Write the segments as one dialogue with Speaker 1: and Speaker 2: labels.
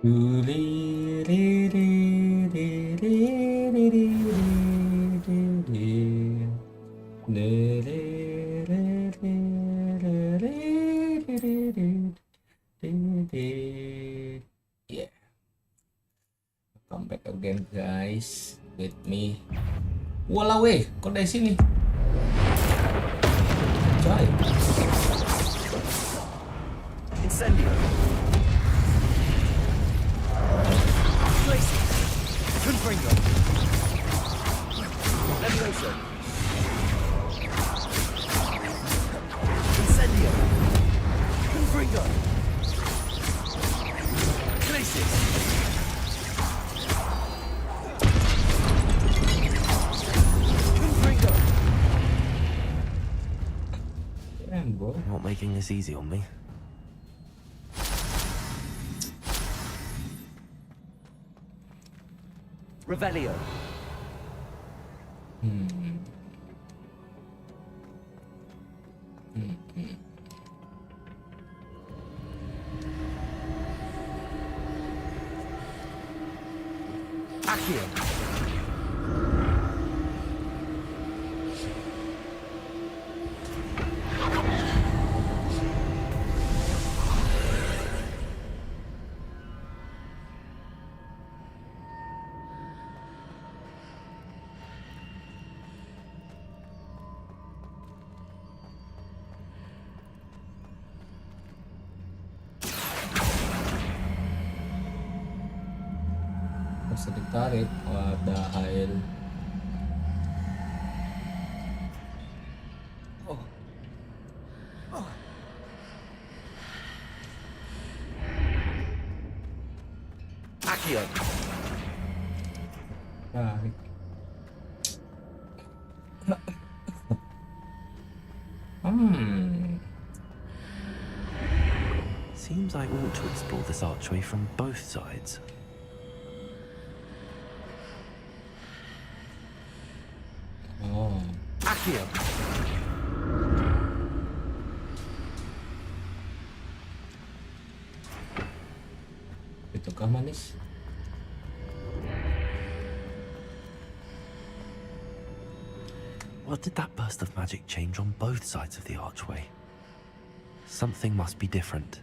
Speaker 1: Yeah, come back again guys with me. Walah weh, kok dari sini? Coy.
Speaker 2: Incendio. Places. Confringo. Levioso. Incendio. Confringo. Places. Confringo.
Speaker 1: Damn, bro.
Speaker 3: You're not making this easy on me.
Speaker 2: Revelio. Accio.
Speaker 1: Bisa ditarik. Wadahail.
Speaker 2: Accio.
Speaker 1: Tarik.
Speaker 3: Seems I ought to explore this archway from both sides.
Speaker 1: Oh.
Speaker 2: Accio.
Speaker 1: Itukah manis?
Speaker 3: What did that burst of magic change on both sides of the archway? Something must be different.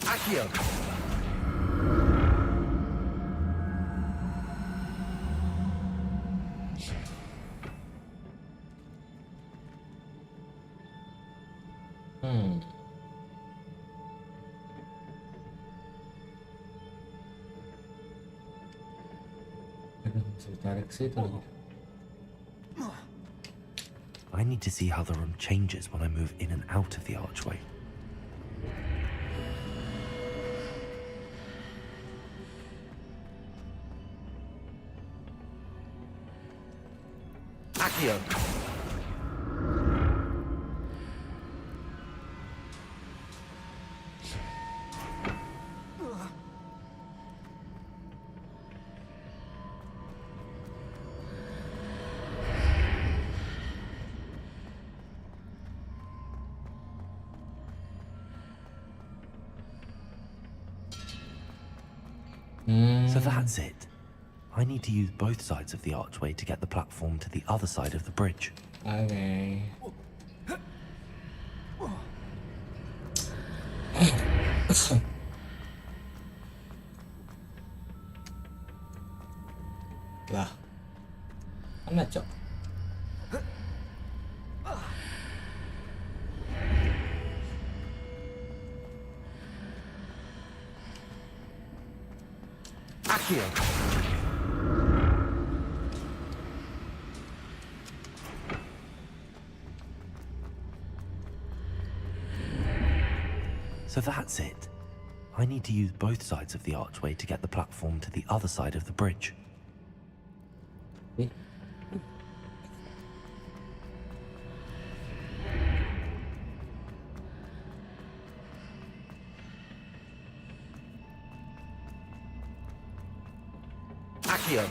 Speaker 2: Accio.
Speaker 1: Bisa ditarik situ lagi.
Speaker 3: I need to see how the room changes when I move in and out of the archway.
Speaker 2: Accio.
Speaker 3: So that's it. I need to use both sides of the archway to get the platform to the other side of the bridge.
Speaker 1: Okay. Lah. Mana, Cok?
Speaker 2: Accio.
Speaker 3: So that's it. I need to use both sides of the archway to get the platform to the other side of the bridge.
Speaker 1: Eh?
Speaker 2: Accio.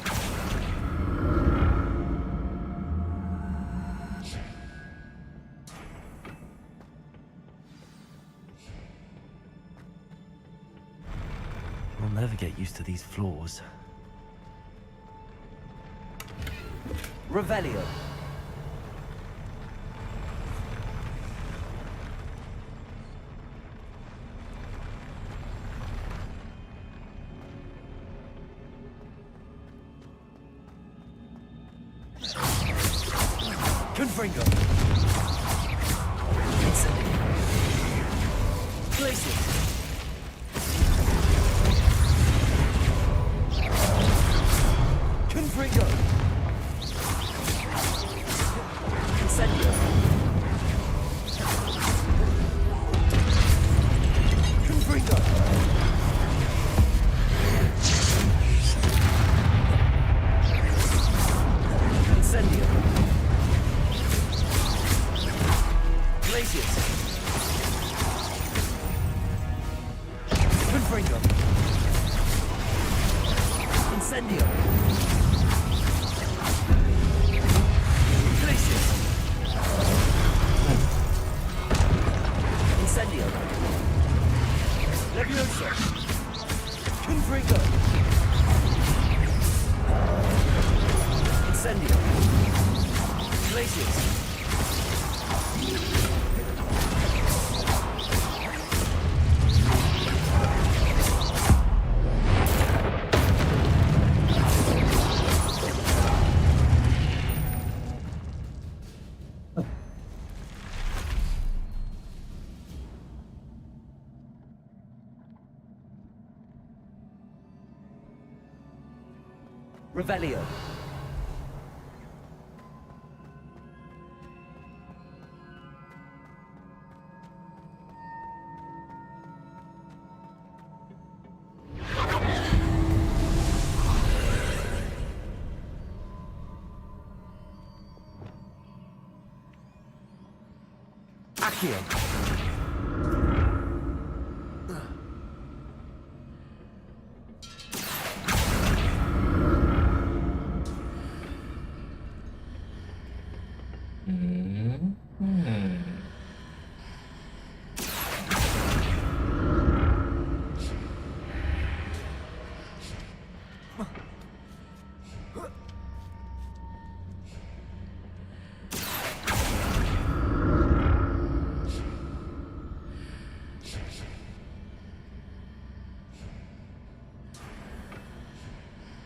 Speaker 3: never get used to these floors.
Speaker 2: Revelio. Confringo. Glacier. Confringo. Incendio. Confringo. Incendio. Glacius. Confringo. Incendio. Glacius. Incendio. Levioso. Confringo. Incendio. Glacius. Revelio. Accio.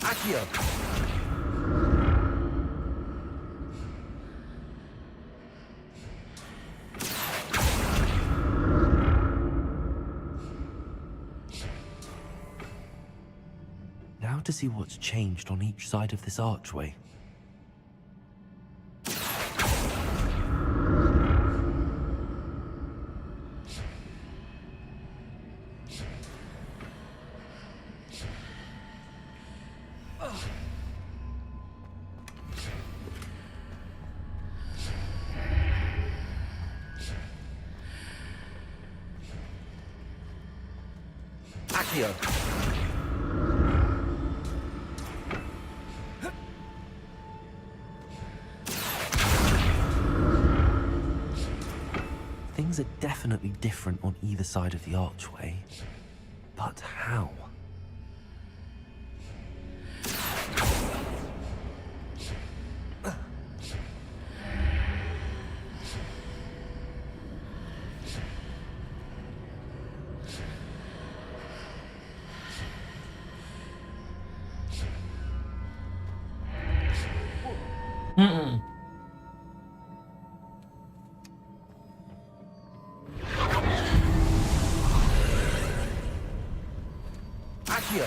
Speaker 2: Accio.
Speaker 3: Now to see what's changed on each side of this archway.
Speaker 2: Accio.
Speaker 3: Things are definitely different on either side of the archway. But how?
Speaker 2: Accio.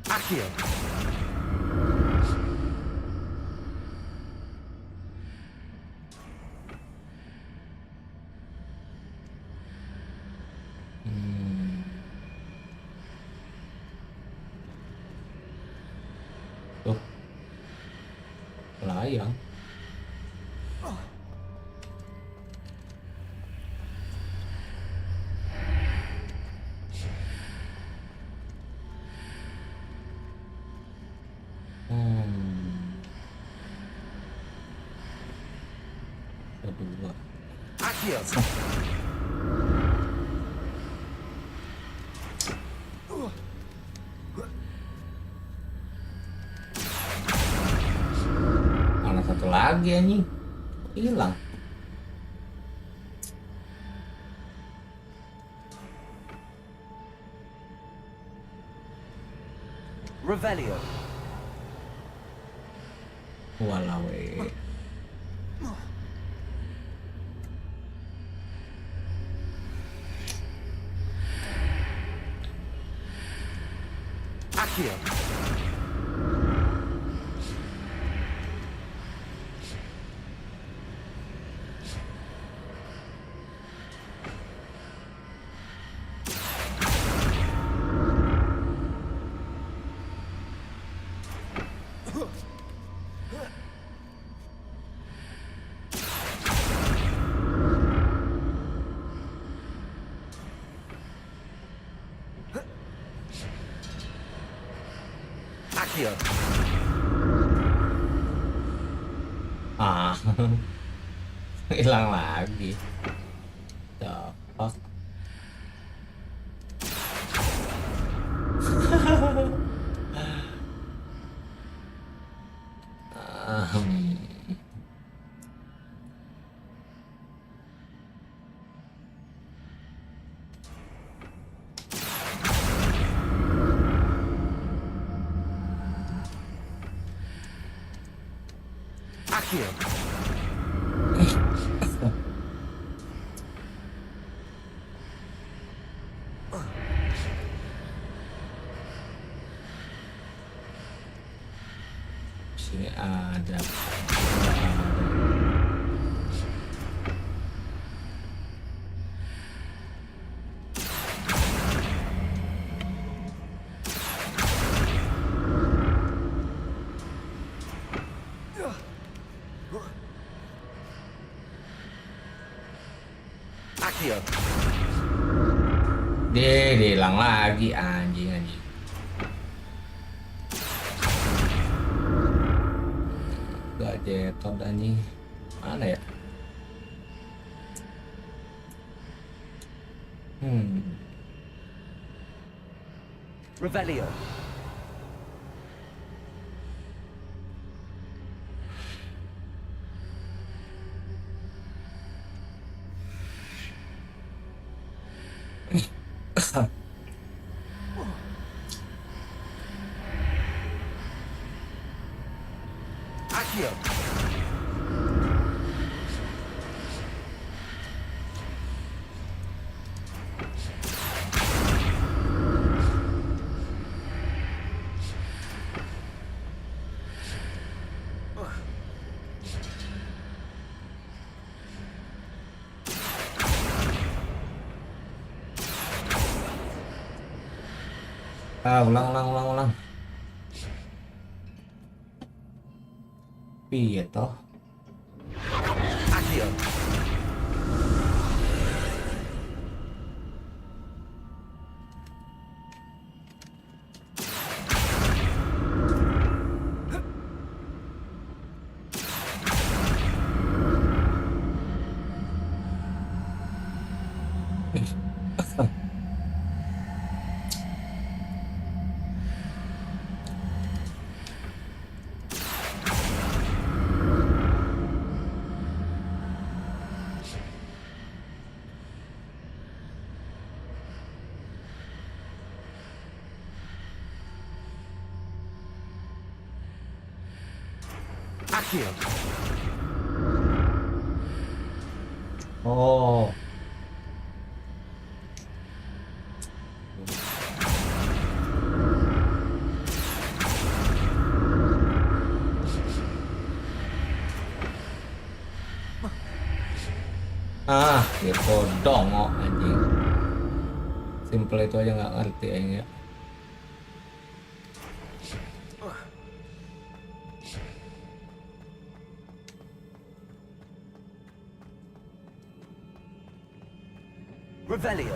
Speaker 2: Accio.
Speaker 1: sayang. Kedua.
Speaker 2: Accio.
Speaker 1: Mana satu lagi anjing? Hilang.
Speaker 2: Revelio.
Speaker 1: Walah weh.
Speaker 2: Accio. Accio.
Speaker 1: Ah. Hilang lagi. The fuck? Ahem.
Speaker 2: Accio.
Speaker 1: Sini ada.
Speaker 2: Accio.
Speaker 1: Dia hilang lagi anjing. Gak jetot anjing. Mana ya?
Speaker 2: Revelio. Accio.
Speaker 1: Ulang. Piye toh?
Speaker 2: Accio. Accio.
Speaker 1: Oh. Ya bodong anjing. Simple itu aja nggak ngerti aing ya.
Speaker 2: Revelio.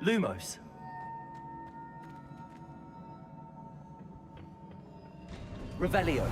Speaker 2: Lumos. Revelio.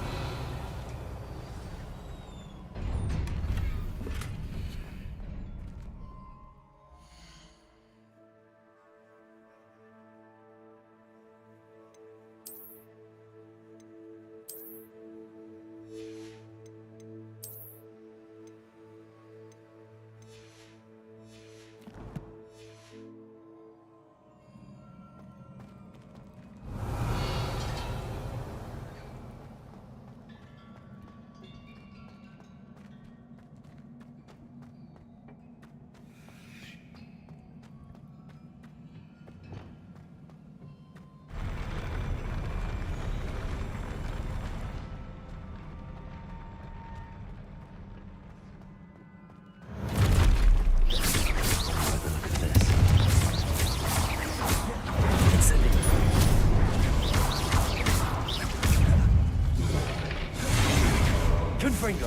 Speaker 2: Confringo.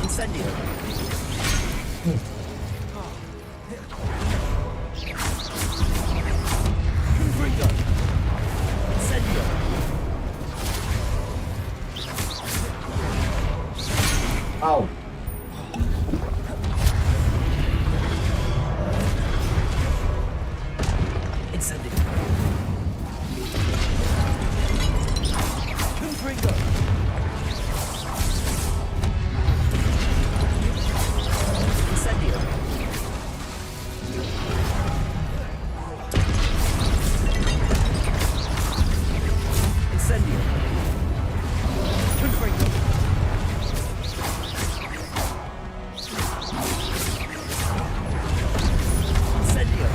Speaker 2: Incendio. Confringo. Incendio.
Speaker 1: Ow.
Speaker 2: Incendio. Confringo. Incendio. Incendio. Confringo. Incendio.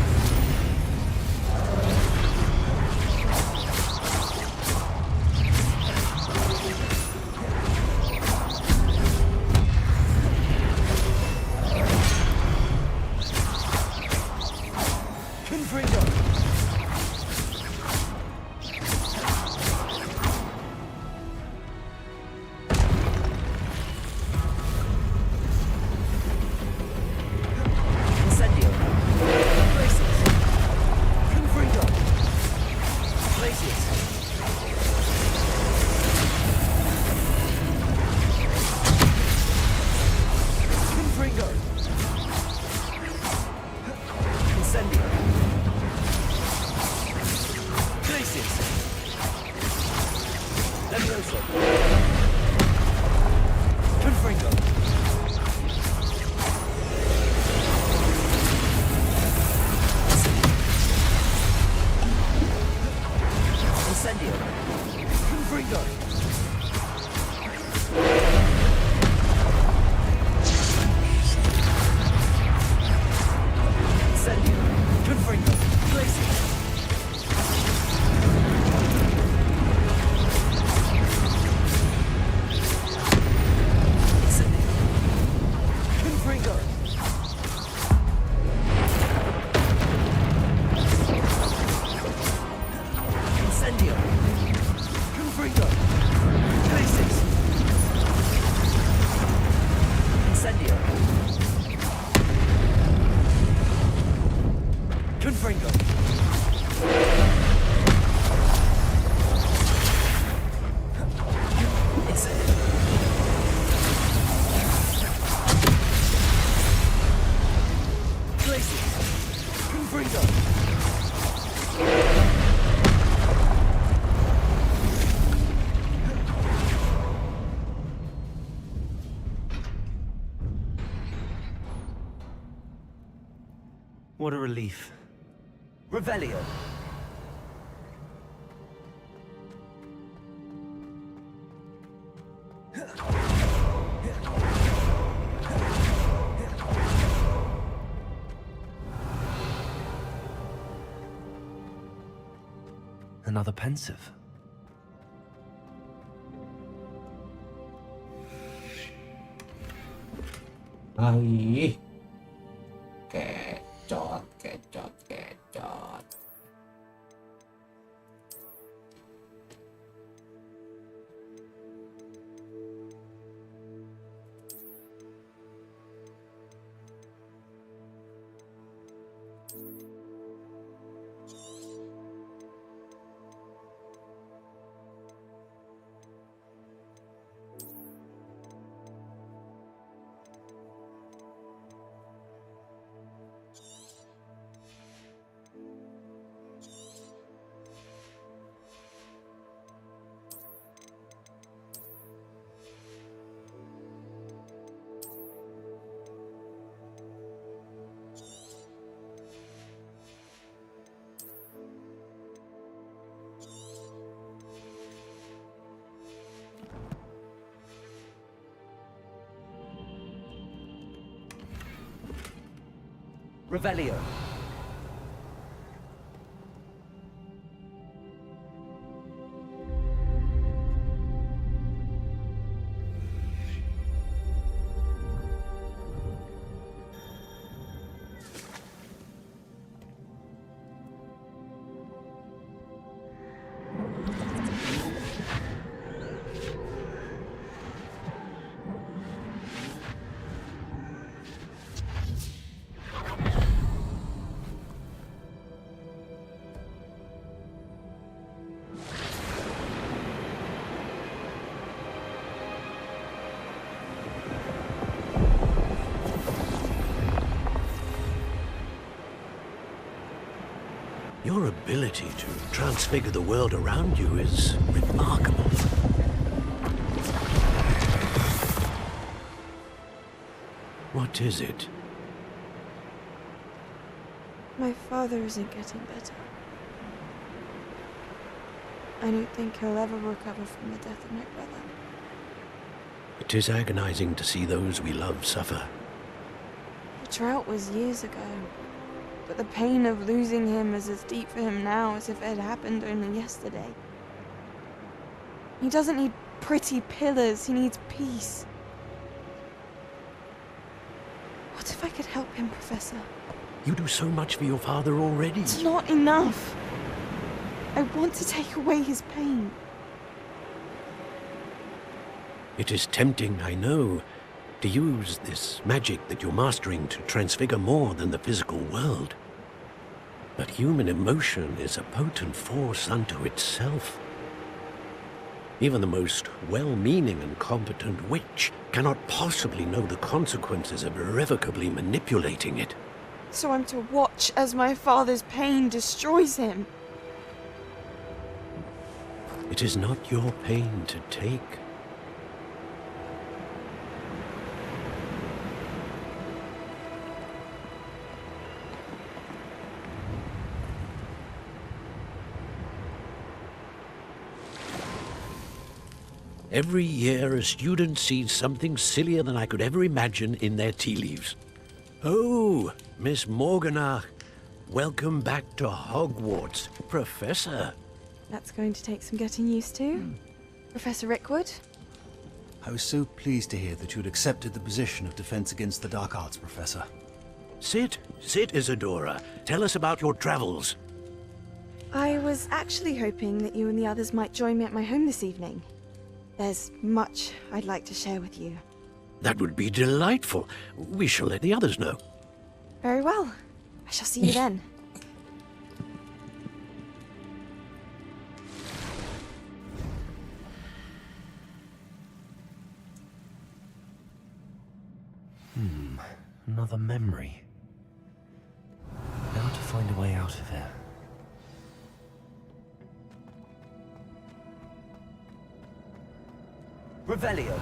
Speaker 2: Confringo. Incendio. Places. Confringo. Places. Confringo. Incendio. Places. Levioso. Confringo. Incendio. Confringo. Incendio. Confringo. Places. Incendio. Confringo. Incendio. Confringo. Places. Incendio. Confringo. Incendio. Places. Confringo.
Speaker 3: What a relief.
Speaker 2: Revelio.
Speaker 3: Another pensive.
Speaker 1: Ai, kecot, kecot, kecot.
Speaker 2: Revelio.
Speaker 4: Your ability to transfigure the world around you is remarkable. What is it?
Speaker 5: My father isn't getting better. I don't think he'll ever recover from the death of my brother.
Speaker 4: It is agonizing to see those we love suffer.
Speaker 5: The drought was years ago, but the pain of losing him is as deep for him now as if it had happened only yesterday. He doesn't need pretty pillars, he needs peace. What if I could help him, Professor?
Speaker 4: You do so much for your father already.
Speaker 5: It's not enough. I want to take away his pain.
Speaker 4: It is tempting, I know, to use this magic that you're mastering to transfigure more than the physical world. But human emotion is a potent force unto itself. Even the most well-meaning and competent witch cannot possibly know the consequences of irrevocably manipulating it.
Speaker 5: So I'm to watch as my father's pain destroys him.
Speaker 4: It is not your pain to take. Every year, a student sees something sillier than I could ever imagine in their tea leaves. Oh, Miss Morganach, welcome back to Hogwarts, Professor.
Speaker 5: That's going to take some getting used to. Professor Rickwood?
Speaker 6: I was so pleased to hear that you'd accepted the position of Defense Against the Dark Arts, Professor.
Speaker 4: Sit, Isadora. Tell us about your travels.
Speaker 5: I was actually hoping that you and the others might join me at my home this evening. There's much I'd like to share with you.
Speaker 4: That would be delightful. We shall let the others know.
Speaker 5: Very well. I shall see you then.
Speaker 3: Another memory. Now to find a way out of here.
Speaker 2: Revelio.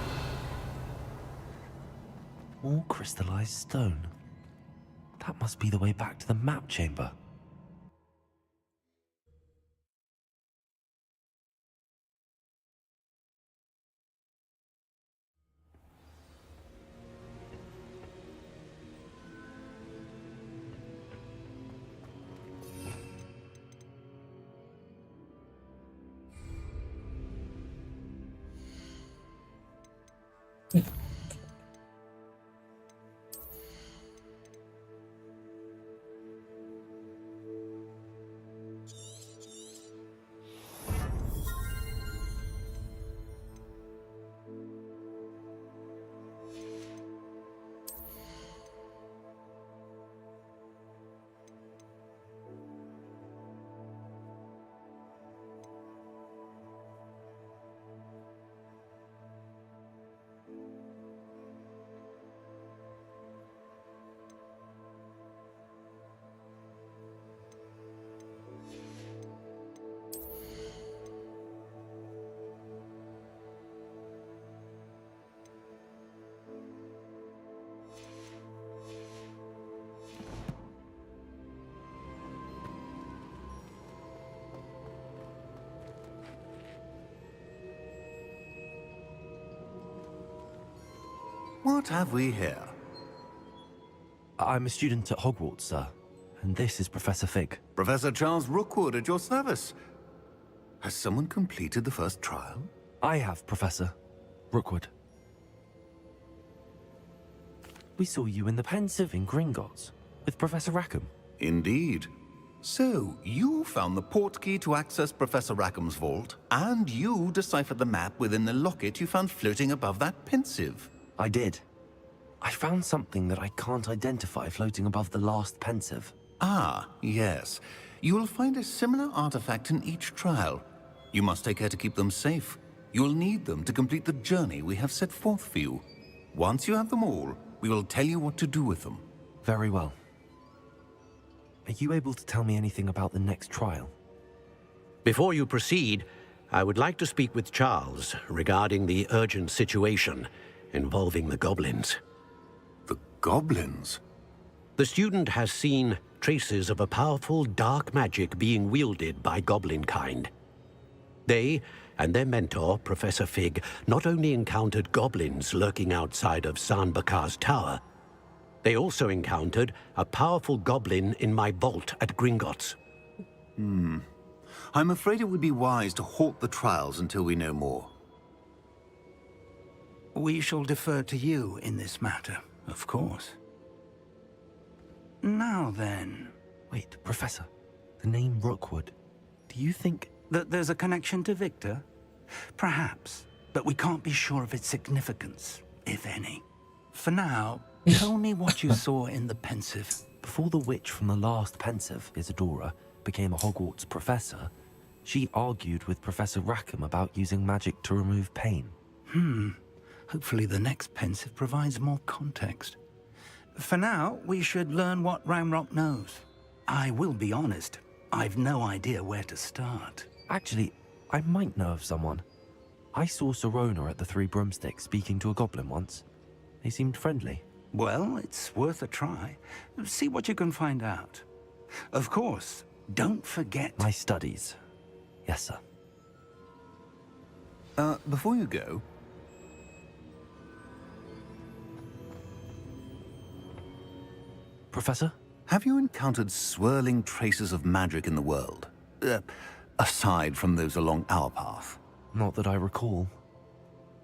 Speaker 3: More crystallized stone. That must be the way back to the map chamber.
Speaker 7: What have we here?
Speaker 3: I'm a student at Hogwarts, sir. And this is Professor Fig.
Speaker 7: Professor Charles Rookwood at your service. Has someone completed the first trial?
Speaker 3: I have, Professor Rookwood. We saw you in the Pensive in Gringotts with Professor Rackham.
Speaker 7: Indeed. So, you found the portkey to access Professor Rackham's vault, and you deciphered the map within the locket you found floating above that Pensive.
Speaker 3: I did. I found something that I can't identify floating above the last Pensive.
Speaker 7: Ah, yes. You will find a similar artifact in each trial. You must take care to keep them safe. You'll need them to complete the journey we have set forth for you. Once you have them all, we will tell you what to do with them.
Speaker 3: Very well. Are you able to tell me anything about the next trial?
Speaker 4: Before you proceed, I would like to speak with Charles regarding the urgent situation involving the goblins.
Speaker 7: The goblins?
Speaker 4: The student has seen traces of a powerful dark magic being wielded by goblin kind. They and their mentor, Professor Fig, not only encountered goblins lurking outside of Sanbakar's tower, they also encountered a powerful goblin in my vault at Gringotts.
Speaker 7: I'm afraid it would be wise to halt the trials until we know more.
Speaker 6: We shall defer to you in this matter, of course. Now then,
Speaker 3: Wait, Professor. The name Rookwood. Do you think...
Speaker 6: that there's a connection to Victor? Perhaps, but we can't be sure of its significance, if any. For now, tell me what you saw in the Pensive.
Speaker 3: Before the witch from the last Pensive, Isadora, became a Hogwarts professor, she argued with Professor Rackham about using magic to remove pain.
Speaker 6: Hopefully the next Pensive provides more context. For now, we should learn what Ramrock knows. I will be honest, I've no idea where to start.
Speaker 3: Actually, I might know of someone. I saw Sirona at the Three Broomsticks speaking to a goblin once. They seemed friendly.
Speaker 6: Well, it's worth a try. See what you can find out. Of course, don't forget...
Speaker 3: My studies. Yes, sir.
Speaker 7: Before you go,
Speaker 3: Professor?
Speaker 7: have you encountered swirling traces of magic in the world? Aside from those along our path.
Speaker 3: Not that I recall.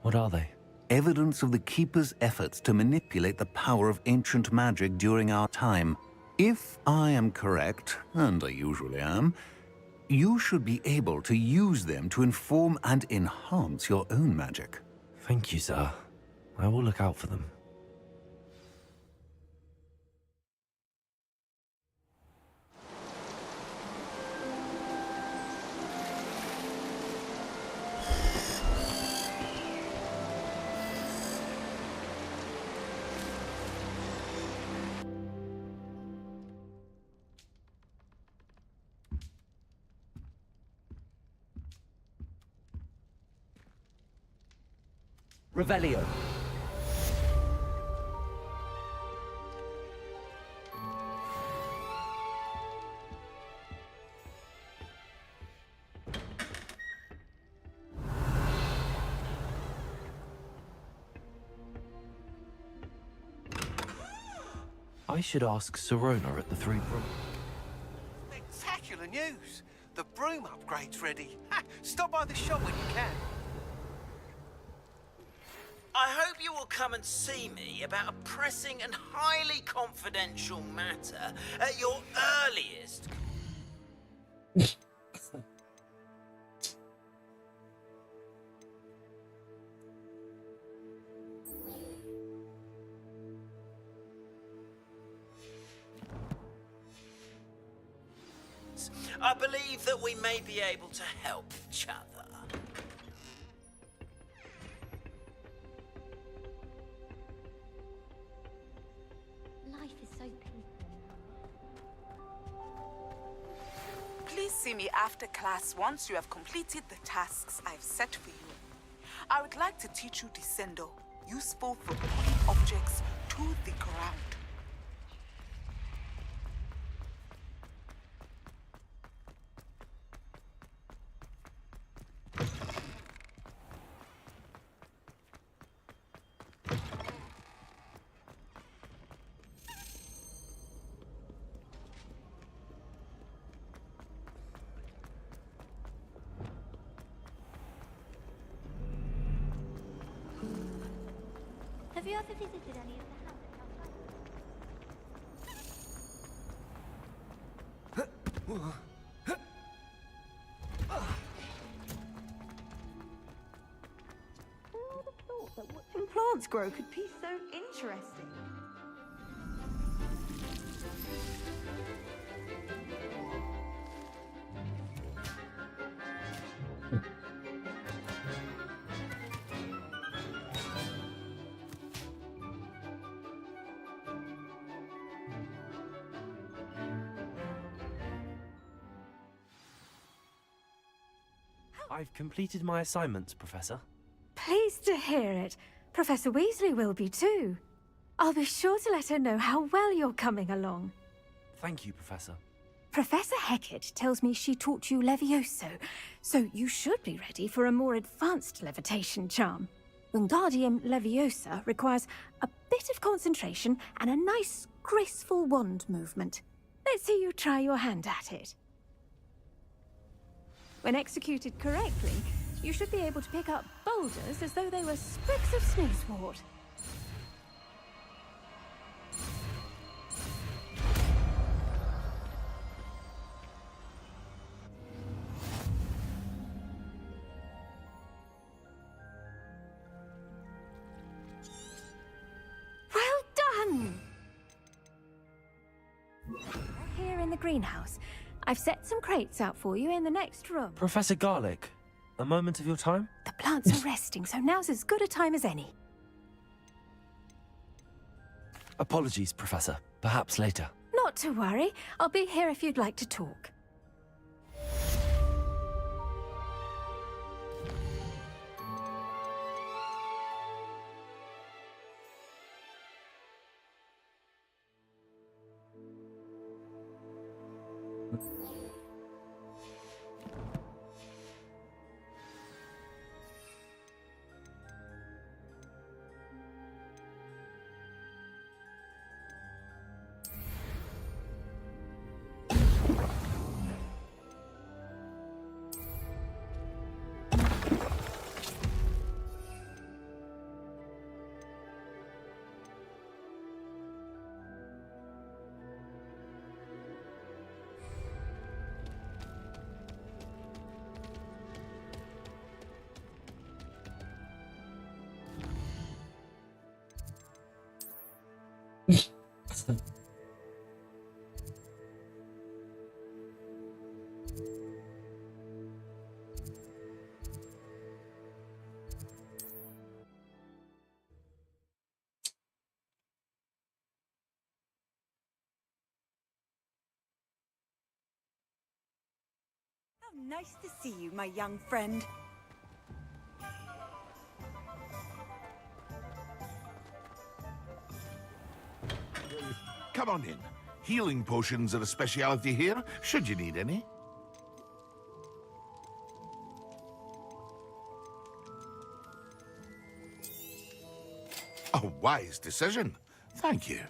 Speaker 3: What are they?
Speaker 7: Evidence of the Keeper's efforts to manipulate the power of ancient magic during our time. If I am correct, and I usually am, you should be able to use them to inform and enhance your own magic.
Speaker 3: Thank you, sir. I will look out for them.
Speaker 2: Revelio.
Speaker 3: I should ask Sirona at the Three Broom.
Speaker 8: Spectacular news! The broom upgrade's ready. Ha, stop by the shop when you can.
Speaker 9: I hope you will come and see me about a pressing and highly confidential matter at your earliest. I believe that we may be able to help each other.
Speaker 10: Life is so peaceful.
Speaker 11: Please see me after class once you have completed the tasks I've set for you. I would like to teach you Descendo, useful for pulling objects to the ground.
Speaker 10: Have you ever visited any of the hamlets outside? Who would have thought that watching plants grow could be so interesting?
Speaker 3: I've completed my assignments, Professor.
Speaker 12: Pleased to hear it. Professor Weasley will be too. I'll be sure to let her know how well you're coming along.
Speaker 3: Thank you, Professor.
Speaker 12: Professor Hecat tells me she taught you Levioso, so you should be ready for a more advanced levitation charm. Wingardium Leviosa requires a bit of concentration and a nice, graceful wand movement. Let's see you try your hand at it. When executed correctly, you should be able to pick up boulders as though they were sprigs of sneezewort. Well done! Here in the greenhouse. I've set some crates out for you in the next room.
Speaker 3: Professor Garlick, a moment of your time?
Speaker 12: The plants are resting, so now's as good a time as any.
Speaker 3: Apologies, Professor. Perhaps later.
Speaker 12: Not to worry. I'll be here if you'd like to talk.
Speaker 11: How nice to see you, my young friend.
Speaker 13: Come on in. Healing potions are a speciality here, should you need any. A wise decision. Thank you.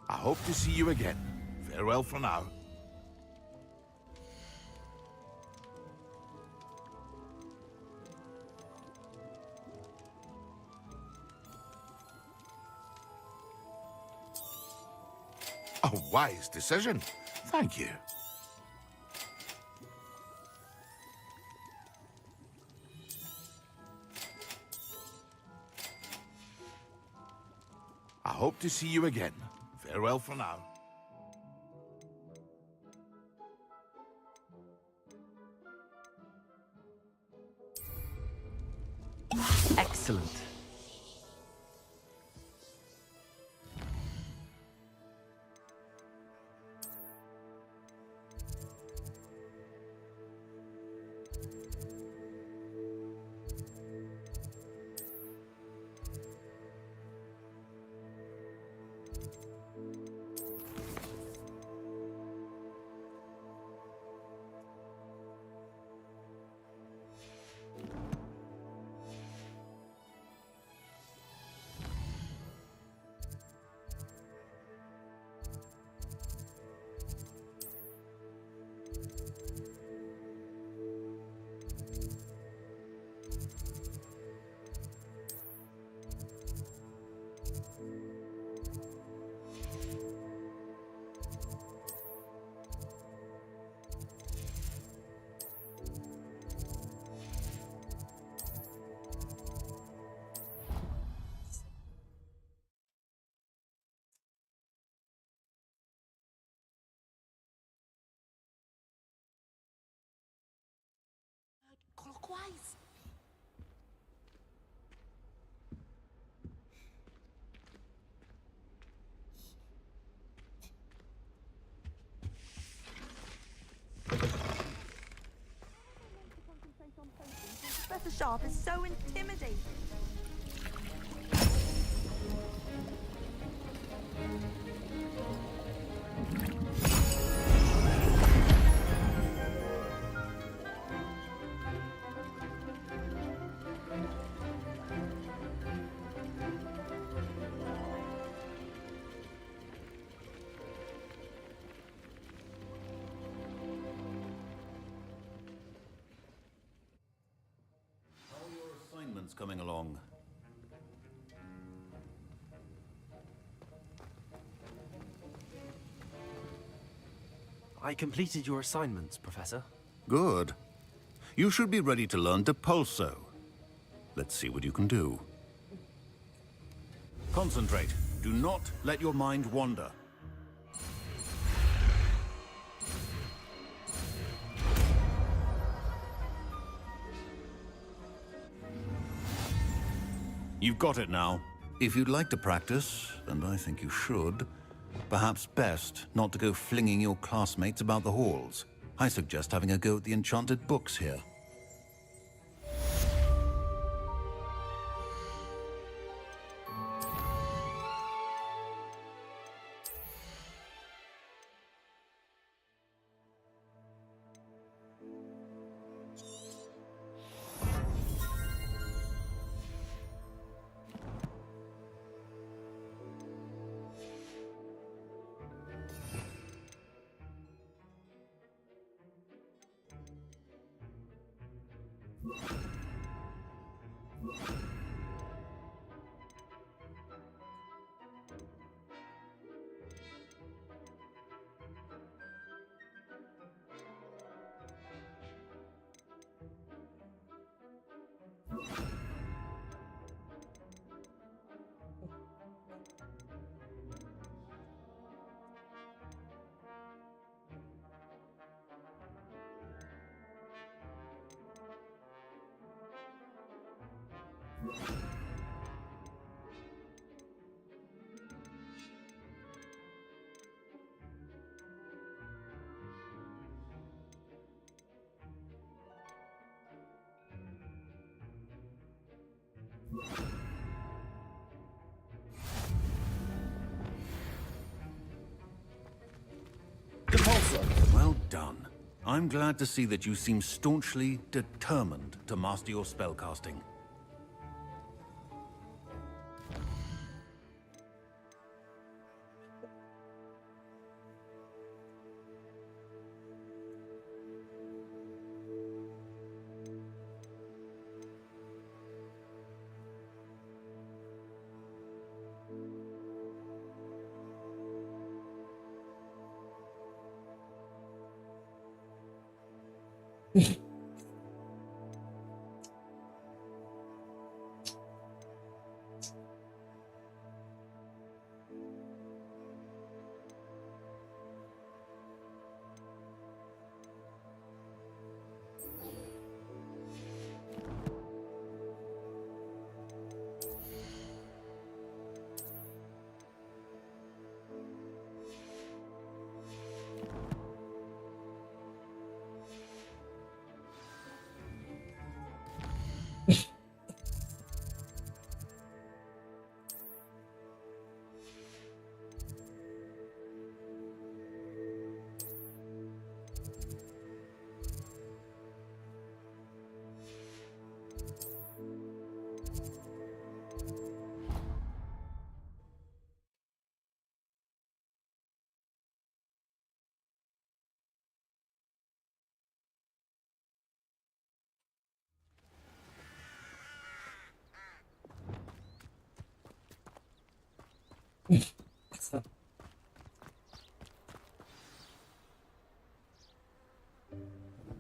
Speaker 13: I hope to see you again. Farewell for now. A wise decision. Thank you. I hope to see you again. Farewell for now.
Speaker 3: Excellent.
Speaker 11: twice.
Speaker 10: Professor Sharp is so intimidating.
Speaker 7: Assignments coming along.
Speaker 3: I completed your assignments, Professor.
Speaker 7: Good. You should be ready to learn Depulso. Let's see what you can do. Concentrate. Do not let your mind wander. You've got it now. If you'd like to practice, and I think you should, perhaps best not to go flinging your classmates about the halls. I suggest having a go at the enchanted books here. Well done. I'm glad to see that you seem staunchly determined to master your spellcasting.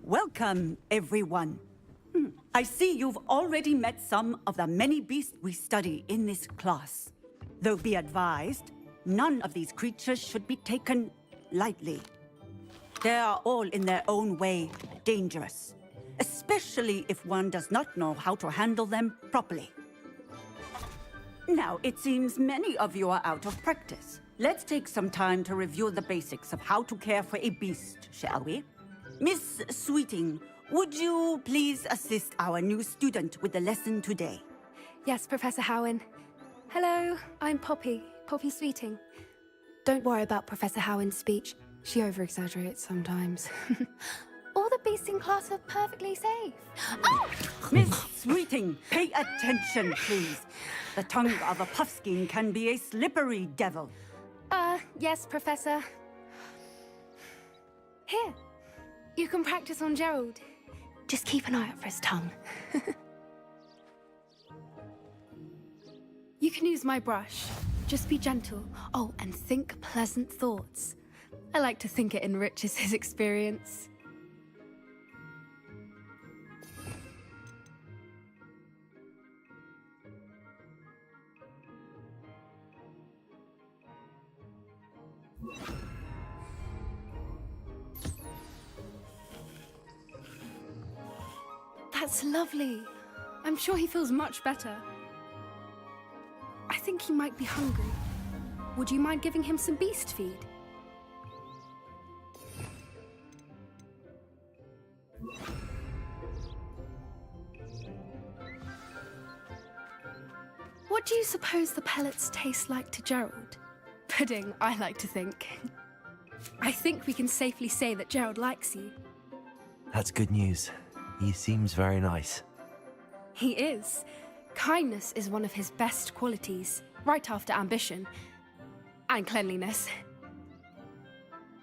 Speaker 14: Welcome, everyone. I see you've already met some of the many beasts we study in this class. Though be advised, none of these creatures should be taken lightly. They are all in their own way dangerous, especially if one does not know how to handle them properly. Now, it seems many of you are out of practice. Let's take some time to review the basics of how to care for a beast, shall we? Miss Sweeting, would you please assist our new student with the lesson today?
Speaker 15: Yes, Professor Howen. Hello, I'm Poppy Sweeting. Don't worry about Professor Howen's speech. She over-exaggerates sometimes. All the beasts in class are perfectly safe. Oh!
Speaker 14: Miss Sweeting, pay attention, please. The tongue of a puffskein can be a slippery devil.
Speaker 15: Yes, Professor. Here, you can practice on Gerald. Just keep an eye out for his tongue. You can use my brush. Just be gentle. Oh, and think pleasant thoughts. I like to think it enriches his experience. That's lovely. I'm sure he feels much better. I think he might be hungry. Would you mind giving him some beast feed? What do you suppose the pellets taste like to Gerald? Pudding, I like to think. I think we can safely say that Gerald likes you.
Speaker 3: That's good news. He seems very nice.
Speaker 15: He is. Kindness is one of his best qualities, right after ambition and cleanliness.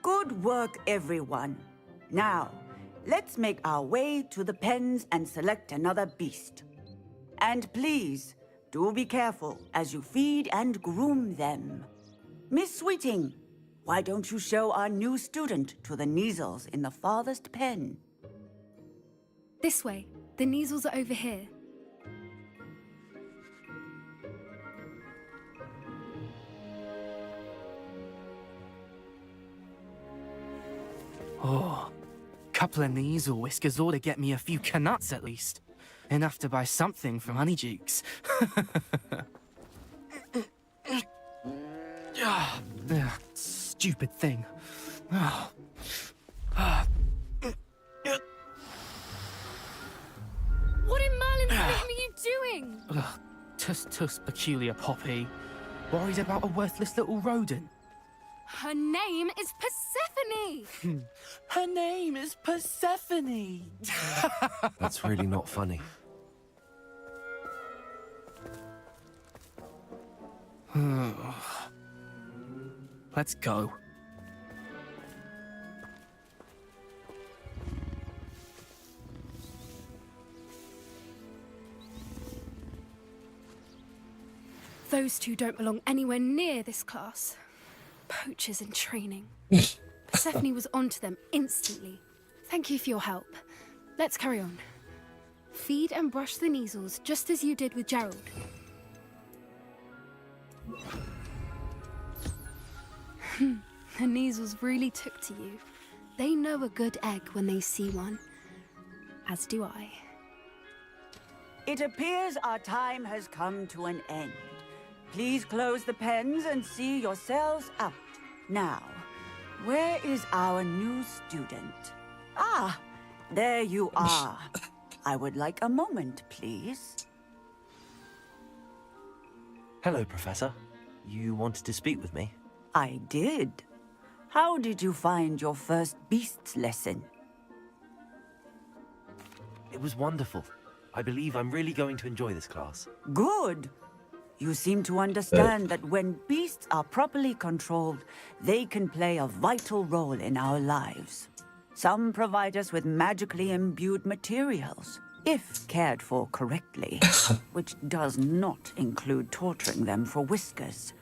Speaker 14: Good work, everyone. Now, let's make our way to the pens and select another beast. And please, do be careful as you feed and groom them. Miss Sweeting, why don't you show our new student to the Neasels in the farthest pen?
Speaker 15: This way. The Neasels are over here.
Speaker 16: Oh, couple of Neasel whiskers ought to get me a few canuts at least. Enough to buy something from Honeydukes. Stupid thing. Oh.
Speaker 15: What in Merlin's name are you doing?
Speaker 16: Tuss, peculiar Poppy. Worried about a worthless little rodent.
Speaker 15: Her name is Persephone!
Speaker 16: Her name is Persephone!
Speaker 3: That's really not funny.
Speaker 16: Let's go.
Speaker 15: Those two don't belong anywhere near this class. Poachers in training. Persephone was onto them instantly. Thank you for your help. Let's carry on. Feed and brush the Neasels just as you did with Gerald. The Neasels really took to you. They know a good egg when they see one. As do I.
Speaker 14: It appears our time has come to an end. Please close the pens and see yourselves out. Now, where is our new student? Ah, there you are. I would like a moment, please.
Speaker 3: Hello, Professor. You wanted to speak with me?
Speaker 14: I did. How did you find your first beasts lesson?
Speaker 3: It was wonderful. I believe I'm really going to enjoy this class.
Speaker 14: Good. You seem to understand that when beasts are properly controlled, they can play a vital role in our lives. Some provide us with magically imbued materials, if cared for correctly, which does not include torturing them for whiskers.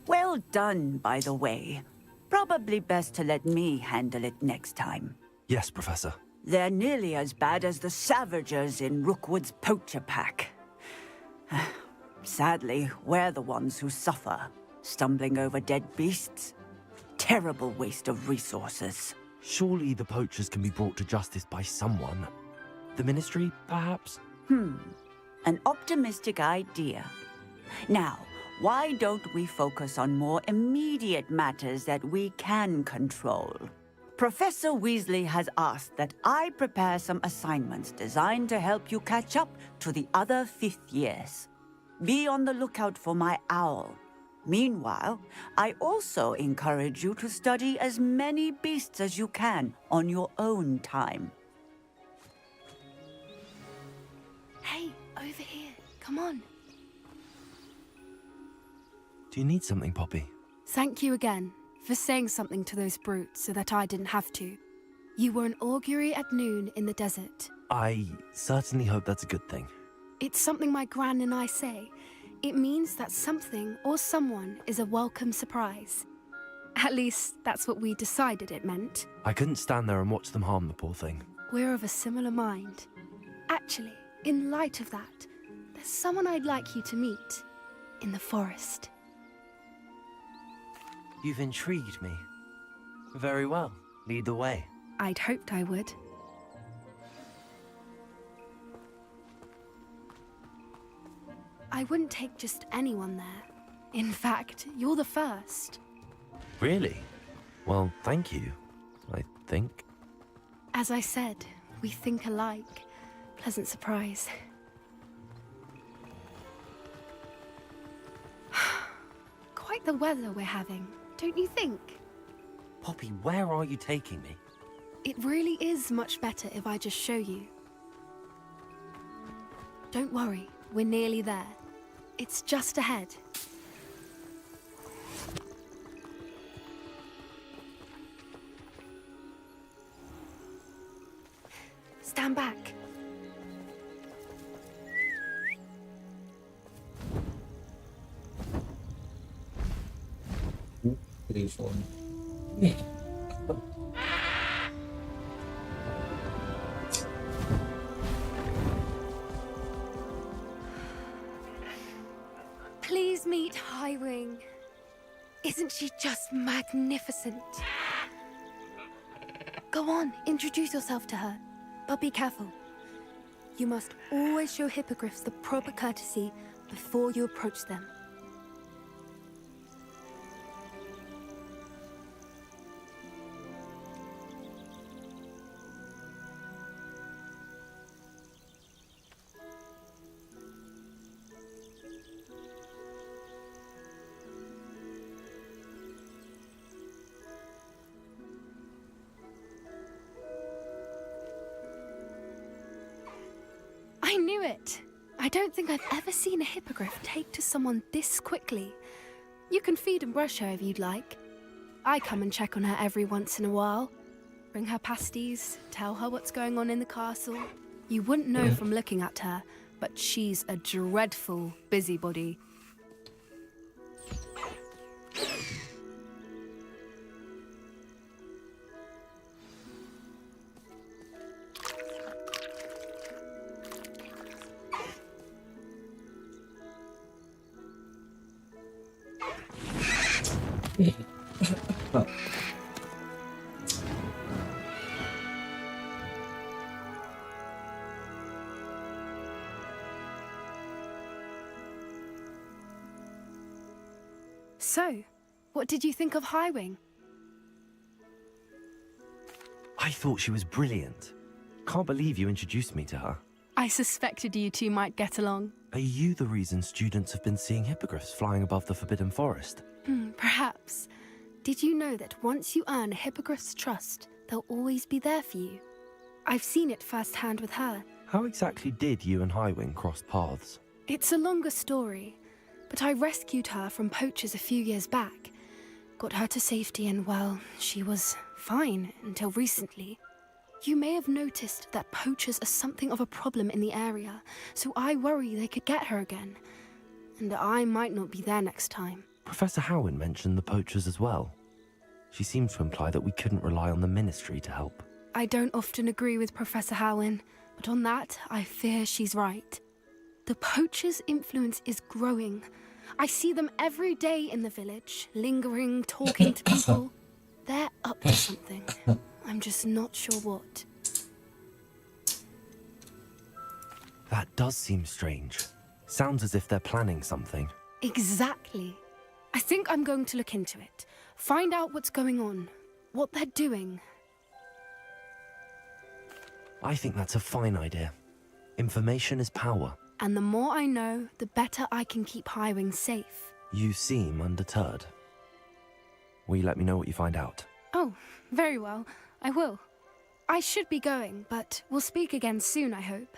Speaker 14: Well done, by the way. Probably best to let me handle it next time.
Speaker 3: Yes, Professor.
Speaker 14: They're nearly as bad as the Savagers in Rookwood's poacher pack. Sadly, we're the ones who suffer, stumbling over dead beasts. Terrible waste of resources.
Speaker 3: Surely the poachers can be brought to justice by someone. The Ministry, perhaps?
Speaker 14: An optimistic idea. Now, why don't we focus on more immediate matters that we can control? Professor Weasley has asked that I prepare some assignments designed to help you catch up to the other fifth years. Be on the lookout for my owl. Meanwhile, I also encourage you to study as many beasts as you can on your own time.
Speaker 15: Hey, over here. Come on.
Speaker 3: Do you need something, Poppy?
Speaker 15: Thank you again for saying something to those brutes so that I didn't have to. You were an augury at noon in the desert.
Speaker 3: I certainly hope that's a good thing.
Speaker 15: It's something my gran and I say. It means that something or someone is a welcome surprise. At least, that's what we decided it meant.
Speaker 3: I couldn't stand there and watch them harm the poor thing.
Speaker 15: We're of a similar mind. Actually, in light of that, there's someone I'd like you to meet in the forest.
Speaker 3: You've intrigued me. Very well. Lead the way.
Speaker 15: I'd hoped I would. I wouldn't take just anyone there. In fact, you're the first.
Speaker 3: Really? Well, thank you, I think.
Speaker 15: As I said, we think alike. Pleasant surprise. Quite the weather we're having, don't you think?
Speaker 3: Poppy, where are you taking me?
Speaker 15: It really is much better if I just show you. Don't worry, we're nearly there. It's just ahead. Stand back.
Speaker 1: Telephone.
Speaker 15: Please meet Highwing. Isn't she just magnificent? Go on, introduce yourself to her. But be careful. You must always show hippogriffs the proper courtesy before you approach them. I knew it! I don't think I've ever seen a hippogriff take to someone this quickly. You can feed and brush her if you'd like. I come and check on her every once in a while. Bring her pasties, tell her what's going on in the castle. You wouldn't know from looking at her, but she's a dreadful busybody. So, what did you think of Highwing?
Speaker 3: I thought she was brilliant. Can't believe you introduced me to her.
Speaker 15: I suspected you two might get along.
Speaker 3: Are you the reason students have been seeing hippogriffs flying above the Forbidden Forest?
Speaker 15: Perhaps. Did you know that once you earn a hippogriff's trust, they'll always be there for you? I've seen it firsthand with her.
Speaker 3: How exactly did you and Highwing cross paths?
Speaker 15: It's a longer story, but I rescued her from poachers a few years back. Got her to safety and, well, she was fine until recently. You may have noticed that poachers are something of a problem in the area, so I worry they could get her again. And I might not be there next time.
Speaker 3: Professor Howin mentioned the poachers as well. She seemed to imply that we couldn't rely on the Ministry to help.
Speaker 15: I don't often agree with Professor Howin, but on that, I fear she's right. The poachers' influence is growing. I see them every day in the village, lingering, talking to people. They're up to something. I'm just not sure what.
Speaker 3: That does seem strange. Sounds as if they're planning something.
Speaker 15: Exactly. I think I'm going to look into it. Find out what's going on. What they're doing.
Speaker 3: I think that's a fine idea. Information is power.
Speaker 15: And the more I know, the better I can keep Highwing safe.
Speaker 3: You seem undeterred. Will you let me know what you find out?
Speaker 15: Oh, very well. I will. I should be going, but we'll speak again soon, I hope.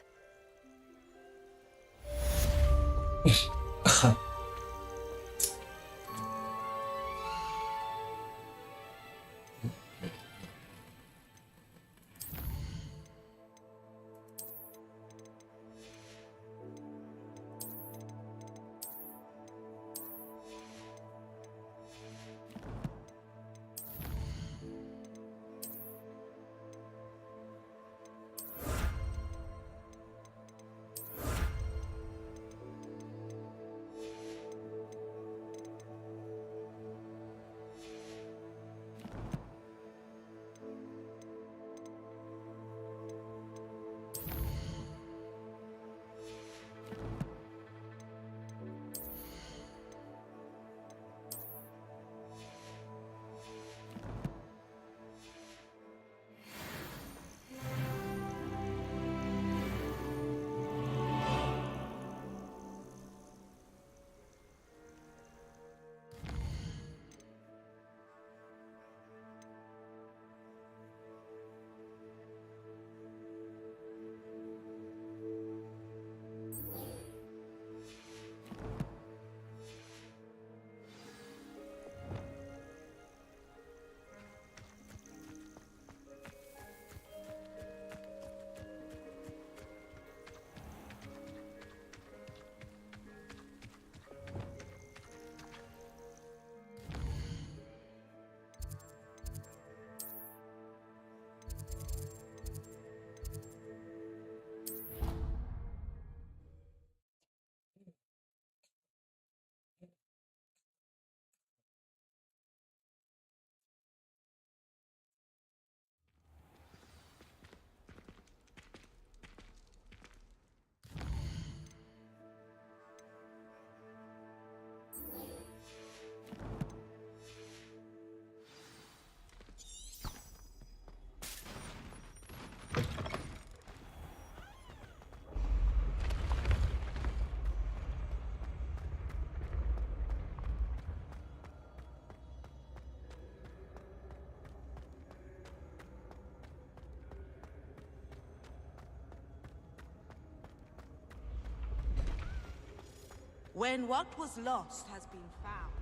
Speaker 17: When what was lost has been found,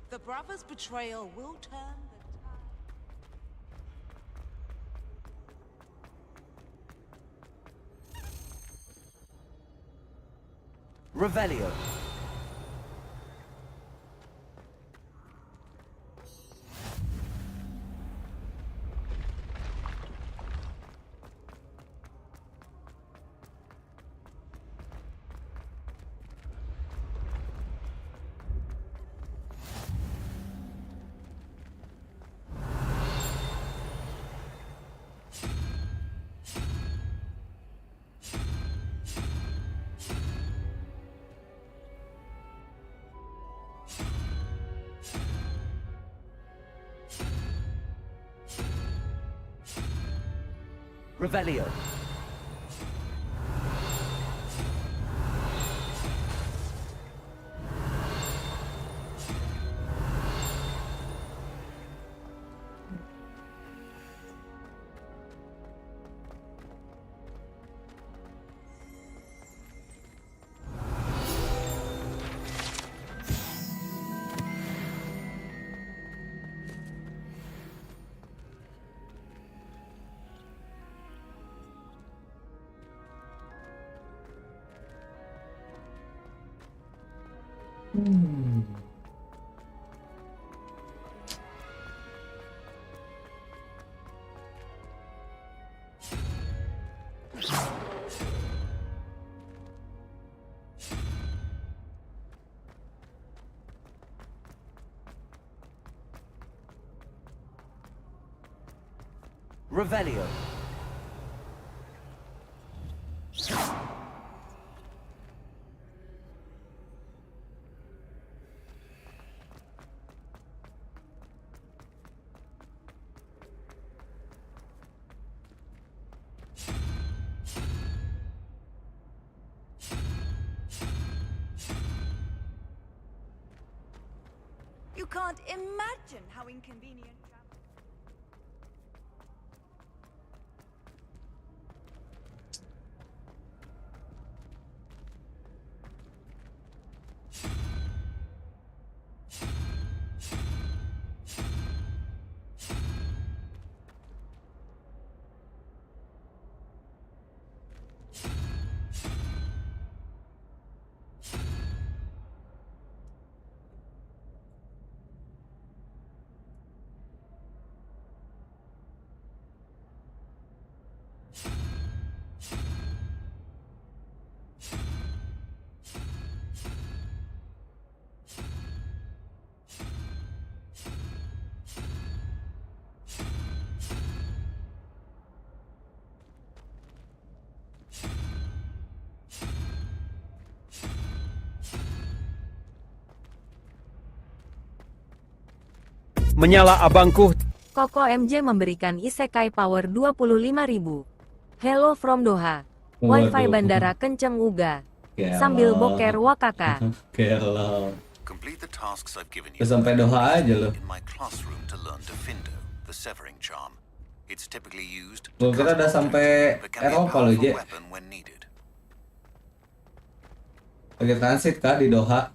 Speaker 17: the brothers' betrayal will turn the tide.
Speaker 2: Revelio. Revelio. Revelio.
Speaker 10: You can't imagine how inconvenient.
Speaker 4: Menyala abangku.
Speaker 18: Koko MJ memberikan Sekai Power 25.000. Hello from Doha. Wifi
Speaker 1: Waduh.
Speaker 18: bandara kenceng uga.
Speaker 1: Gelo.
Speaker 18: Sambil boker wakaka.
Speaker 1: Gelo.
Speaker 7: Complete the tasks I've given
Speaker 1: Udah
Speaker 7: you.
Speaker 1: sampai Doha aja loh.
Speaker 7: In my classroom to learn Defindo, the severing charm. It's typically used
Speaker 1: Gue kira udah sampai Eropa loh, Je.
Speaker 7: weapon when needed.
Speaker 1: Lagi transit kah di Doha?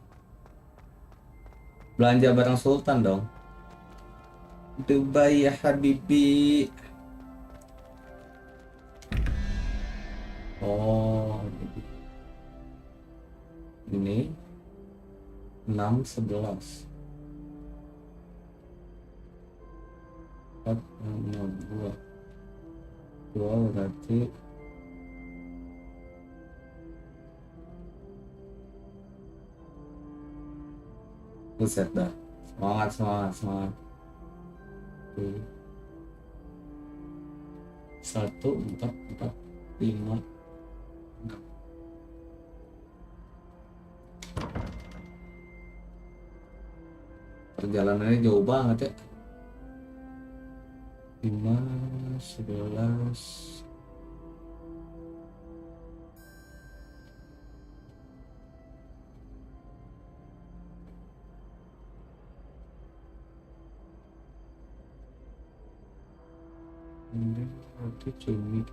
Speaker 1: Belanja bareng Sultan dong. Dubai ya Habibi. Oh, ini 6-11. 4, 6, 2 berarti buset dah. Semangat. 1, 4, 4, 5, 6. Perjalanannya jauh banget ya. 5, 11. Ini berarti cumi.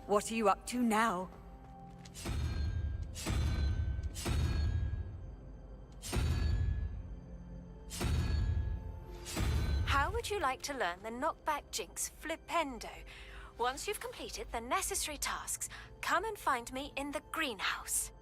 Speaker 14: What are you up to now?
Speaker 12: How would you like to learn the knockback jinx Flipendo? Once you've completed the necessary tasks, come and find me in the greenhouse.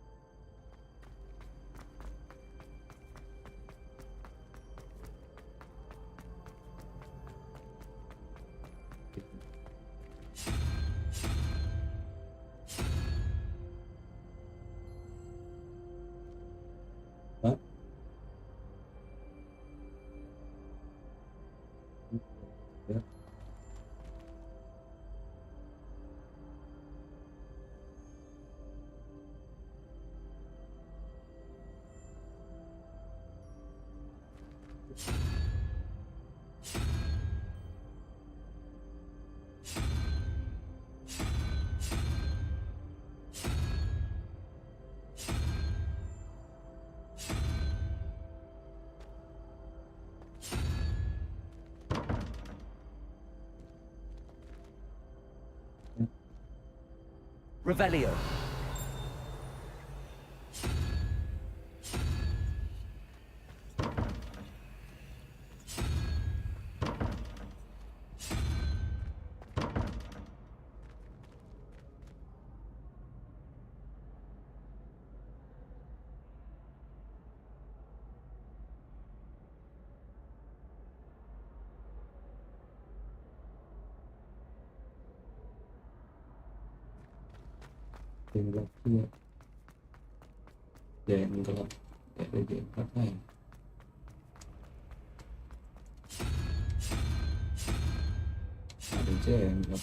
Speaker 2: Revelio.
Speaker 1: Gelap ya. Jangan gelap. Ada gelap lain. Ada gelap.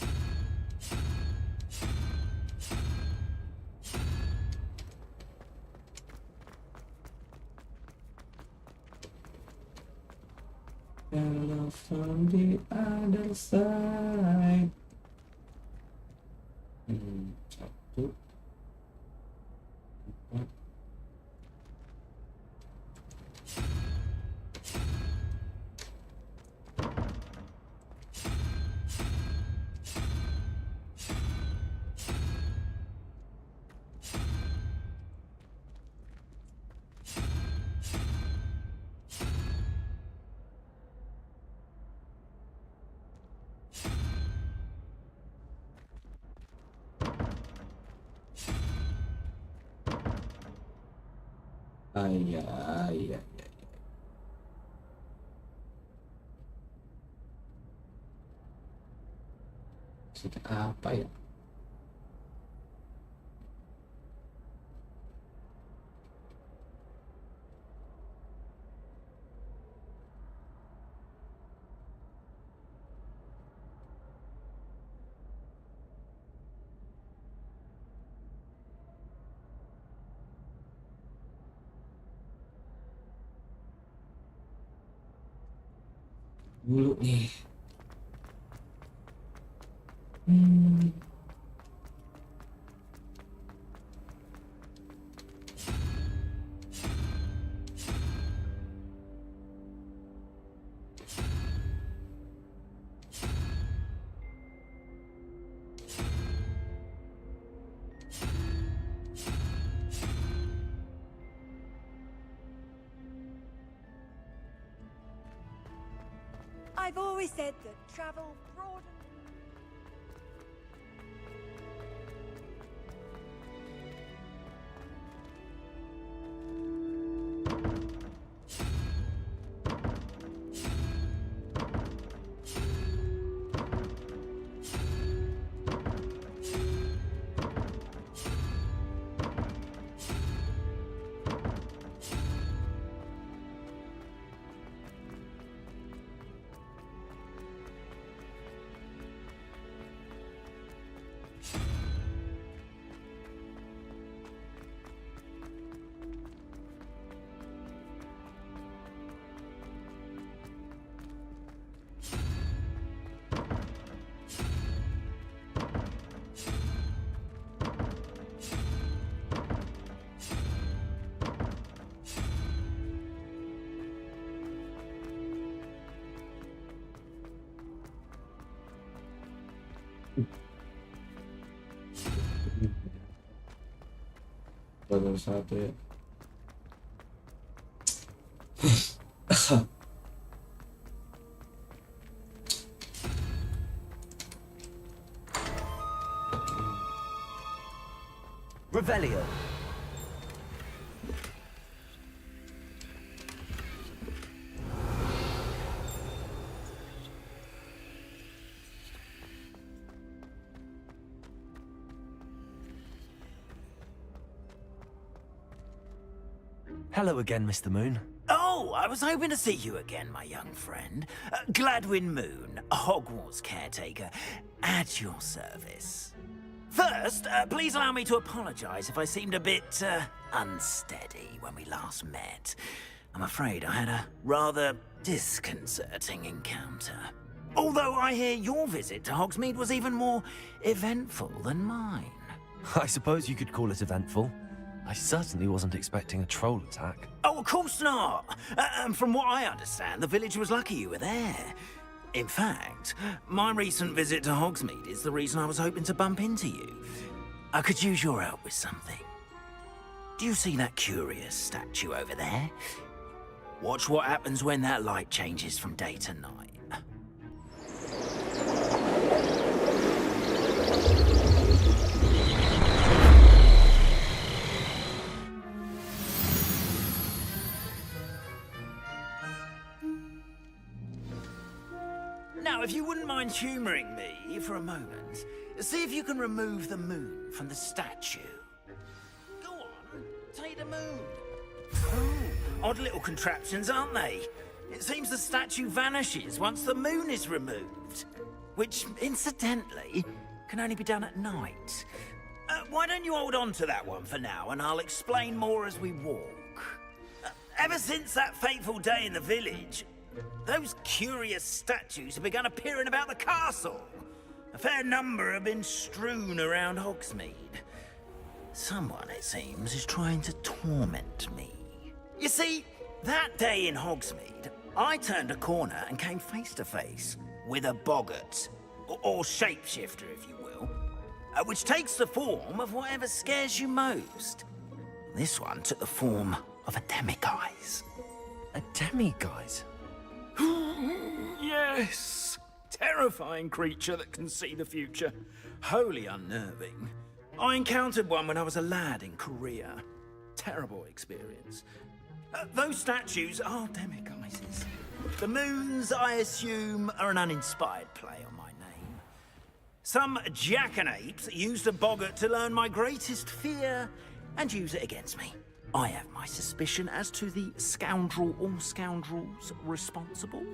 Speaker 1: Hello from the other side. Satu. Iya. Sudah apa ya? Dulu nih.
Speaker 10: I've always said that travel broadens. Baru satu ya.
Speaker 2: Revelio.
Speaker 3: Hello again, Mr. Moon.
Speaker 9: Oh, I was hoping to see you again, my young friend. Gladwin Moon, Hogwarts caretaker, at your service. First, please allow me to apologize if I seemed a bit unsteady when we last met. I'm afraid I had a rather disconcerting encounter. Although I hear your visit to Hogsmeade was even more eventful than mine.
Speaker 3: I suppose you could call it eventful. I certainly wasn't expecting a troll attack.
Speaker 9: Oh, of course not. And from what I understand, the village was lucky you were there. In fact, my recent visit to Hogsmeade is the reason I was hoping to bump into you. I could use your help with something. Do you see that curious statue over there? Watch what happens when that light changes from day to night. Now, if you wouldn't mind humouring me for a moment, see if you can remove the moon from the statue. Go on, take the moon. Oh, odd little contraptions, aren't they? It seems the statue vanishes once the moon is removed. Which, incidentally, can only be done at night. Why don't you hold on to that one for now, and I'll explain more as we walk. Ever since that fateful day in the village, those curious statues have begun appearing about the castle. A fair number have been strewn around Hogsmeade. Someone, it seems, is trying to torment me. You see, that day in Hogsmeade, I turned a corner and came face to face with a boggart, or shapeshifter, if you will, which takes the form of whatever scares you most. This one took the form of a demiguise.
Speaker 3: A demiguise?
Speaker 9: Yes! Terrifying creature that can see the future. Wholly unnerving. I encountered one when I was a lad in Korea. Terrible experience. Those statues are demiguises. The moons, I assume, are an uninspired play on my name. Some jackanapes used a boggart to learn my greatest fear and use it against me. I have my suspicion as to the scoundrel or scoundrels responsible.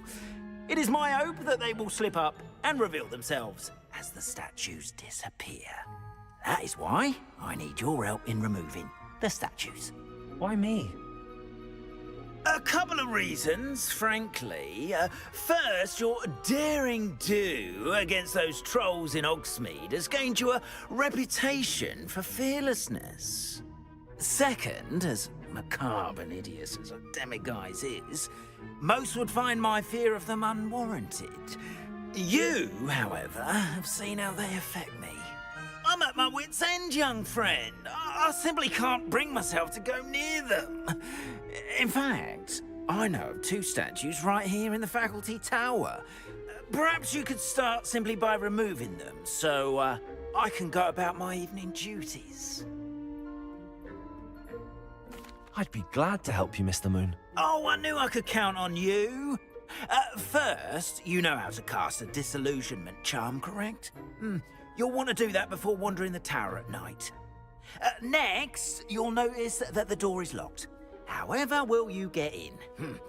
Speaker 9: It is my hope that they will slip up and reveal themselves as the statues disappear. That is why I need your help in removing the statues.
Speaker 3: Why me?
Speaker 9: A couple of reasons, frankly. First, your daring do against those trolls in Hogsmeade has gained you a reputation for fearlessness. Second, as macabre and hideous as a demiguise is, most would find my fear of them unwarranted. You, however, have seen how they affect me. I'm at my wit's end, young friend. I simply can't bring myself to go near them. In fact, I know of 2 statues right here in the faculty tower. Perhaps you could start simply by removing them, so I can go about my evening duties.
Speaker 3: I'd be glad to help you, Mr. Moon.
Speaker 9: Oh, I knew I could count on you. First, you know how to cast a disillusionment charm, correct? You'll want to do that before wandering the tower at night. Next, you'll notice that the door is locked. However will you get in?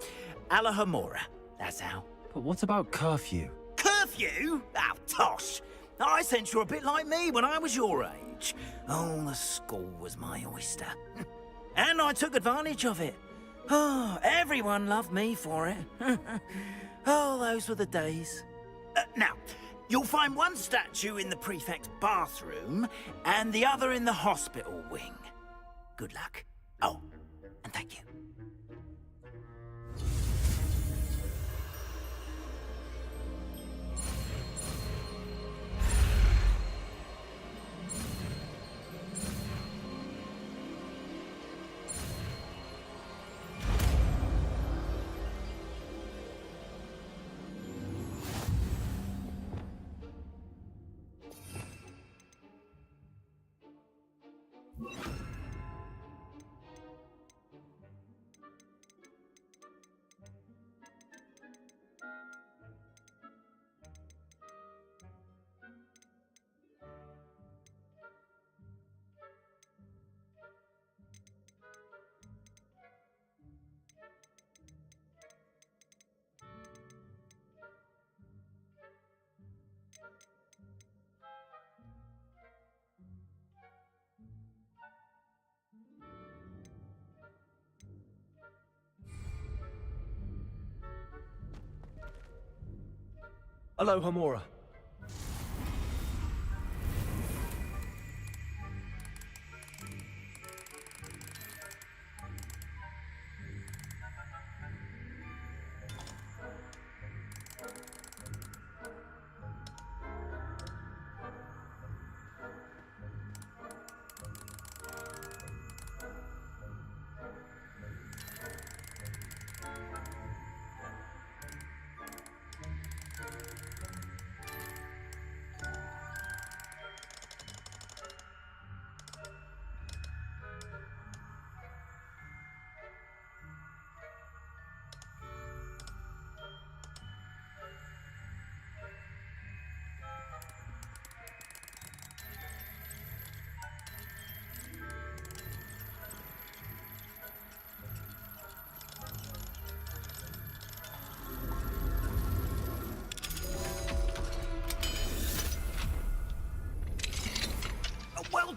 Speaker 9: Alahomora, that's how.
Speaker 3: But what about curfew?
Speaker 9: Curfew? Oh, tosh. I sense you're a bit like me when I was your age. Oh, the school was my oyster. And I took advantage of it. Oh, everyone loved me for it. Oh, those were the days. Now, you'll find one statue in the prefect's bathroom and the other in the hospital wing. Good luck. Oh, and thank you.
Speaker 3: Alohomora.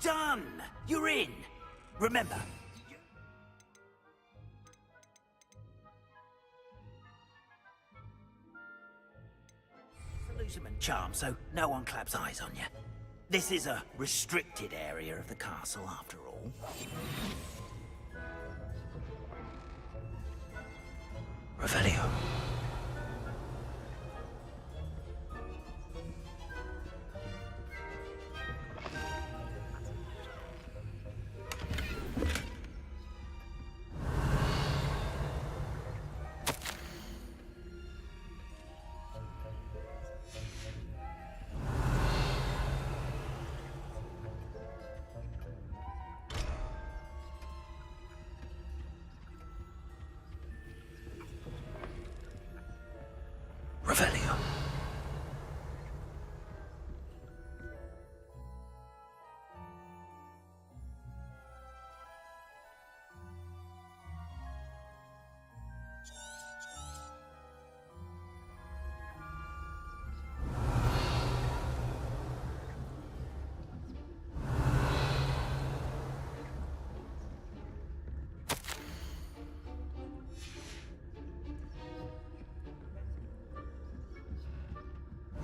Speaker 9: done! You're in. Remember, illusionment charm, so no one claps eyes on you. This is a restricted area of the castle, after all. Revelio. Revelio.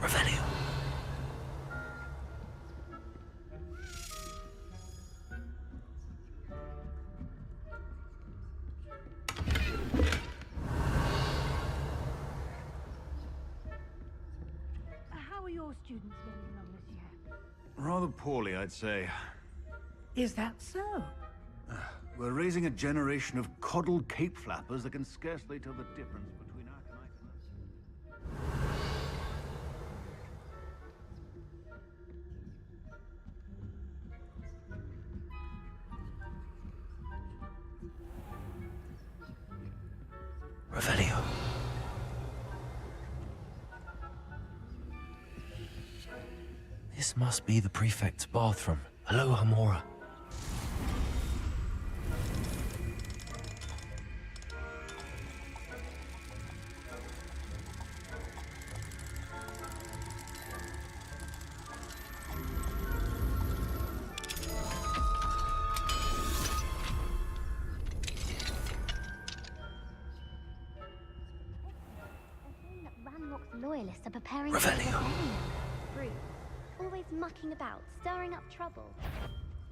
Speaker 9: Revelio.
Speaker 10: How are your students getting along this year?
Speaker 19: Rather poorly, I'd say.
Speaker 10: Is that so?
Speaker 19: We're raising a generation of coddled cape flappers that can scarcely tell the difference between Arcanite and
Speaker 9: Revelio. This must be the prefect's bathroom. Hello, Hamora.
Speaker 20: Ranrock's loyalists are preparing for rebellion. Rude. Always mucking about, stirring up trouble.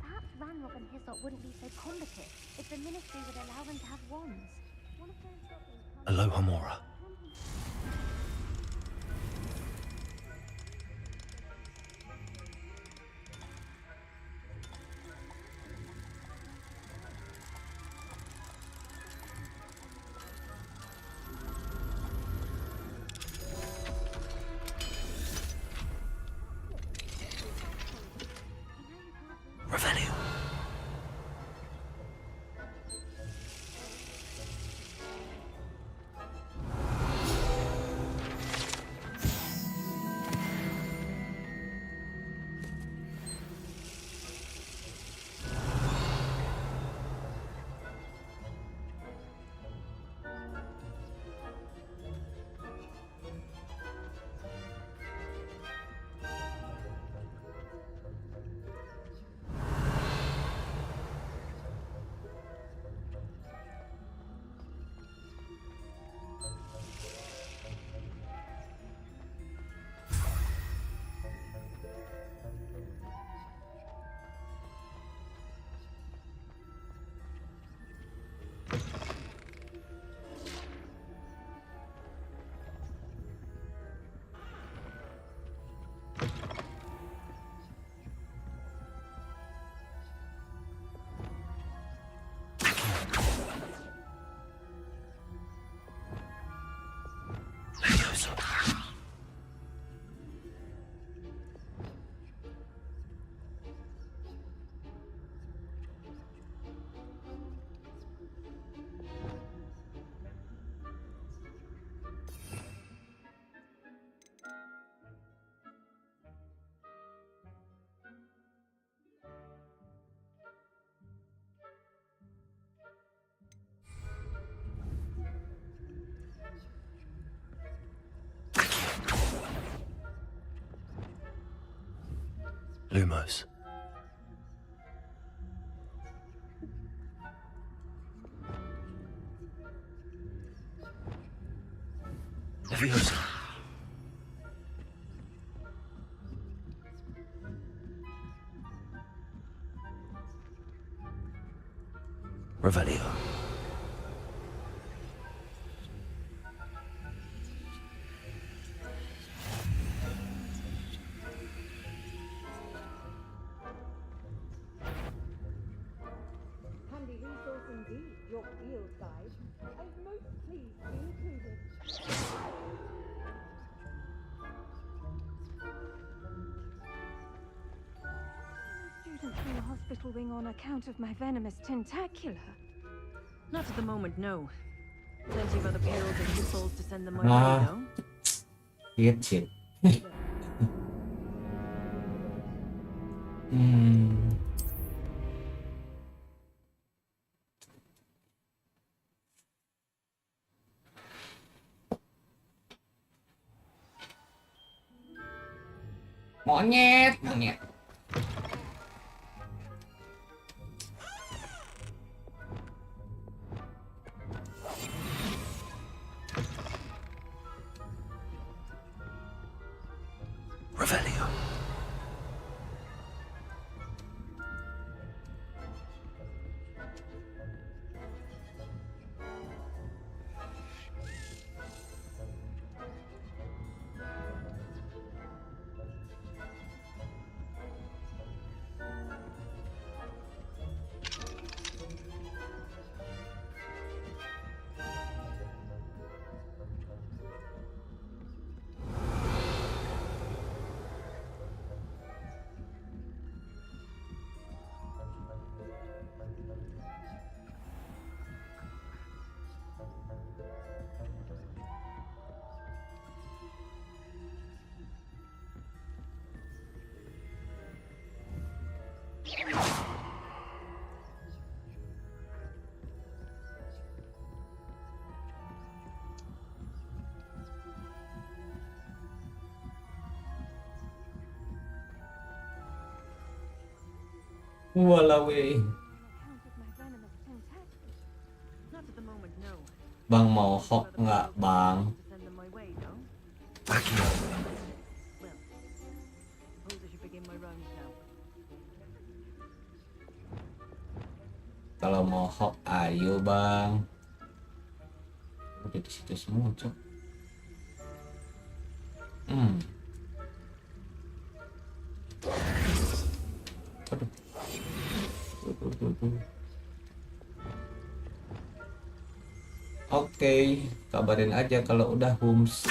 Speaker 20: Perhaps Ranrock and Hyssop wouldn't be so combative if the ministry would allow them to have wands. One of those goblins...
Speaker 9: Hello, Hamora. Revelio. Lumos.
Speaker 3: Leviosa. Revelio.
Speaker 10: Handy resource indeed, your field guide. I'm most pleased to be included.
Speaker 12: Students in the hospital wing on account of my venomous tentacular.
Speaker 21: Not at the moment, no. Plenty of other perils and pitfalls to send them my way,
Speaker 1: Nah,
Speaker 21: though.
Speaker 1: shit. Hmm. Monyet, monyet.
Speaker 3: Revelio.
Speaker 1: Walau weh.
Speaker 21: Not at the moment, no.
Speaker 1: Bang mau hok nggak bang?
Speaker 21: Send them my way, though. Well, suppose I should begin my rounds now.
Speaker 1: Kalau mau hok, ayo bang. Udah di situ semua, cok. Aduh. Oke, kabarin aja kalau udah hums.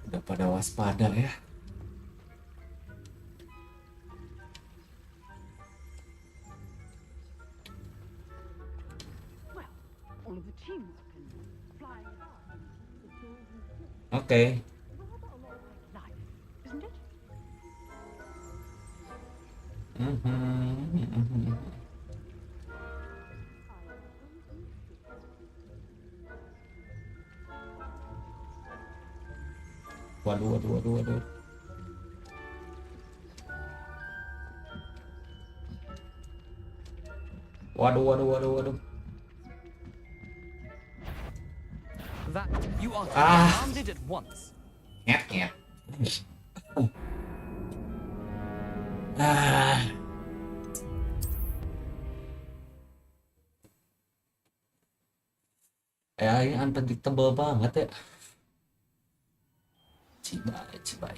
Speaker 1: Udah pada waspada ya.
Speaker 10: All of the teams can fly around.
Speaker 1: Oke.
Speaker 10: Isn't it?
Speaker 1: Waduh. Waduh.
Speaker 16: That you are
Speaker 1: Ah.
Speaker 16: commanded at once.
Speaker 1: Nyet. Ya, ini unpredictable banget ya. Cibai.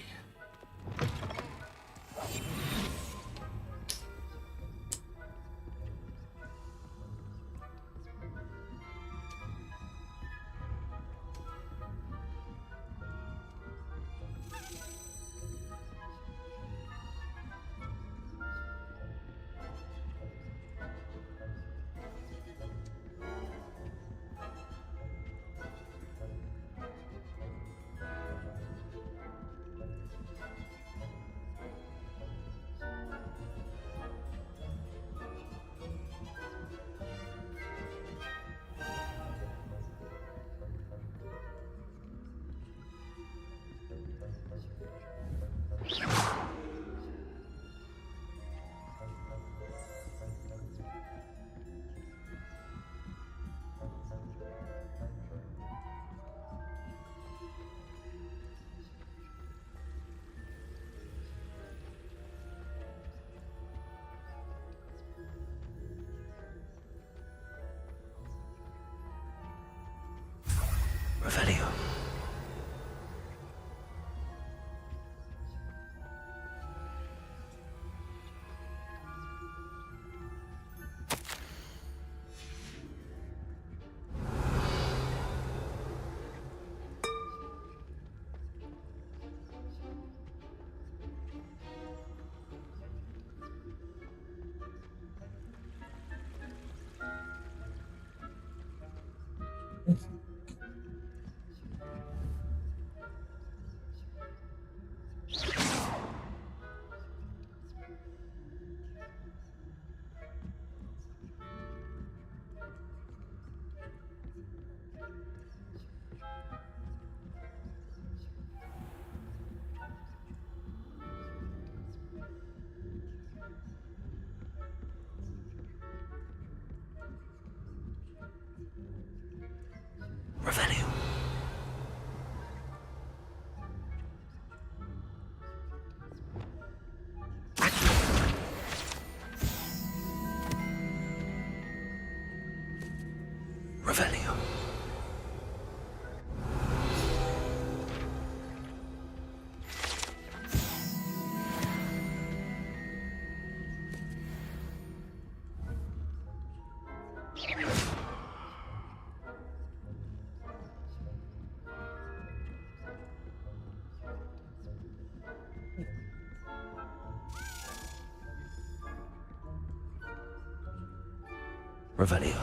Speaker 3: Revelio.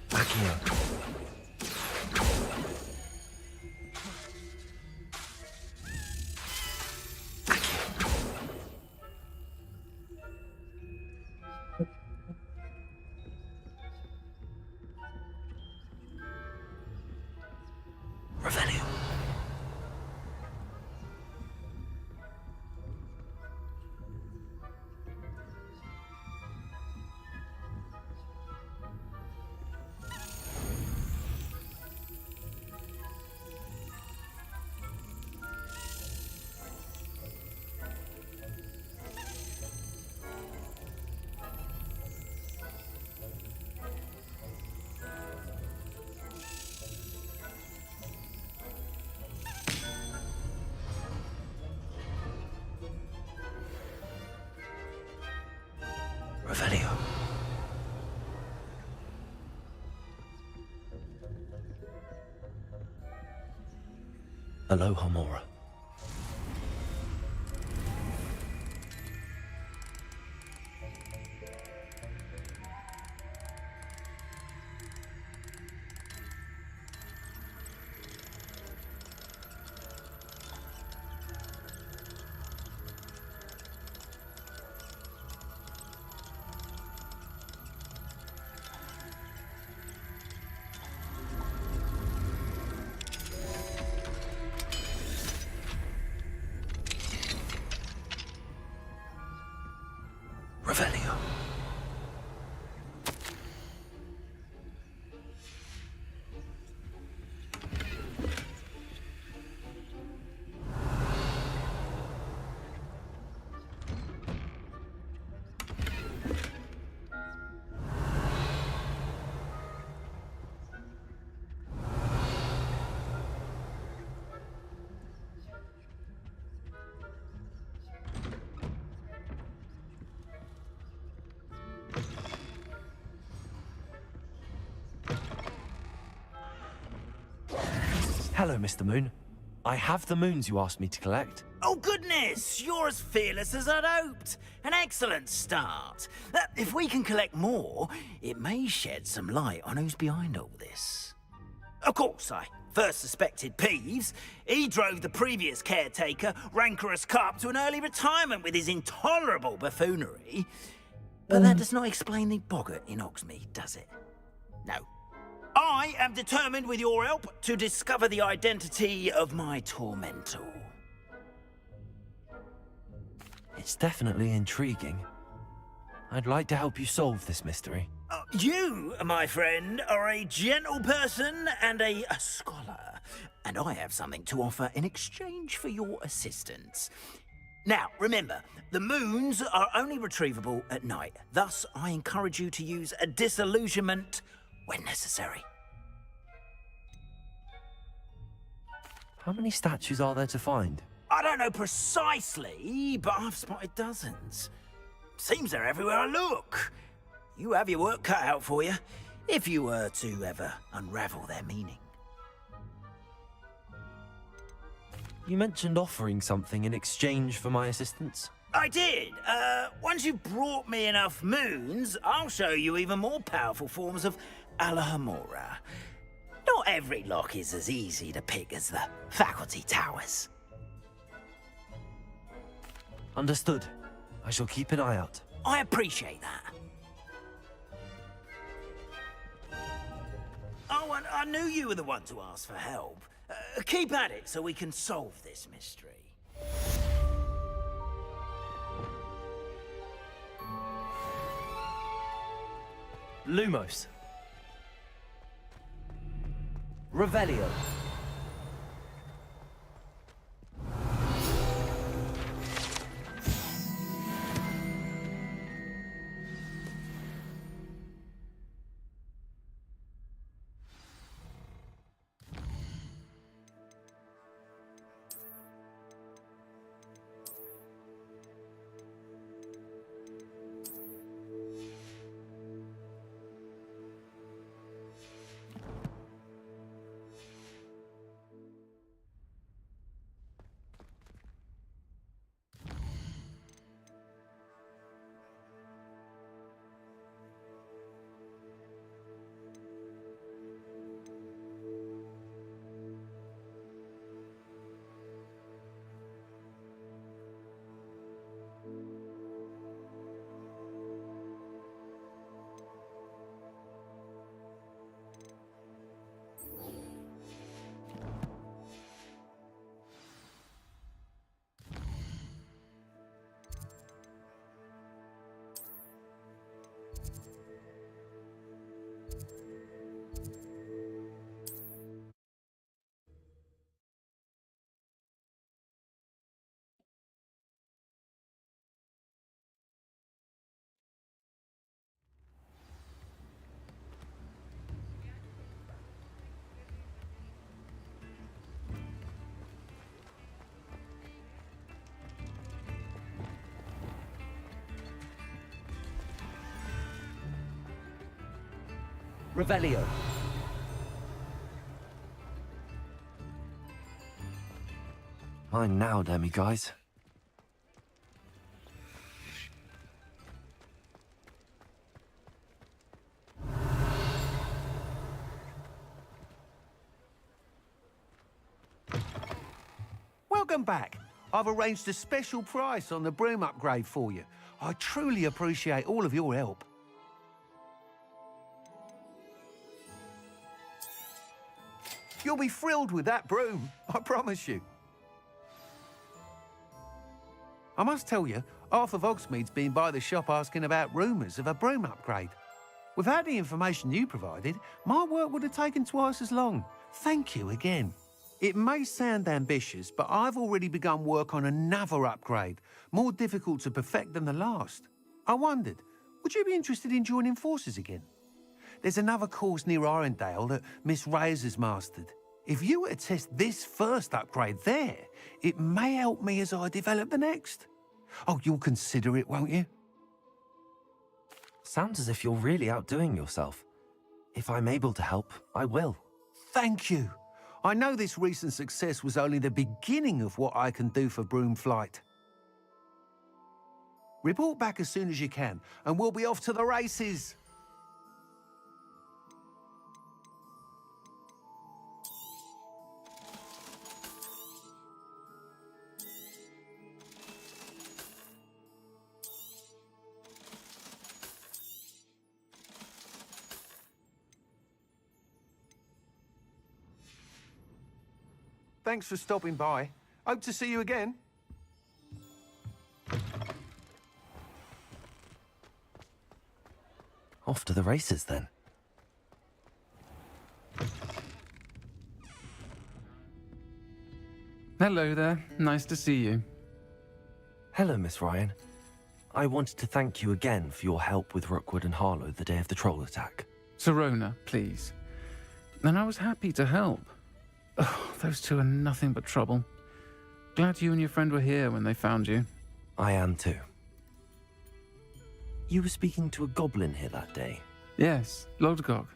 Speaker 3: Back here. Revelio. Revelio. Aloha Mora. Revelio. Hello, Mr. Moon. I have the moons you asked me to collect.
Speaker 9: Oh, goodness! You're as fearless as I'd hoped. An excellent start. If we can collect more, it may shed some light on who's behind all this. Of course, I first suspected Peeves. He drove the previous caretaker, Rancorous Carp, to an early retirement with his intolerable buffoonery. But that does not explain the boggart in Hogsmeade, does it? No. I am determined, with your help, to discover the identity of my tormentor.
Speaker 3: It's definitely intriguing. I'd like to help you solve this mystery.
Speaker 9: You, my friend, are a gentle person and a scholar, and I have something to offer in exchange for your assistance. Now, remember, the moons are only retrievable at night. Thus, I encourage you to use a disillusionment when necessary.
Speaker 3: How many statues are there to find?
Speaker 9: I don't know precisely, but I've spotted dozens. Seems they're everywhere I look. You have your work cut out for you, if you were to ever unravel their meaning.
Speaker 3: You mentioned offering something in exchange for my assistance.
Speaker 9: I did. Once you've brought me enough moons, I'll show you even more powerful forms of Alahamora. Not every lock is as easy to pick as the faculty towers.
Speaker 3: Understood. I shall keep an eye out.
Speaker 9: I appreciate that. Oh, and I knew you were the one to ask for help. Keep at it so we can solve this mystery.
Speaker 3: Lumos.
Speaker 2: Revelio. Revelio.
Speaker 3: Mine now, demi guys.
Speaker 8: Welcome back. I've arranged a special price on the broom upgrade for you. I truly appreciate all of your help. You'll be thrilled with that broom, I promise you. I must tell you, half of Hogsmeade's been by the shop asking about rumours of a broom upgrade. Without the information you provided, my work would have taken twice as long. Thank you again. It may sound ambitious, but I've already begun work on another upgrade, more difficult to perfect than the last. I wondered, would you be interested in joining forces again? There's another course near Arendelle that Miss Reyes has mastered. If you were to test this first upgrade there, it may help me as I develop the next. Oh, you'll consider it, won't you?
Speaker 3: Sounds as if you're really outdoing yourself. If I'm able to help, I will.
Speaker 8: Thank you. I know this recent success was only the beginning of what I can do for broom flight. Report back as soon as you can, and we'll be off to the races. Thanks for stopping by. Hope to see you again.
Speaker 3: Off to the races, then.
Speaker 16: Hello there. Nice to see you.
Speaker 3: Hello, Miss Ryan. I wanted to thank you again for your help with Rookwood and Harlow the day of the troll attack.
Speaker 16: Sirona, please. And I was happy to help. Oh, those two are nothing but trouble. Glad you and your friend were here when they found you.
Speaker 3: I am too. You were speaking to a goblin here that day.
Speaker 16: Yes, Lodgok.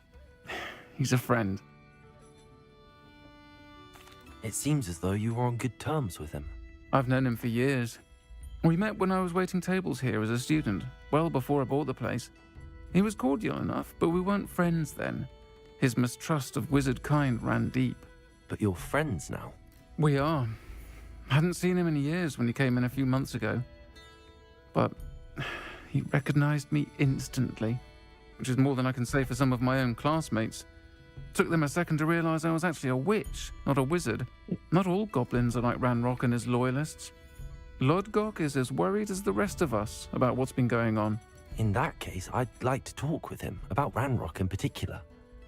Speaker 16: He's a friend.
Speaker 3: It seems as though you were on good terms with him.
Speaker 16: I've known him for years. We met when I was waiting tables here as a student, well before I bought the place. He was cordial enough, but we weren't friends then. His mistrust of wizard kind ran deep.
Speaker 3: But you're friends now?
Speaker 16: We are. Hadn't seen him in years when he came in a few months ago. But he recognized me instantly, which is more than I can say for some of my own classmates. Took them a second to realize I was actually a witch, not a wizard. Not all goblins are like Ranrock and his loyalists. Lodgok is as worried as the rest of us about what's been going on.
Speaker 3: In that case, I'd like to talk with him, about Ranrock in particular.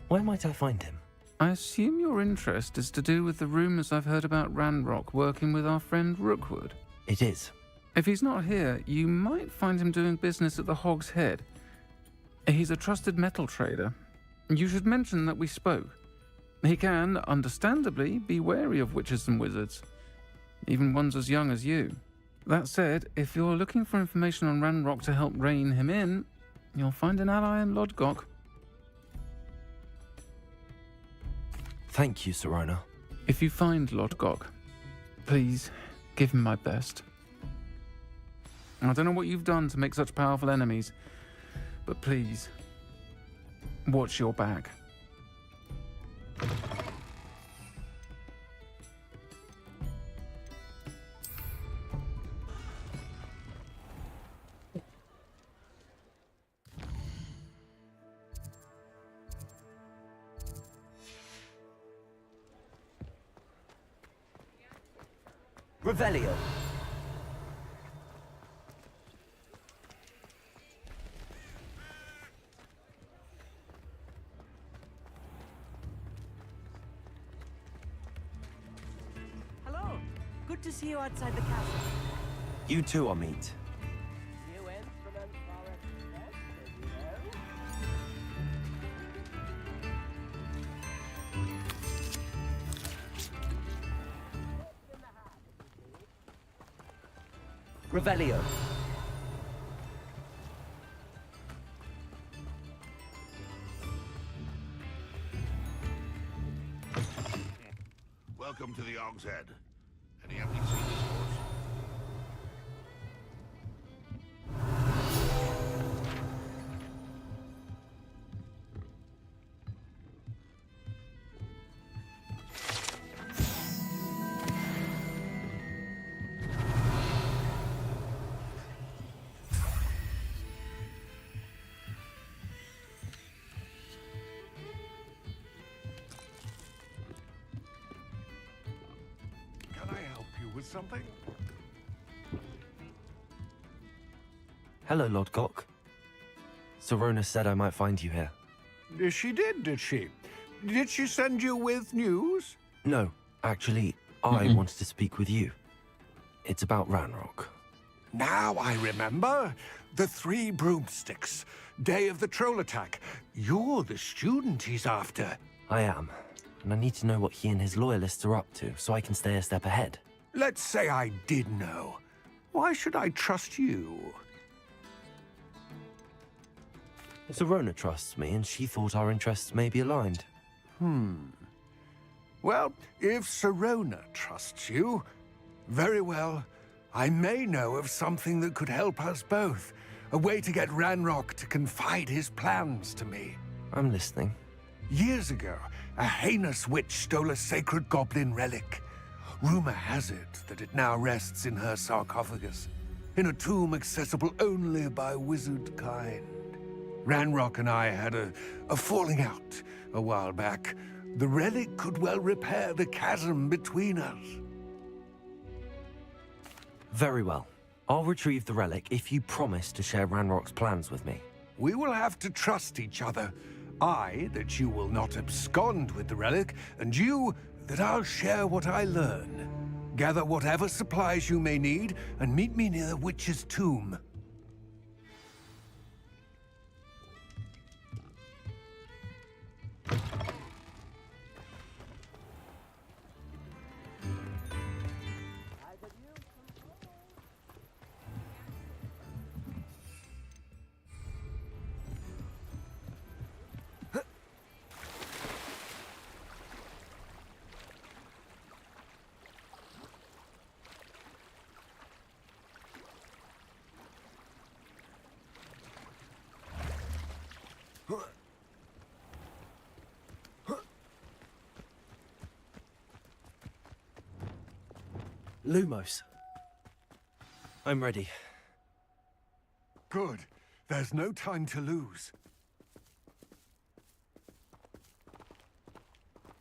Speaker 3: Where might I find him?
Speaker 16: I assume your interest is to do with the rumors I've heard about Ranrock working with our friend Rookwood.
Speaker 3: It is.
Speaker 16: If he's not here, you might find him doing business at the Hog's Head. He's a trusted metal trader. You should mention that we spoke. He can, understandably, be wary of witches and wizards, even ones as young as you. That said, if you're looking for information on Ranrock to help rein him in, you'll find an ally in Lodgok.
Speaker 3: Thank you, Sirona.
Speaker 16: If you find Lodgok, please give him my best. I don't know what you've done to make such powerful enemies, but please, watch your back.
Speaker 2: Revelio.
Speaker 14: Hello. Good to see you outside the castle.
Speaker 3: You too, Amit.
Speaker 2: Revelio.
Speaker 13: Welcome to the Og's Head. Any empty senior scores?
Speaker 19: Can I help you with something?
Speaker 3: Hello, Lord Gok. Sorona said I might find you here.
Speaker 19: She did she? Did she send you with news?
Speaker 3: No, actually, I wanted to speak with you. It's about Ranrock.
Speaker 19: Now I remember. The 3 broomsticks. Day of the troll attack. You're the student he's after.
Speaker 3: I am, and I need to know what he and his loyalists are up to so I can stay a step ahead.
Speaker 19: Let's say I did know. Why should I trust you?
Speaker 3: Sorona trusts me, and she thought our interests may be aligned.
Speaker 19: Well, if Sorona trusts you, very well. I may know of something that could help us both. A way to get Ranrock to confide his plans to me.
Speaker 3: I'm listening.
Speaker 19: Years ago, a heinous witch stole a sacred goblin relic. Rumor has it that it now rests in her sarcophagus, in a tomb accessible only by wizard kind. Ranrock and I had a falling out a while back. The relic could well repair the chasm between us.
Speaker 3: Very well. I'll retrieve the relic if you promise to share Ranrock's plans with me.
Speaker 19: We will have to trust each other. I, that you will not abscond with the relic, and you, that I'll share what I learn. Gather whatever supplies you may need, and meet me near the witch's tomb.
Speaker 3: Lumos. I'm ready.
Speaker 19: Good. There's no time to lose.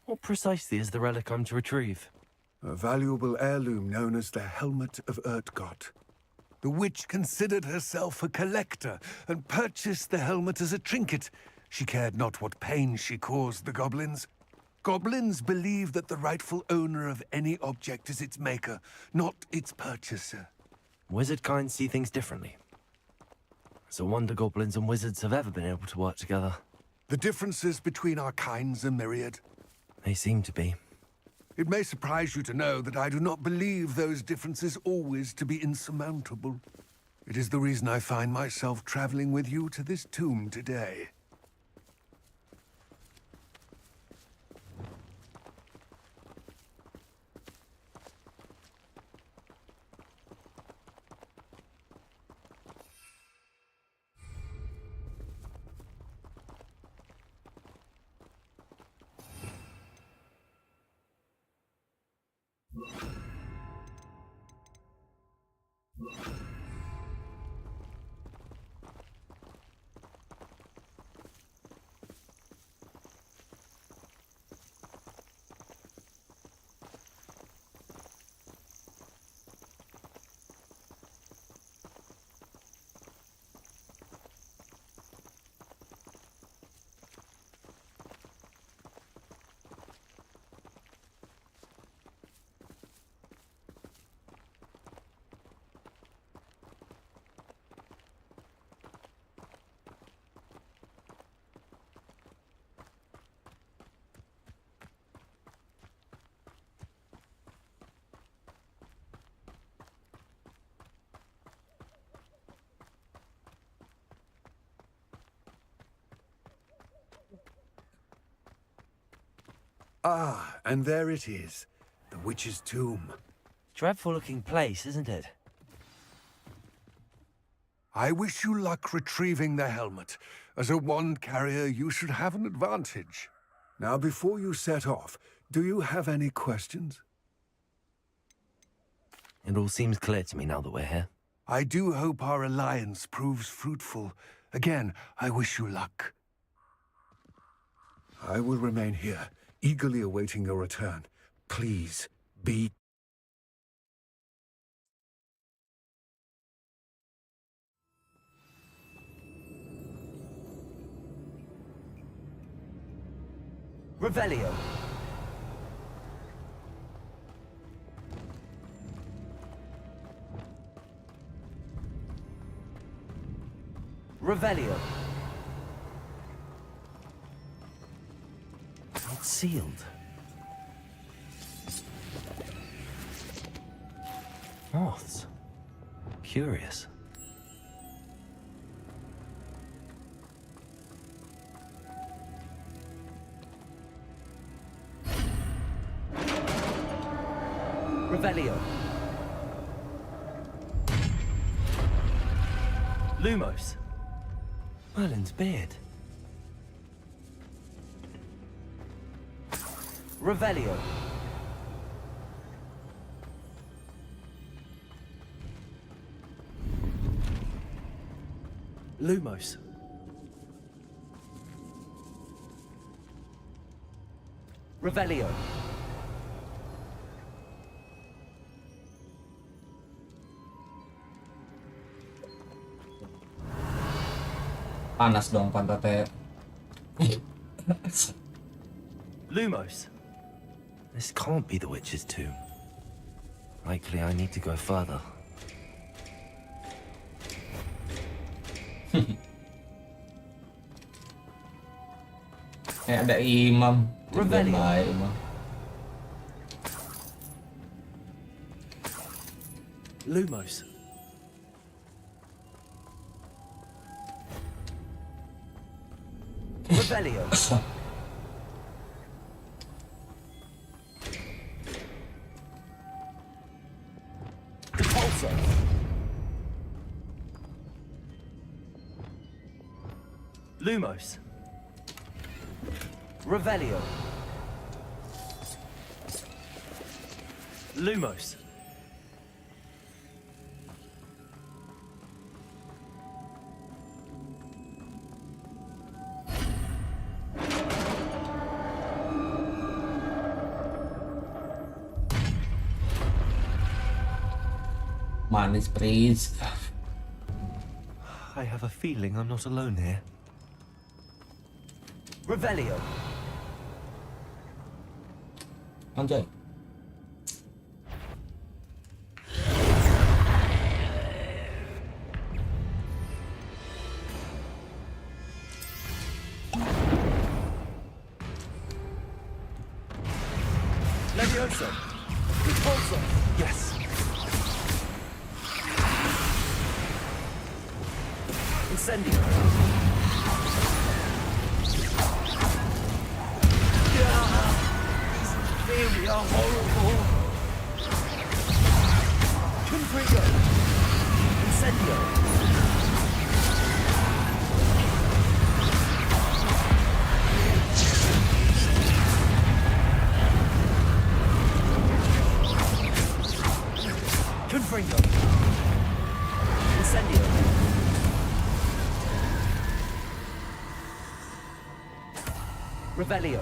Speaker 3: What precisely is the relic I'm to retrieve?
Speaker 19: A valuable heirloom known as the Helmet of Urtgott. The witch considered herself a collector and purchased the helmet as a trinket. She cared not what pain she caused the goblins. Goblins believe that the rightful owner of any object is its maker, not its purchaser.
Speaker 3: Wizard kind see things differently. It's a wonder goblins and wizards have ever been able to work together.
Speaker 19: The differences between our kinds are myriad.
Speaker 3: They seem to be.
Speaker 19: It may surprise you to know that I do not believe those differences always to be insurmountable. It is the reason I find myself traveling with you to this tomb today. Ah, and there it is. The witch's tomb.
Speaker 3: Dreadful-looking place, isn't it?
Speaker 19: I wish you luck retrieving the helmet. As a wand carrier, you should have an advantage. Now, before you set off, do you have any questions?
Speaker 3: It all seems clear to me now that we're here.
Speaker 19: I do hope our alliance proves fruitful. Again, I wish you luck. I will remain here, eagerly awaiting your return. Please, be...
Speaker 2: Revelio. Revelio.
Speaker 3: It's sealed. Moths. Curious.
Speaker 2: Revelio. Lumos.
Speaker 3: Merlin's beard.
Speaker 2: Revelio. Lumos. Revelio.
Speaker 1: Panas dong pantatnya.
Speaker 2: Lumos.
Speaker 3: This can't be the witch's tomb. Likely I need to go further.
Speaker 1: Ada imam.
Speaker 2: Revelio.
Speaker 1: Imam.
Speaker 2: Lumos. Revelio. Depulso. Lumos. Revelio. Lumos.
Speaker 1: Manis please.
Speaker 3: I have a feeling I'm not alone here.
Speaker 2: Revelio.
Speaker 1: Anjay.
Speaker 2: Levioso. Repulso.
Speaker 3: Yes.
Speaker 2: Incendio. They are horrible. Confrigo. Incendio. Confrigo. Incendio. Revelio.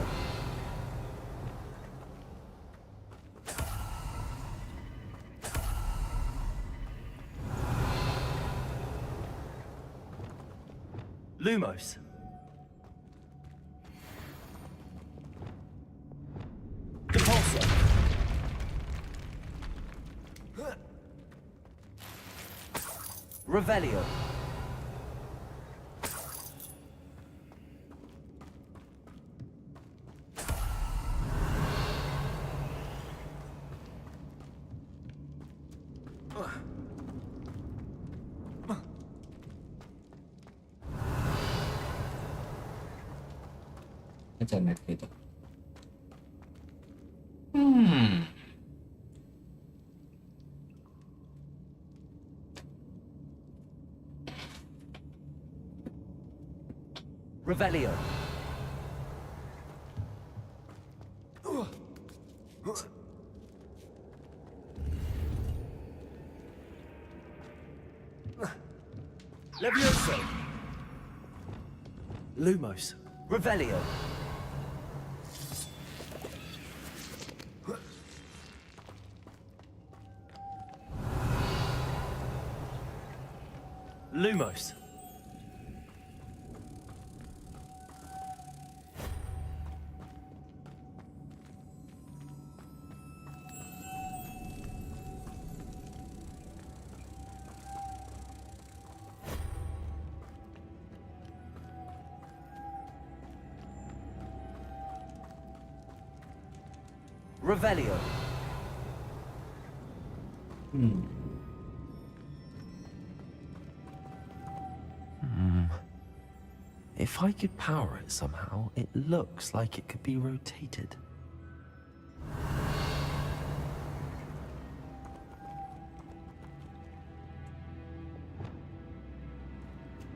Speaker 2: Lumos. Depulso. Revelio.
Speaker 1: Internet gitu.
Speaker 9: Revelio. Levioso. Lumos. Revelio. Lumos. Revelio.
Speaker 3: If I could power it somehow, it looks like it could be rotated.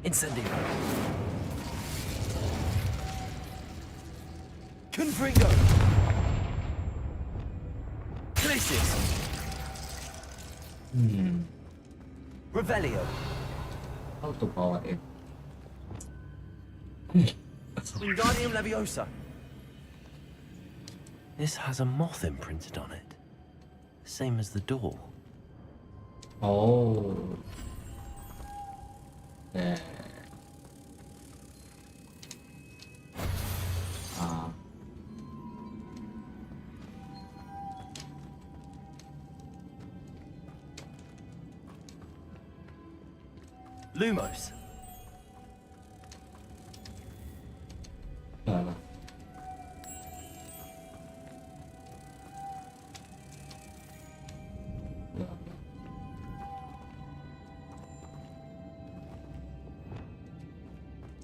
Speaker 9: Incendio. Confringo. Glacis. Revelio.
Speaker 1: How to power it?
Speaker 9: Wingardium Leviosa.
Speaker 3: This has a moth imprinted on it. Same as the door.
Speaker 1: Oh. Yeah.
Speaker 9: Lumos.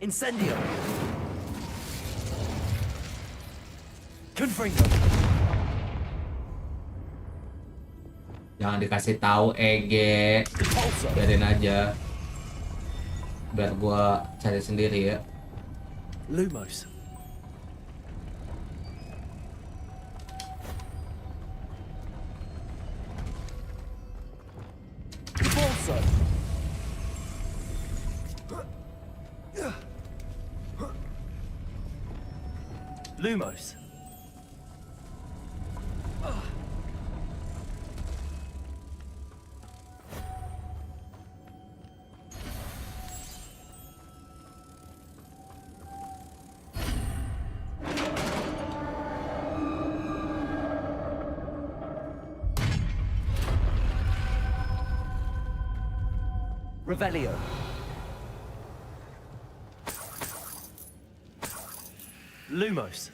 Speaker 9: Incendio. Confringo.
Speaker 1: Jangan dikasih tahu Ege. Biarin aja. Biar gua cari sendiri ya.
Speaker 9: Lumos. Bolso. Lumos. Revelio. Lumos.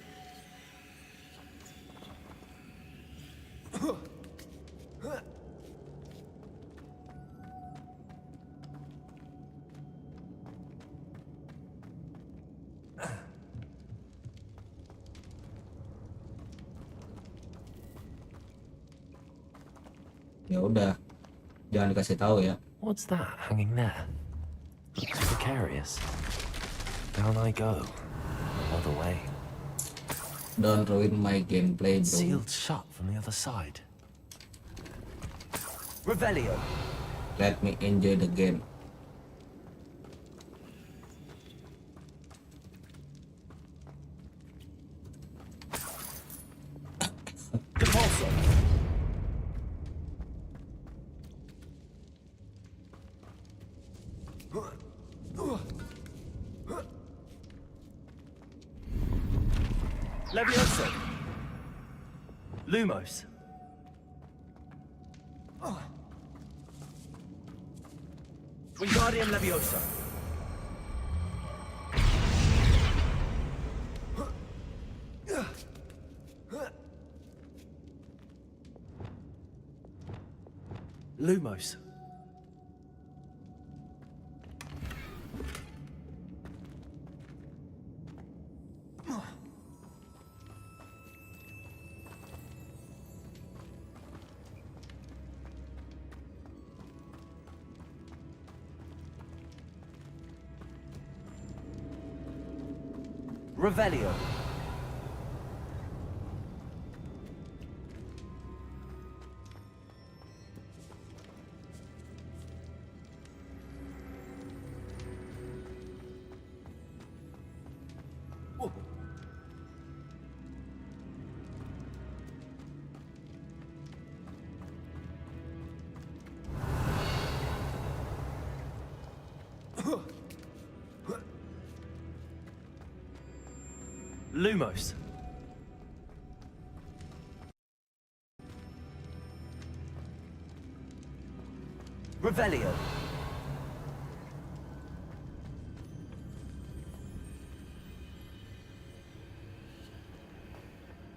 Speaker 1: Ya udah. Jangan dikasih tahu ya.
Speaker 3: What's that hanging there? Looks precarious. Down I go. All the way.
Speaker 1: Don't ruin my gameplay, bro.
Speaker 3: Sealed shut from the other side.
Speaker 9: Revelio.
Speaker 1: Let me enjoy the game.
Speaker 9: Compulso. Levioso. Lumos. Wingardium Leviosa. Lumos. Revelio.
Speaker 2: Lumos.
Speaker 9: Revelio.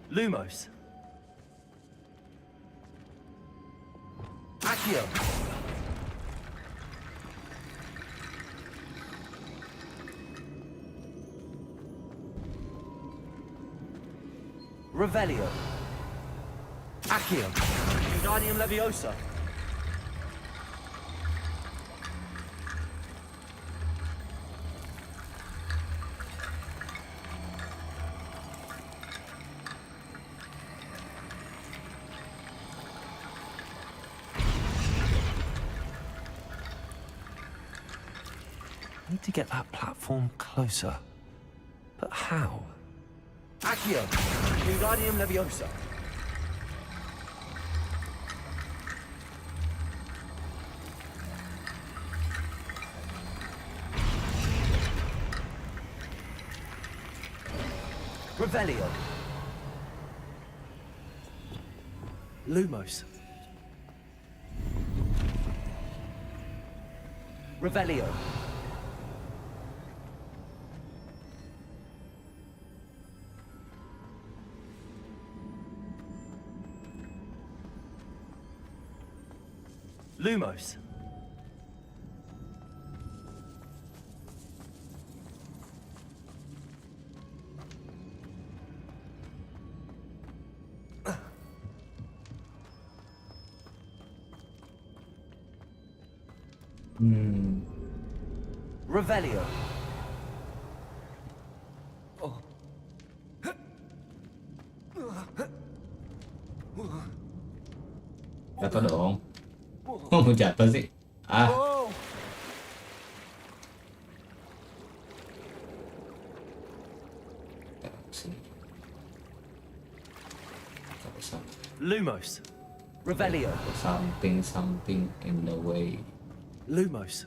Speaker 2: Lumos.
Speaker 9: Accio. Revelio. Accio.
Speaker 2: Wingardium Leviosa.
Speaker 3: I need to get that platform closer. But how?
Speaker 2: Accio. Wingardium Leviosa.
Speaker 9: Revelio.
Speaker 2: Lumos.
Speaker 9: Revelio.
Speaker 2: Lumos.
Speaker 9: Revelio.
Speaker 1: Jatuh dong. Oh, jatuh sih. Ah.
Speaker 2: Lumos.
Speaker 9: Revelio.
Speaker 1: Something in the way.
Speaker 2: Lumos.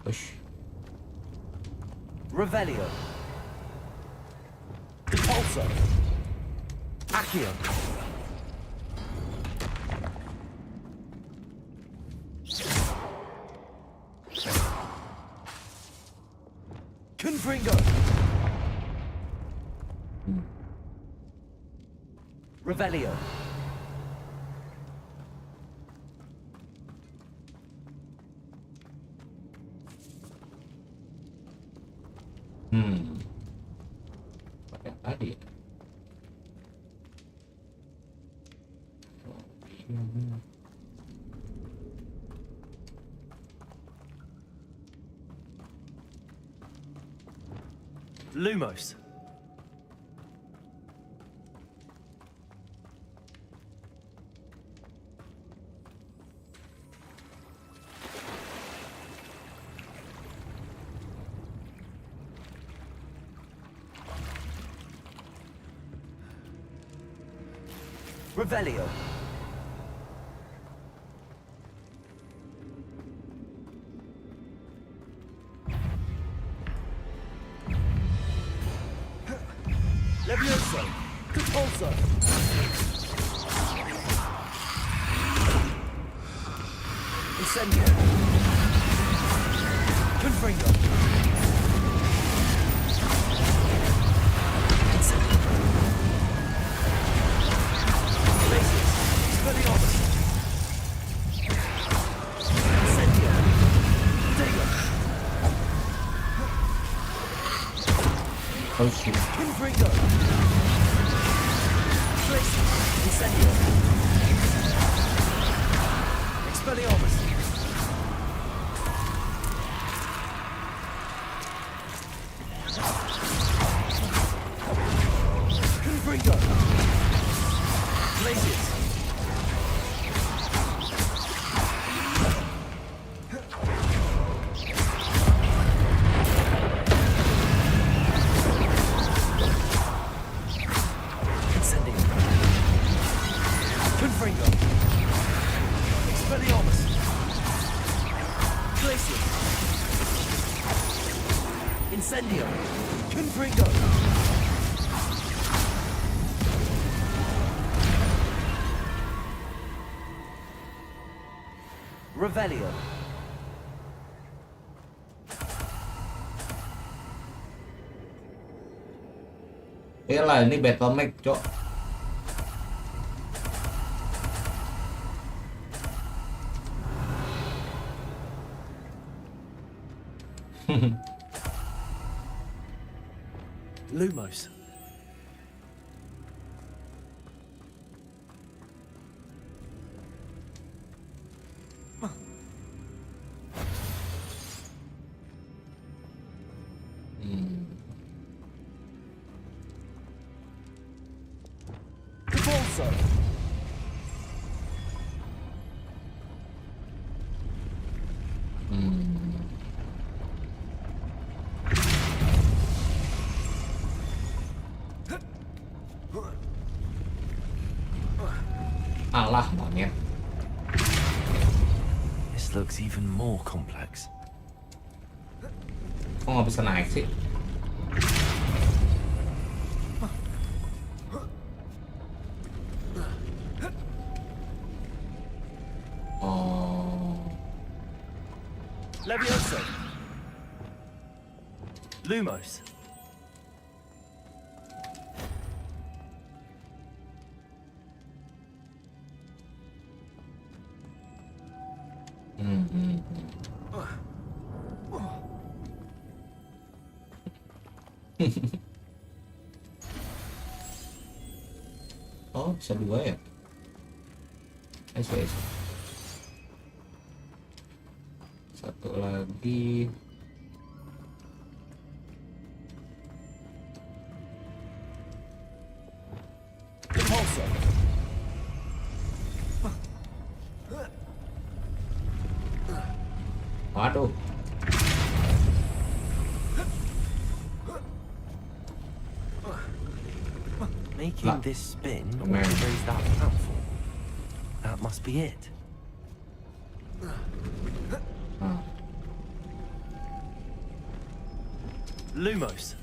Speaker 1: Push.
Speaker 9: Revelio.
Speaker 2: Repulsor.
Speaker 9: Accio.
Speaker 2: Confringo.
Speaker 9: Revelio.
Speaker 1: Pakai tadi.
Speaker 2: Lumos.
Speaker 9: Revelio.
Speaker 2: Levioso. Repulsor. Incendio. Confringo. Incendio. Basis. Expelliarmus. Incendio. Dagger.
Speaker 1: Oh shit.
Speaker 2: Confringo. Incendio. Expelliarmus. Places. Incendium. Confringo. Expelliarmus. Glacier. Incendio. Confringo. Revelio.
Speaker 1: Iyalah ini battle mech, cok.
Speaker 2: Lumos. Cabalso.
Speaker 1: Alah, monyet.
Speaker 3: This looks even more complex.
Speaker 1: Kok nggak bisa naik sih? Oh.
Speaker 2: Levioso. Lumos.
Speaker 1: Oh, bisa dua ya? Nice. Satu lagi.
Speaker 2: Impulso.
Speaker 1: Waduh.
Speaker 3: Making this spin or raise that platform. That must be it.
Speaker 2: Lumos.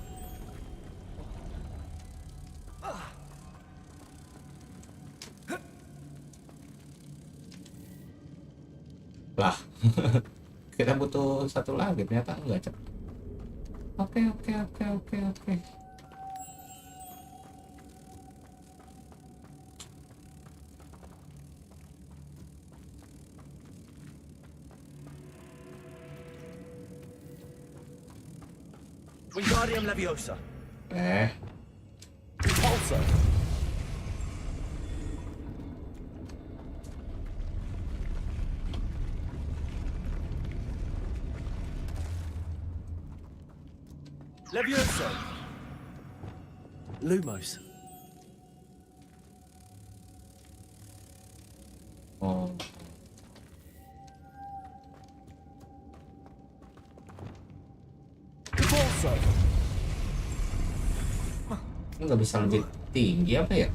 Speaker 1: Lah. Kita butuh satu lagi, ternyata enggak, Cep. Oke.
Speaker 2: Wingardium Leviosa. Impulso. Levioso. Lumos.
Speaker 1: Oh.
Speaker 2: Cabalso.
Speaker 1: Nggak bisa lebih tinggi apa ya?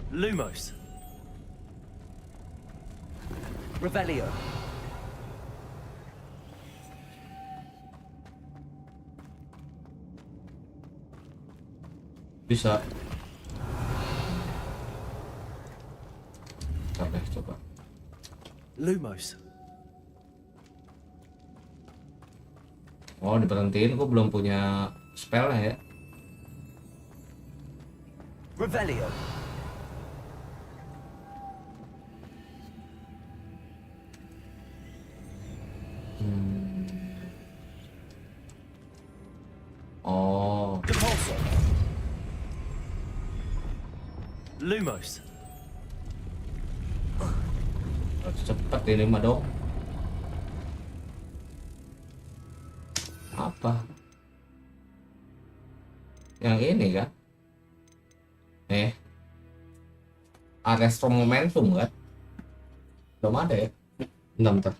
Speaker 2: Lumos. Revelio.
Speaker 1: Bisa. Coba.
Speaker 2: Lumos.
Speaker 1: Oh, diberhentiin, kok belum punya spell ya?
Speaker 2: Revelio.
Speaker 1: Oh.
Speaker 2: Impulso. Lumos.
Speaker 1: Cepet ini mah dong. apa? Yang ini kan? Arrest from momentum kan? Belum ada ya? Bentar.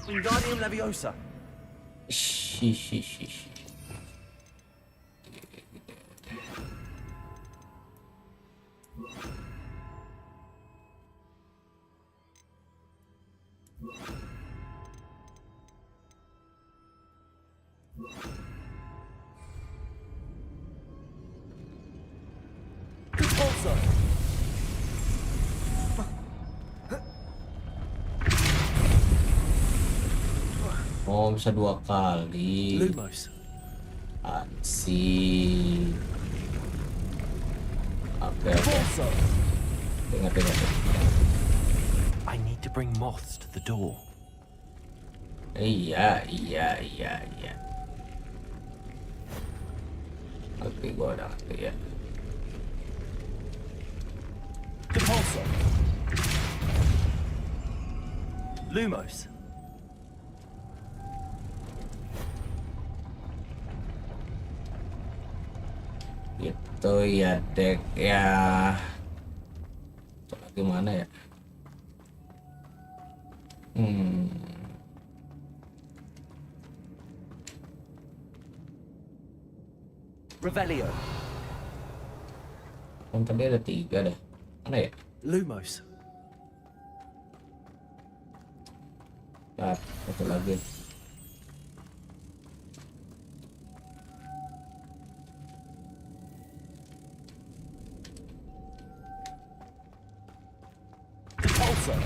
Speaker 2: Wingardium Leviosa. Repulsor.
Speaker 1: Oh, bisa 2 kali.
Speaker 2: Lumos.
Speaker 1: Ansi. Oke. Ingat.
Speaker 3: I need to bring moths to the door.
Speaker 1: Iya. Oke, gua udah ngerti ya.
Speaker 2: Repulsor. Lumos.
Speaker 1: Itu ya deck ya. Gimana ya?
Speaker 2: Revelio.
Speaker 1: Kan tadi ada 3 deh. Mana ya?
Speaker 2: Lumos.
Speaker 1: Satu lagi.
Speaker 2: Repulsor.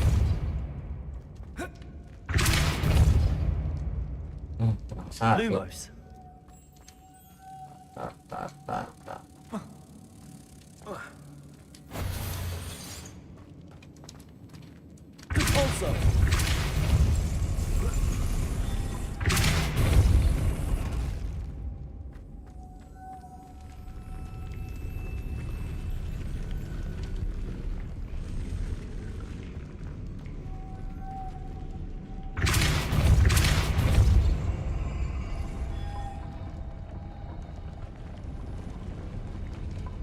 Speaker 1: Satu.
Speaker 2: Lumos.
Speaker 1: Tak.
Speaker 2: Repulsor.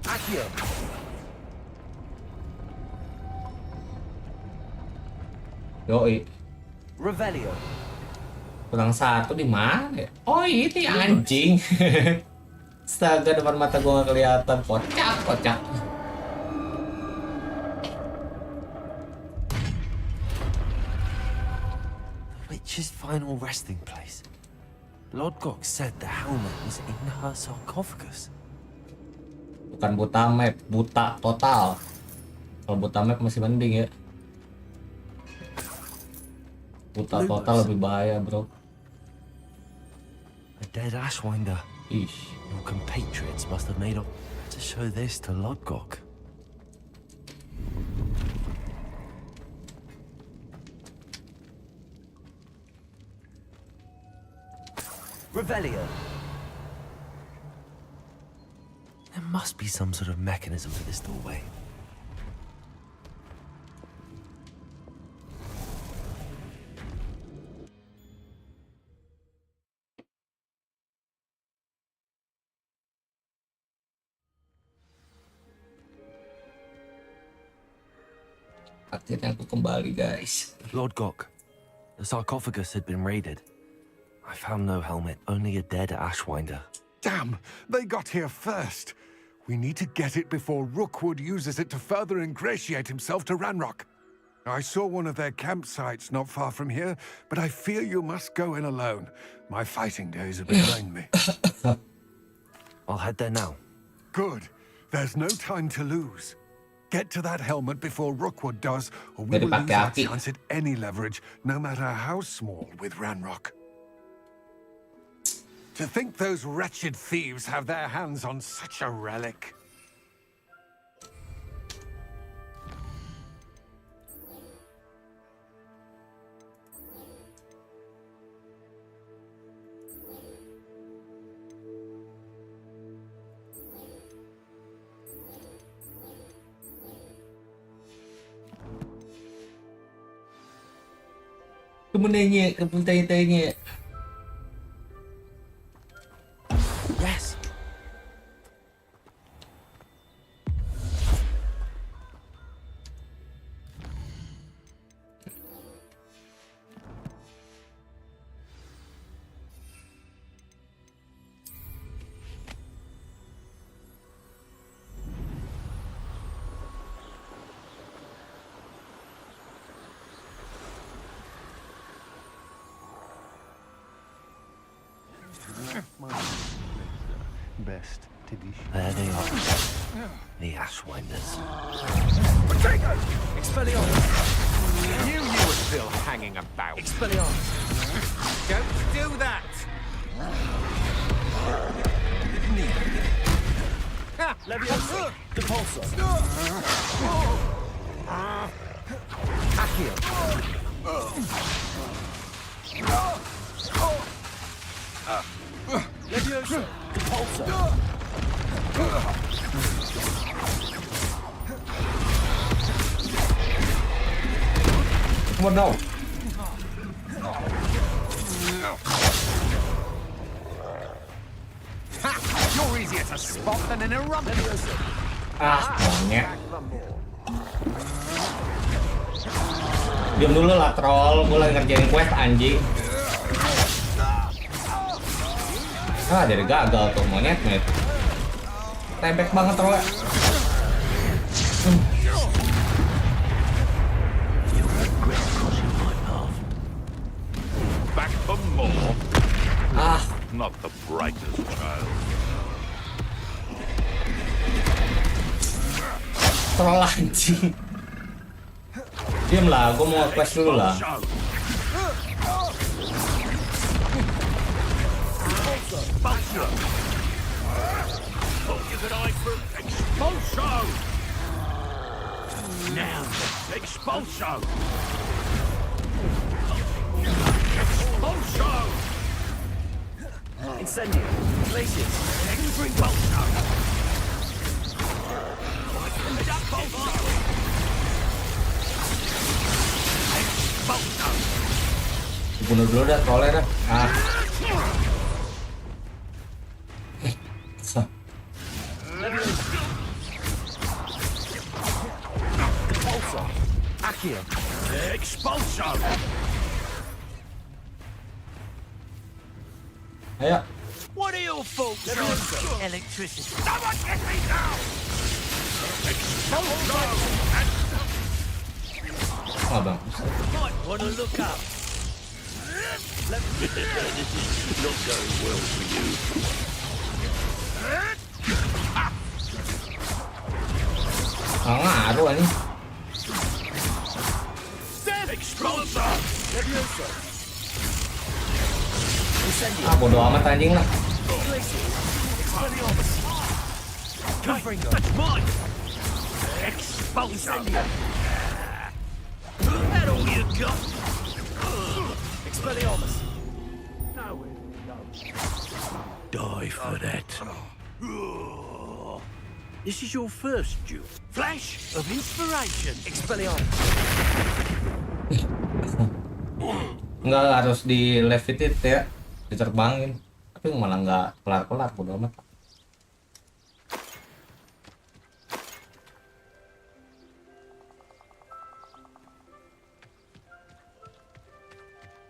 Speaker 2: Accio.
Speaker 1: Yoi.
Speaker 2: Revelio.
Speaker 1: Kurang 1 di mana ya? Oh, ini anjing. Astaga, depan mata gua nggak kelihatan. Kocak.
Speaker 3: Witch's final resting place. Lodgok said the helmet was in her sarcophagus.
Speaker 1: Bukan buta map, buta total. Kalau buta map masih mending ya. Buta total lebih bahaya, bro.
Speaker 3: A dead Ashwinder.
Speaker 1: Ish.
Speaker 3: Your compatriots must have made up to show this to Lodgok.
Speaker 2: Revelio.
Speaker 3: There must be some sort of mechanism for this doorway.
Speaker 1: Akhirnya aku kembali, guys.
Speaker 3: Lord Gok, the sarcophagus had been raided. I found no helmet, only a dead Ashwinder.
Speaker 19: Damn! They got here first. We need to get it before Rookwood uses it to further ingratiate himself to Ranrock. I saw one of their campsites not far from here, but I fear you must go in alone. My fighting days are behind me.
Speaker 3: I'll head there now.
Speaker 19: Good. There's no time to lose. Get to that helmet before Rookwood does, or we will lose our chance at any leverage, no matter how small, with Ranrock. To think those wretched thieves have their hands on such a relic.
Speaker 1: Kemudiannya, kepultai-tainya.
Speaker 3: Yes.
Speaker 19: Best tradition.
Speaker 3: There they are. The Ashwinders.
Speaker 8: Expelliarmus! Knew you were still hanging about. Expelliarmus! Don't do that! Leviosa! Depulso! Accio! Leviosa! Depulso!
Speaker 1: Oh no!
Speaker 8: Ha! You're easier to spot than an eruption!
Speaker 1: Ah, monyet. Diam dulu lah, troll. Gue lagi ngerjain quest, anjing. Ah, jadi gagal tuh monyet. Tembek banget troll.
Speaker 13: Back for more.
Speaker 1: Ah,
Speaker 13: not the brightest child.
Speaker 1: Troll anjing. Diam lah, gue mau quest dulu lah.
Speaker 13: Expulso! Now, expulso! Expulso!
Speaker 8: Incendio! Glacius!
Speaker 13: Expulso! Expulso!
Speaker 1: Bunuh dulu dah trollnya dah. Ah.
Speaker 8: Depulso! Accio!
Speaker 13: Expulso!
Speaker 1: Ayo.
Speaker 9: What are your folks on? Electricity.
Speaker 13: Someone get me down! Expulso!
Speaker 1: Oh, bang.
Speaker 9: Might want to look up.
Speaker 13: This is not going well for you.
Speaker 1: Ah, ngaruh ini.
Speaker 13: Expulso!
Speaker 1: Ah, bodo amat anjing lah.
Speaker 13: That's mine! Expulso!
Speaker 9: That all you got?
Speaker 8: Expelliarmus!
Speaker 13: Die for that.
Speaker 4: This is your first duel. Flash of inspiration.
Speaker 2: Expelliarmus.
Speaker 1: Nggak harus di levitate ya, diterbangin. Tapi malah nggak kelar-kelar, bodo amat.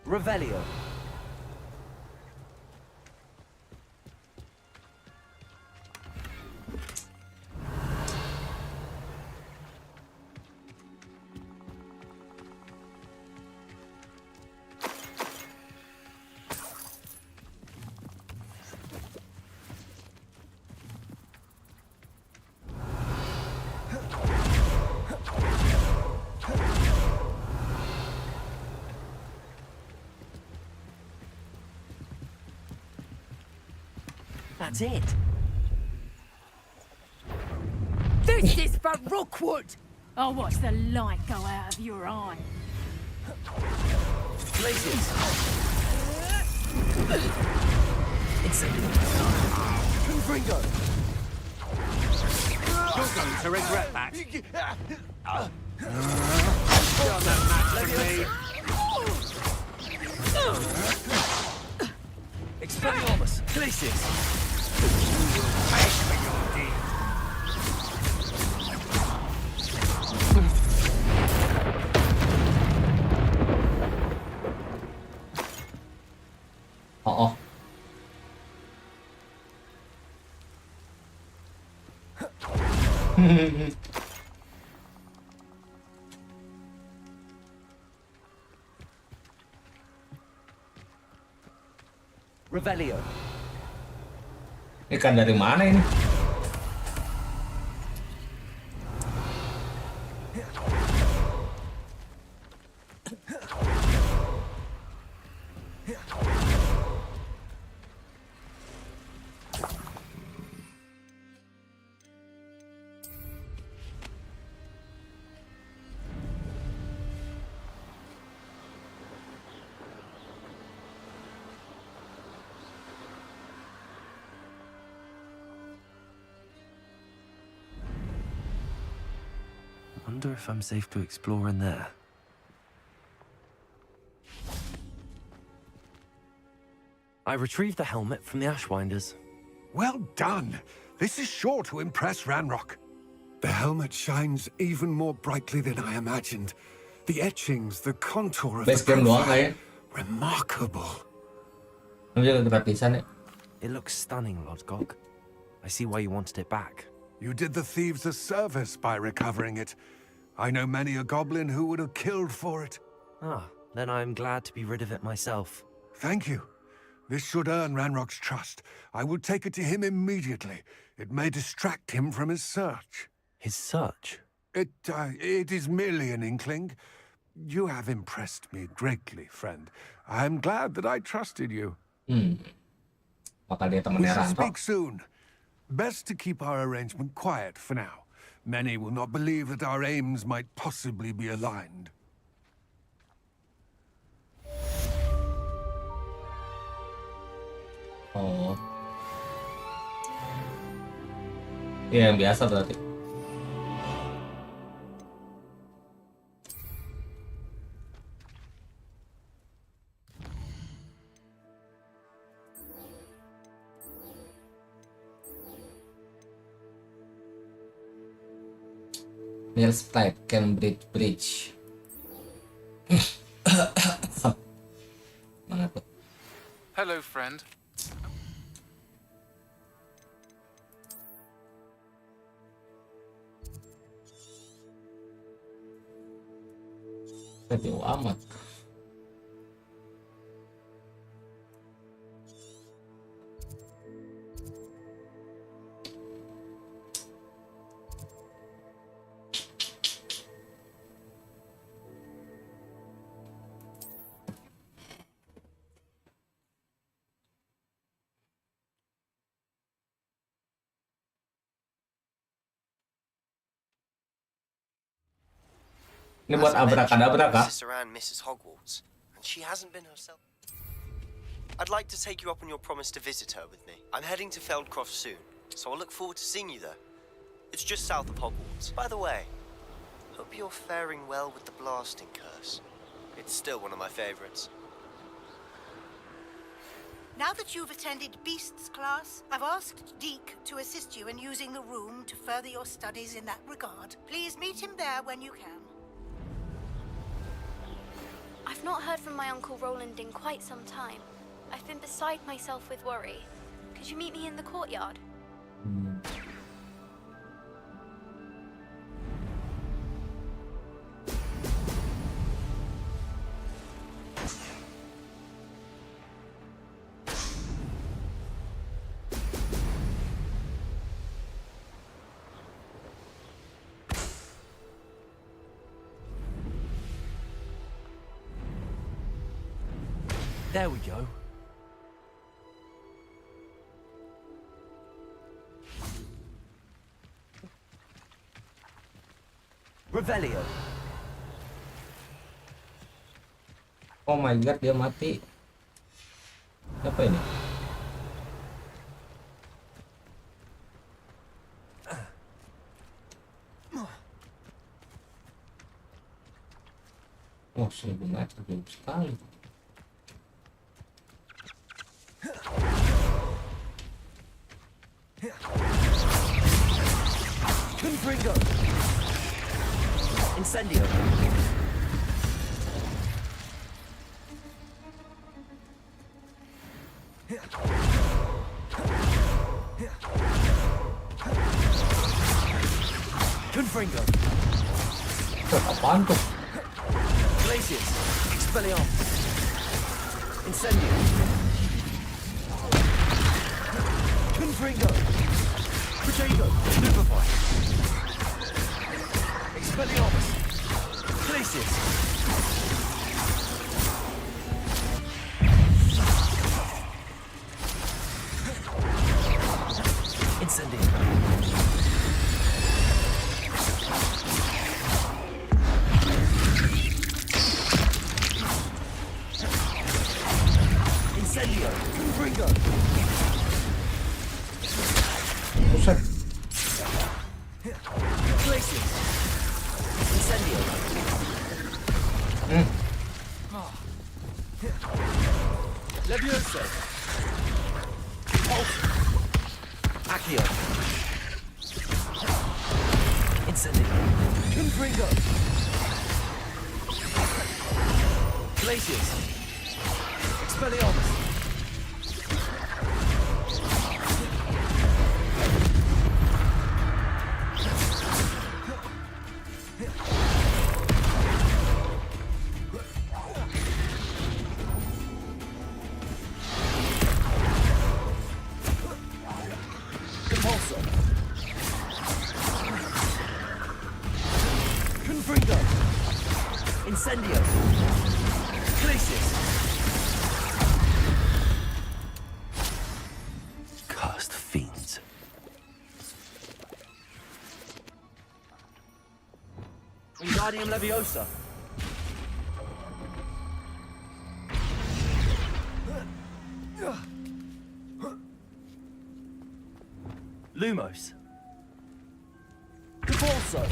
Speaker 2: Revelio.
Speaker 9: That's it.
Speaker 5: This is for Rookwood! I'll watch the light go out of your eye.
Speaker 2: Places. Confringo.
Speaker 4: You're going to regret that. Done that match for me.
Speaker 2: Expelliarmus. Places.
Speaker 4: You will pay for your deed.
Speaker 1: Oh.
Speaker 2: Revelio.
Speaker 1: Ikan dari mana ini?
Speaker 3: Wonder if I'm safe to explore in there. I retrieved the helmet from the Ashwinders.
Speaker 19: Well done. This is sure to impress Ranrock. The helmet shines even more brightly than I imagined. The etchings, the contour of the profile, remarkable.
Speaker 3: It looks stunning, Lodgok. I see why you wanted it back.
Speaker 19: You did the thieves a service by recovering it. I know many a goblin who would have killed for it.
Speaker 3: Ah, then I'm glad to be rid of it myself.
Speaker 19: Thank you. This should earn Ranrock's trust. I will take it to him immediately. It may distract him from his search.
Speaker 3: His search?
Speaker 19: It is merely an inkling. You have impressed me greatly, friend. I am glad that I trusted you.
Speaker 1: Bakal dia
Speaker 19: We
Speaker 1: temennya
Speaker 19: shall
Speaker 1: Ranrock.
Speaker 19: speak soon. Best to keep our arrangement quiet for now. Many will not believe that our aims might possibly be aligned.
Speaker 1: Oh. Iya, yang biasa berarti. Mills Pipe, Cambridge Bridge. Mana tuh?
Speaker 16: Hello, friend.
Speaker 1: Jauh amat. Ini buat abrakadabra kah?
Speaker 22: Sister Anne misses Hogwarts, and she hasn't been herself. I'd like to take you up on your promise to visit her with me. I'm heading to Feldcroft soon, so I'll look forward to seeing you there. It's just south of Hogwarts. By the way, hope you're faring well with the blasting curse. It's still one of my favorites.
Speaker 6: Now that you've attended Beasts class, I've asked Deke to assist you in using the room to further your studies in that regard. Please meet him there when you can.
Speaker 11: I've not heard from my Uncle Roland in quite some time. I've been beside myself with worry. Could you meet me in the courtyard?
Speaker 3: There we go.
Speaker 2: Revelio.
Speaker 1: Oh my god, dia mati. Apa ini? Oh, 1000 meter jauh sekali.
Speaker 2: Confringo. Incendio. Confringo.
Speaker 1: Apaan tuh?
Speaker 2: Glacius. Expelliarmus. Incendio. Confringo. Protego. Stupefy. Expelliarmus. Glacius. Incendio. Incendio. Confringo.
Speaker 1: Buset.
Speaker 2: Glacius. Incendio. Levioso. Pulse. Accio. Incendio. Confringo. Glacius. Expelliarmus. Compulso. Confringo. Incendio. Glacius.
Speaker 3: Cursed fiends.
Speaker 2: Wingardium Leviosa. Lumos. Compulso.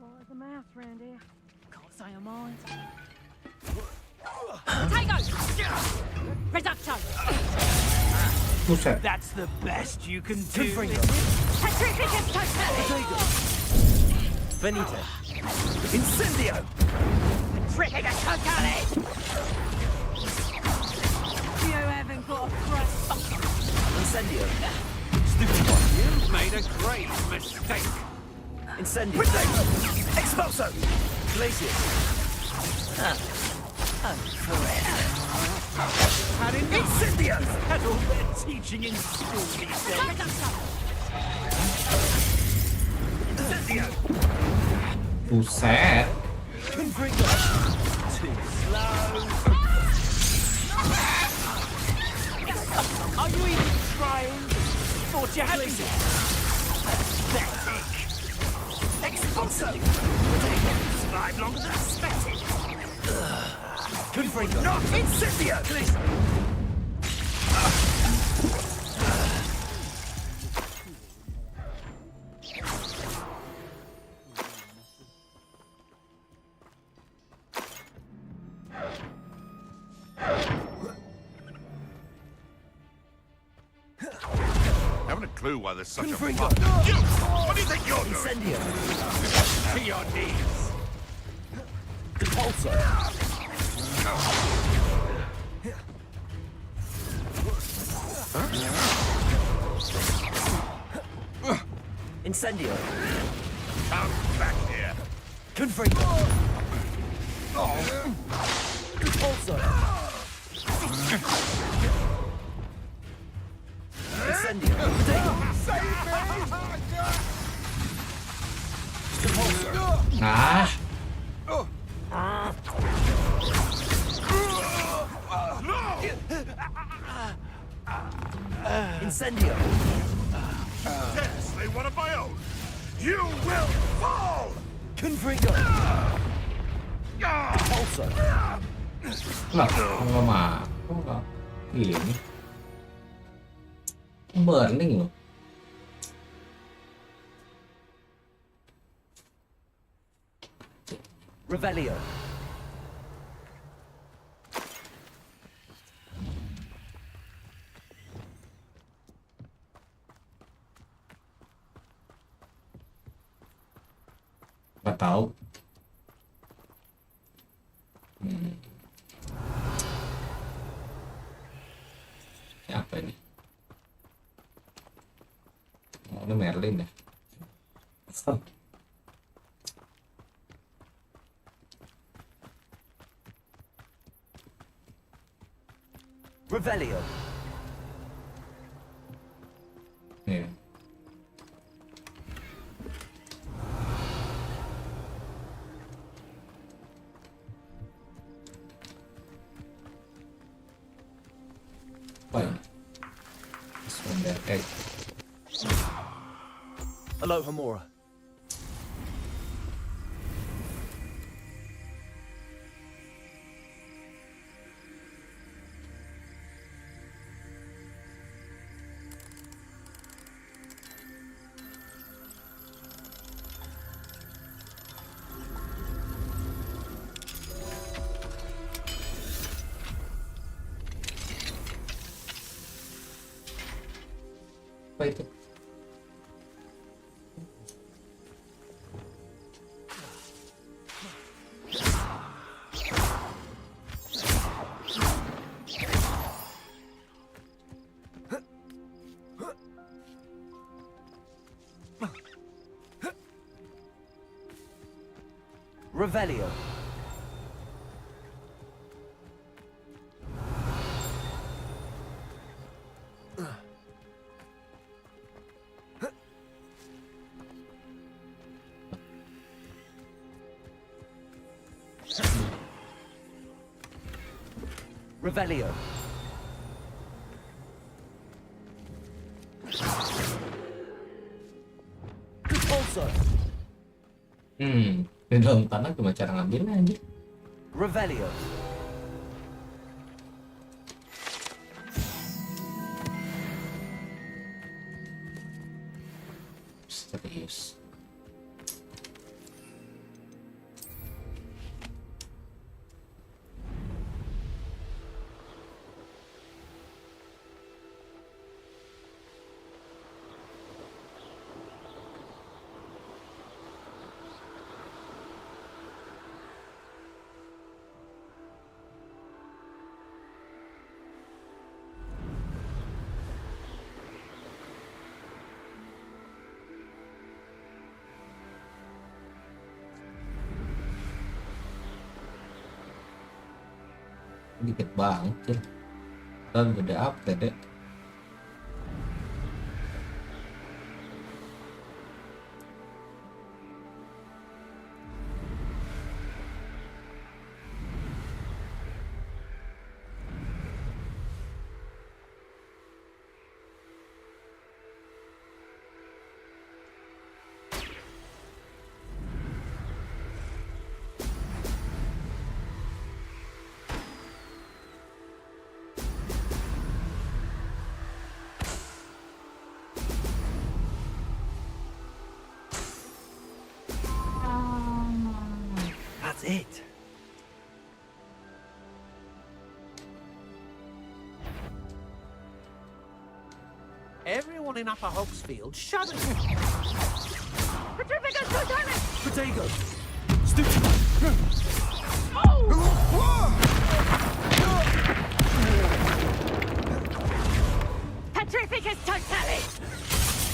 Speaker 21: What was the math, Randy?
Speaker 5: say a mind. Potato! Reducto!
Speaker 1: Buset.
Speaker 9: That's the best you can do.
Speaker 5: Petrificus totale!
Speaker 2: Benito. Incendio!
Speaker 5: Petrificus totale! You haven't got a press button.
Speaker 2: Incendio. Stupid one.
Speaker 8: You've made a great mistake.
Speaker 2: Incendio. Expulso! Glacius.
Speaker 9: Incendio! That's all they're teaching in school these days.
Speaker 2: Incendio!
Speaker 1: Buset.
Speaker 2: Confringo. Too slow.
Speaker 9: Are you even trying? Thought you had me. Pathetic.
Speaker 2: Expulso!
Speaker 9: Survived longer than expected.
Speaker 2: Confringo. No! Incendio!
Speaker 13: Haven't a clue why there's such a
Speaker 2: Confringo.
Speaker 13: fuss. You! What do you think you're doing?
Speaker 2: Incendio.
Speaker 8: To your knees.
Speaker 2: Compulso. Incendio.
Speaker 13: Come back here.
Speaker 2: Confringo. Compulso. Incendio. Compulso.
Speaker 1: Ah.
Speaker 2: Incendio.
Speaker 13: Seriously, one of my own. You will fall.
Speaker 2: Confringo. Compulso.
Speaker 1: Lah, nggak mah. Kok nggak ini? Burning loh.
Speaker 2: Revelio.
Speaker 1: Nggak tahu. Siapa ini? Oh, ini Merlin ya.
Speaker 2: Revelio.
Speaker 1: Iya. Apa ini? Sumber egg.
Speaker 2: Aloha Mora.
Speaker 1: Apa itu?
Speaker 2: Revelio. Revelio. Compulso.
Speaker 1: Di dalam tanah cuma cara ngambilnya aja.
Speaker 2: Revelio.
Speaker 1: Serius. Dikit banget sih. Dan udah update ya.
Speaker 9: That's it.
Speaker 4: Everyone in Upper Hogsfield, shut it!
Speaker 5: Petrificus Totales!
Speaker 9: Potato! Stupid!
Speaker 5: Petrificus Totalis!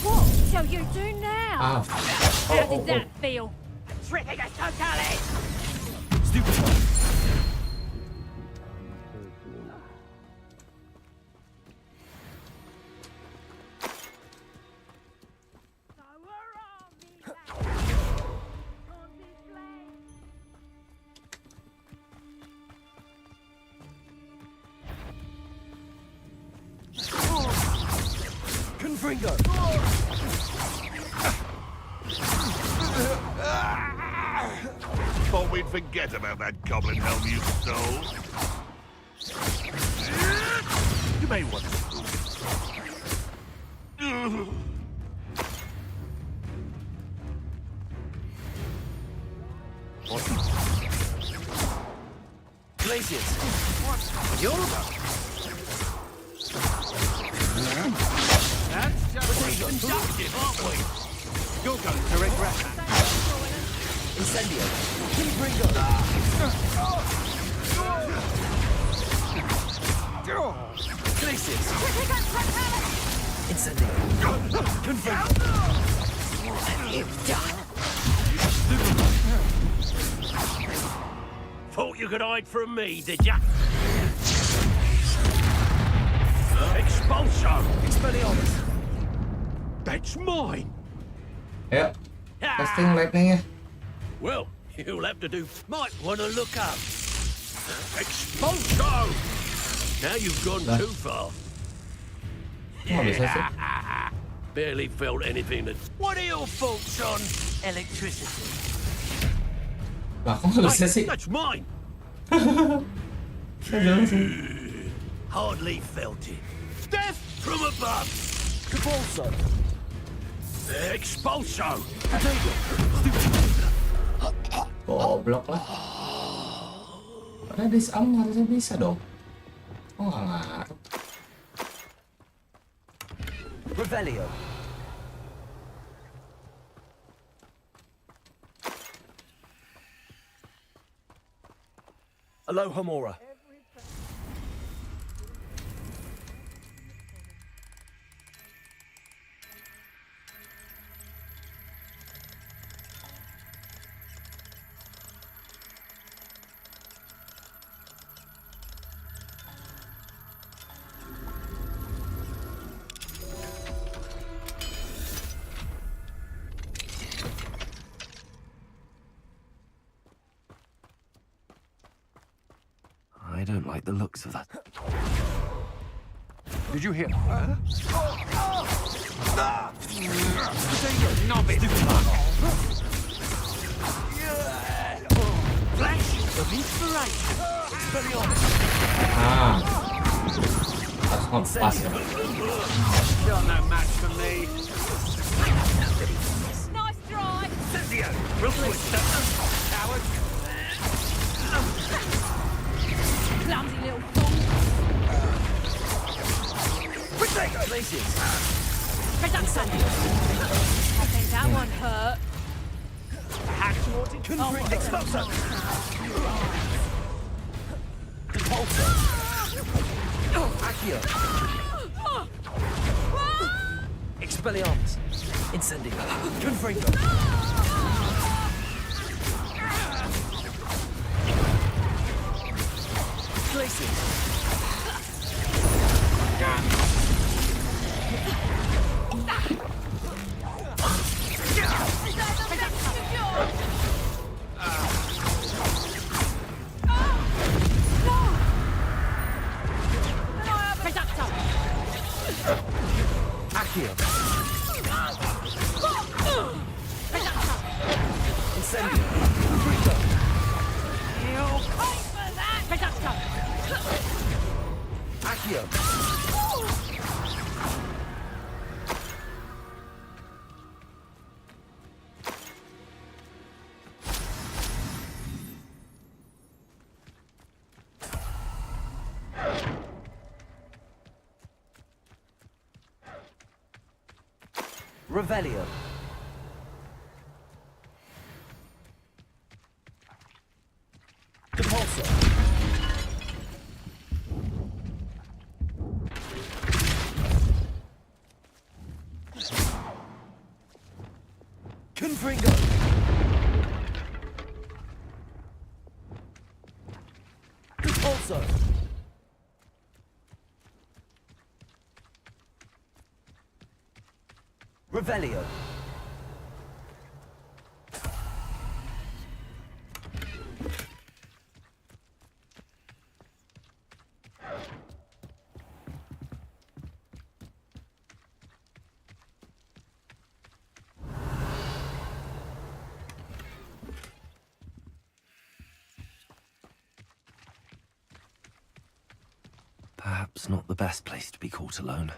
Speaker 5: What shall you do now? How did that feel? Petrificus Totalis!
Speaker 9: Stupid!
Speaker 2: Confringo!
Speaker 13: Thought we'd forget about that goblin helm you stole. You may want to.
Speaker 2: Glaciers! What? You're about?
Speaker 4: That's just conductive, aren't we? You're going to regret that.
Speaker 2: Incendio! Confringo! Glaciers! Incendio! Confringo! What you've done!
Speaker 4: Thought you could hide from me, did ya? Expulso!
Speaker 2: Expelliarmus!
Speaker 4: That's mine!
Speaker 1: Ayo, testing lightning ya.
Speaker 4: Well, you'll have to do. Might want to look up. Expulso! Now you've gone too far.
Speaker 1: Kok bisa sih?
Speaker 4: Barely felt anything that. What are your thoughts on electricity?
Speaker 1: Lah, kok nggak bisa sih?
Speaker 4: That's mine! Hardly felt it. Death from above!
Speaker 2: Capulso!
Speaker 4: Expulso!
Speaker 1: Goblok lah. Padahal disarm harusnya bisa dong. Oh nggak ngaruh.
Speaker 2: Revelio! Alohomora!
Speaker 3: I don't like the looks of that.
Speaker 8: Did you hear?
Speaker 2: Flash of inspiration! Expelliarmus!
Speaker 1: Ah, harus ngepas ya.
Speaker 4: You're no match for me.
Speaker 5: Nice try!
Speaker 4: Incendio! Real quick, coward!
Speaker 5: Clumsy little fool!
Speaker 2: Glaciers!
Speaker 5: Incendio! I think that one hurt.
Speaker 4: Hatchwater!
Speaker 2: Confringo! Expulso! Depulso! Accio! Expelliarmus! Incendio! Confringo! Accio. Incendio. Accio. Revelio. Depulso. Confringo. Depulso. Revelio.
Speaker 3: Perhaps not the best place to be caught alone.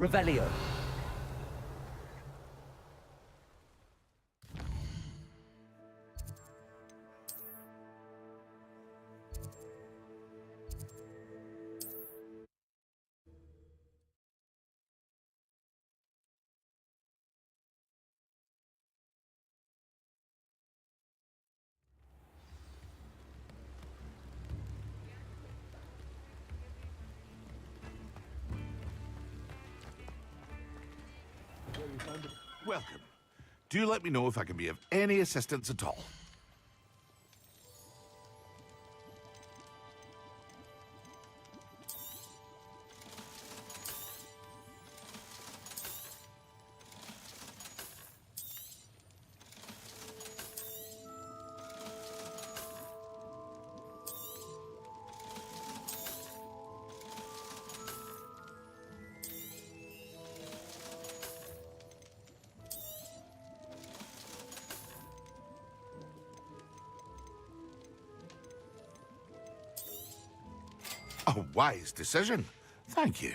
Speaker 2: Revelio.
Speaker 13: Welcome. Do let me know if I can be of any assistance at all. A wise decision. Thank you.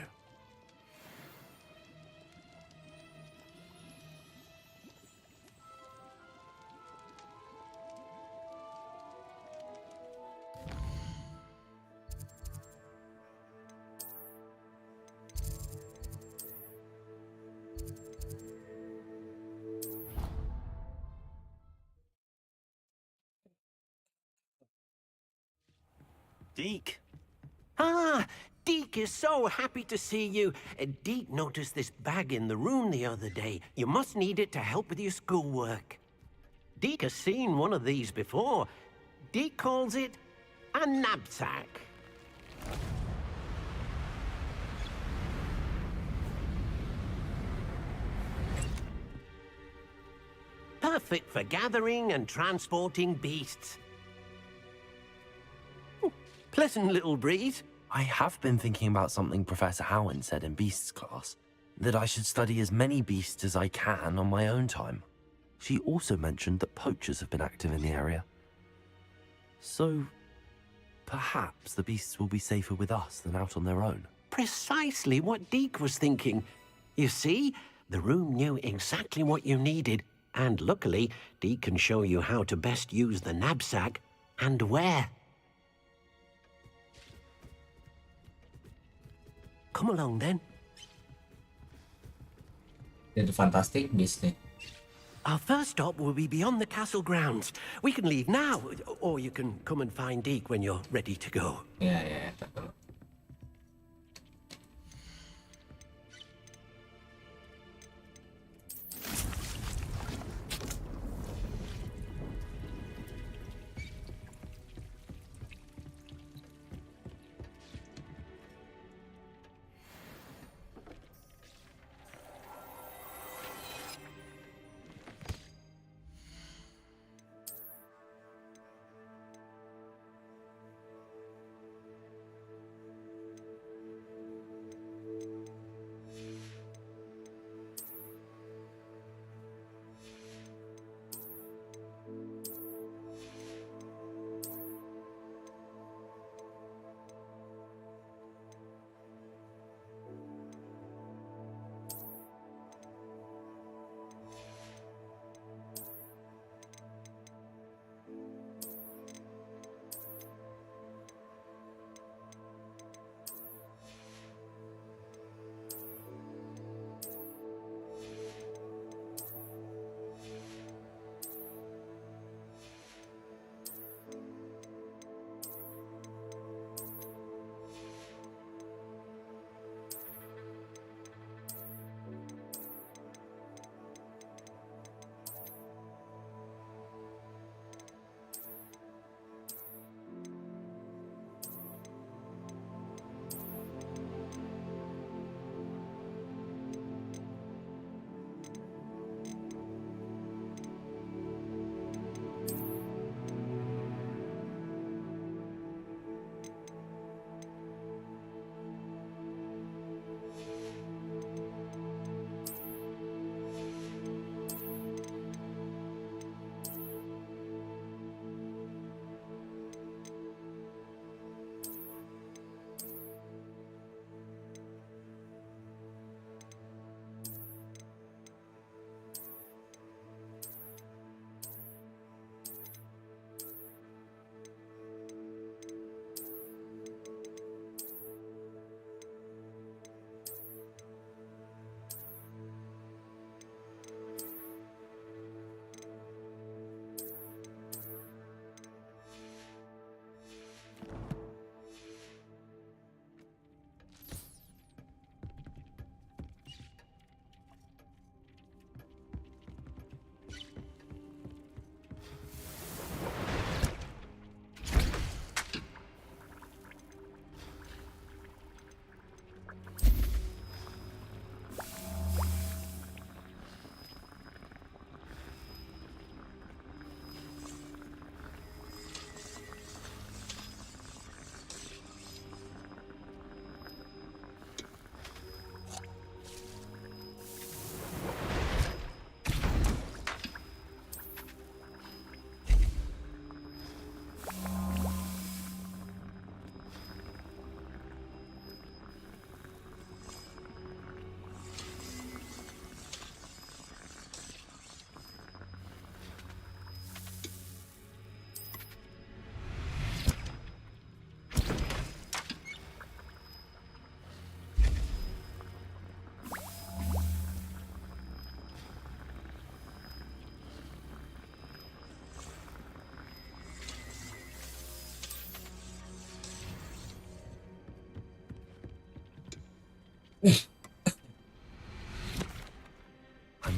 Speaker 9: Deke. Ah,
Speaker 4: Deke is so happy to see you. Deke noticed this bag in the room the other day. You must need it to help with your schoolwork. Deke has seen one of these before. Deke calls it a knapsack. Perfect for gathering and transporting beasts. Pleasant little breeze.
Speaker 3: I have been thinking about something Professor Howard said in Beasts class, that I should study as many beasts as I can on my own time. She also mentioned that poachers have been active in the area. So, perhaps the beasts will be safer with us than out on their own.
Speaker 4: Precisely what Deke was thinking. You see, the room knew exactly what you needed, and luckily, Deke can show you how to best use the knapsack and where. Come along then.
Speaker 1: Itu Fantastic Beasts nih.
Speaker 4: Our first stop will be beyond the castle grounds. We can leave now, or you can come and find Deke when you're ready to go.
Speaker 1: Ya, ya, ya.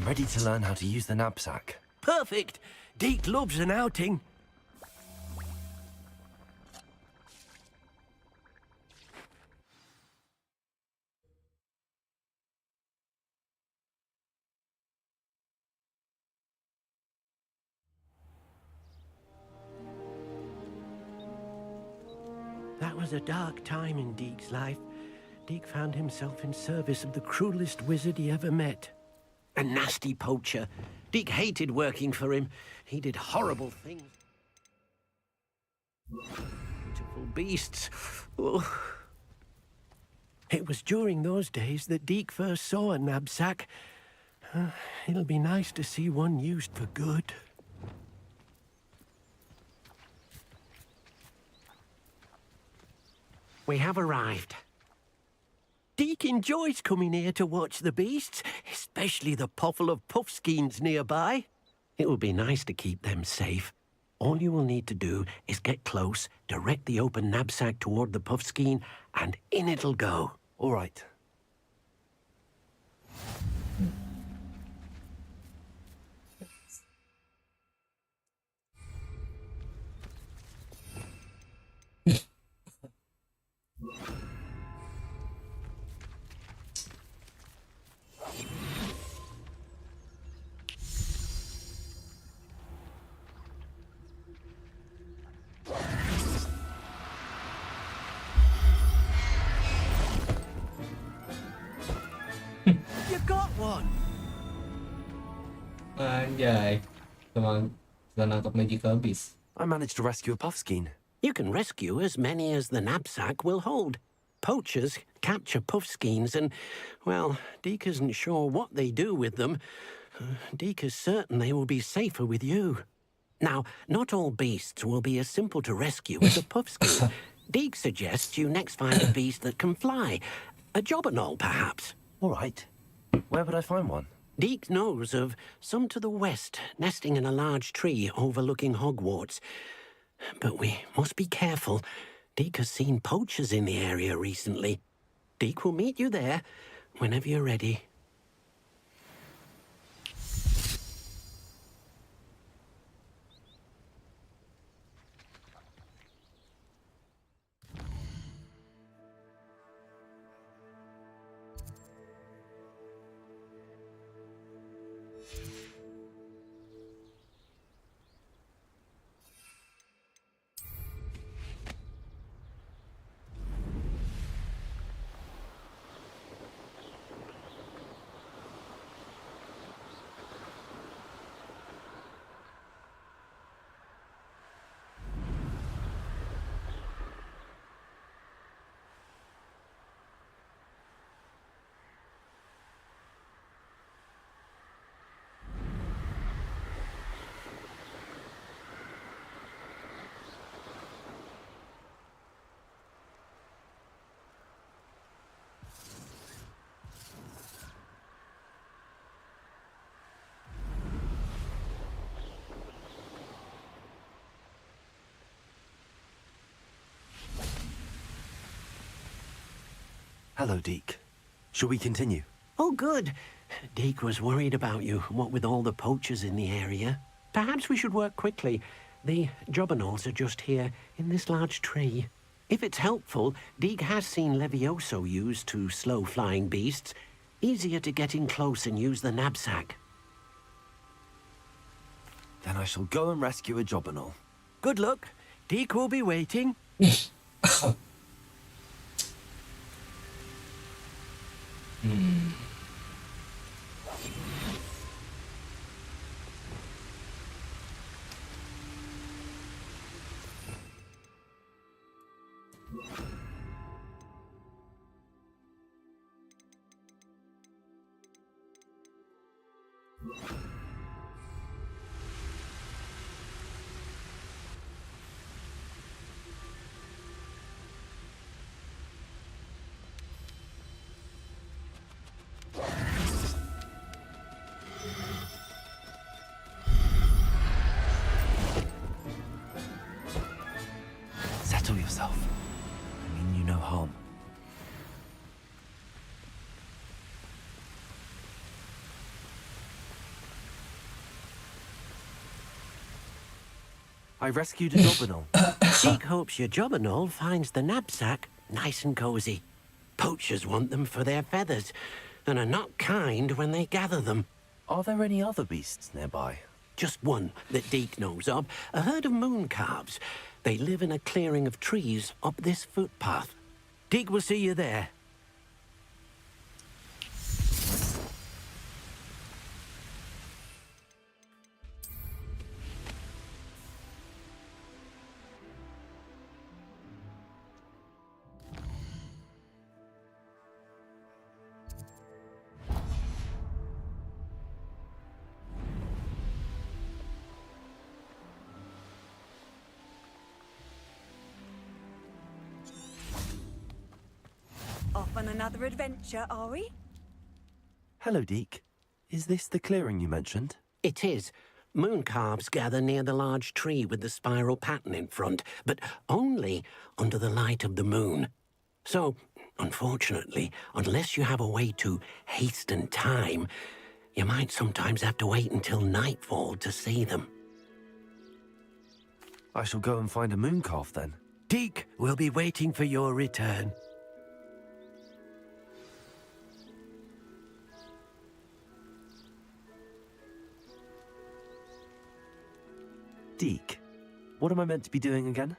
Speaker 3: ready to learn how to use the knapsack.
Speaker 4: Perfect! Deke loves an outing. That was a dark time in Deke's life. Deke found himself in service of the cruelest wizard he ever met. A nasty poacher. Deke hated working for him. He did horrible things. Beautiful beasts. Oh. It was during those days that Deke first saw a knapsack. It'll be nice to see one used for good. We have arrived. Deke enjoys coming here to watch the beasts, especially the potful of puffskeins nearby. It will be nice to keep them safe. All you will need to do is get close, direct the open knapsack toward the puffskein, and in it'll go.
Speaker 3: All right.
Speaker 4: You got one!
Speaker 1: Anjay. Sudah nangkap magical beast.
Speaker 3: I managed to rescue a puffskein.
Speaker 4: You can rescue as many as the knapsack will hold. Poachers capture puffskeins and, well, Deke isn't sure what they do with them. Deke is certain they will be safer with you. Now, not all beasts will be as simple to rescue as a puffskein. Deke suggests you next find a beast that can fly. A jobberknoll, perhaps.
Speaker 3: All right. Where would I find one?
Speaker 4: Deke knows of some to the west, nesting in a large tree overlooking Hogwarts. But we must be careful. Deke has seen poachers in the area recently. Deke will meet you there whenever you're ready.
Speaker 3: Hello, Deke. Shall we continue?
Speaker 4: Oh, good. Deke was worried about you, what with all the poachers in the area. Perhaps we should work quickly. The jobberknolls are just here, in this large tree. If it's helpful, Deke has seen Levioso used to slow flying beasts. Easier to get in close and use the knapsack.
Speaker 3: Then I shall go and rescue a jobberknoll.
Speaker 4: Good luck. Deke will be waiting.
Speaker 3: I rescued a Jobberknoll.
Speaker 4: Deke hopes your Jobberknoll finds the knapsack nice and cozy. Poachers want them for their feathers, and are not kind when they gather them.
Speaker 3: Are there any other beasts nearby?
Speaker 4: Just one that Deke knows of, a herd of moon calves. They live in a clearing of trees up this footpath. Deke will see you there.
Speaker 14: Off on another adventure, are we?
Speaker 3: Hello, Deke. Is this the clearing you mentioned?
Speaker 4: It is. Moon calves gather near the large tree with the spiral pattern in front, but only under the light of the moon. So, unfortunately, unless you have a way to hasten time, you might sometimes have to wait until nightfall to see them.
Speaker 3: I shall go and find a moon calf then.
Speaker 4: Deke will be waiting for your return.
Speaker 3: Deke, what am I meant to be doing again?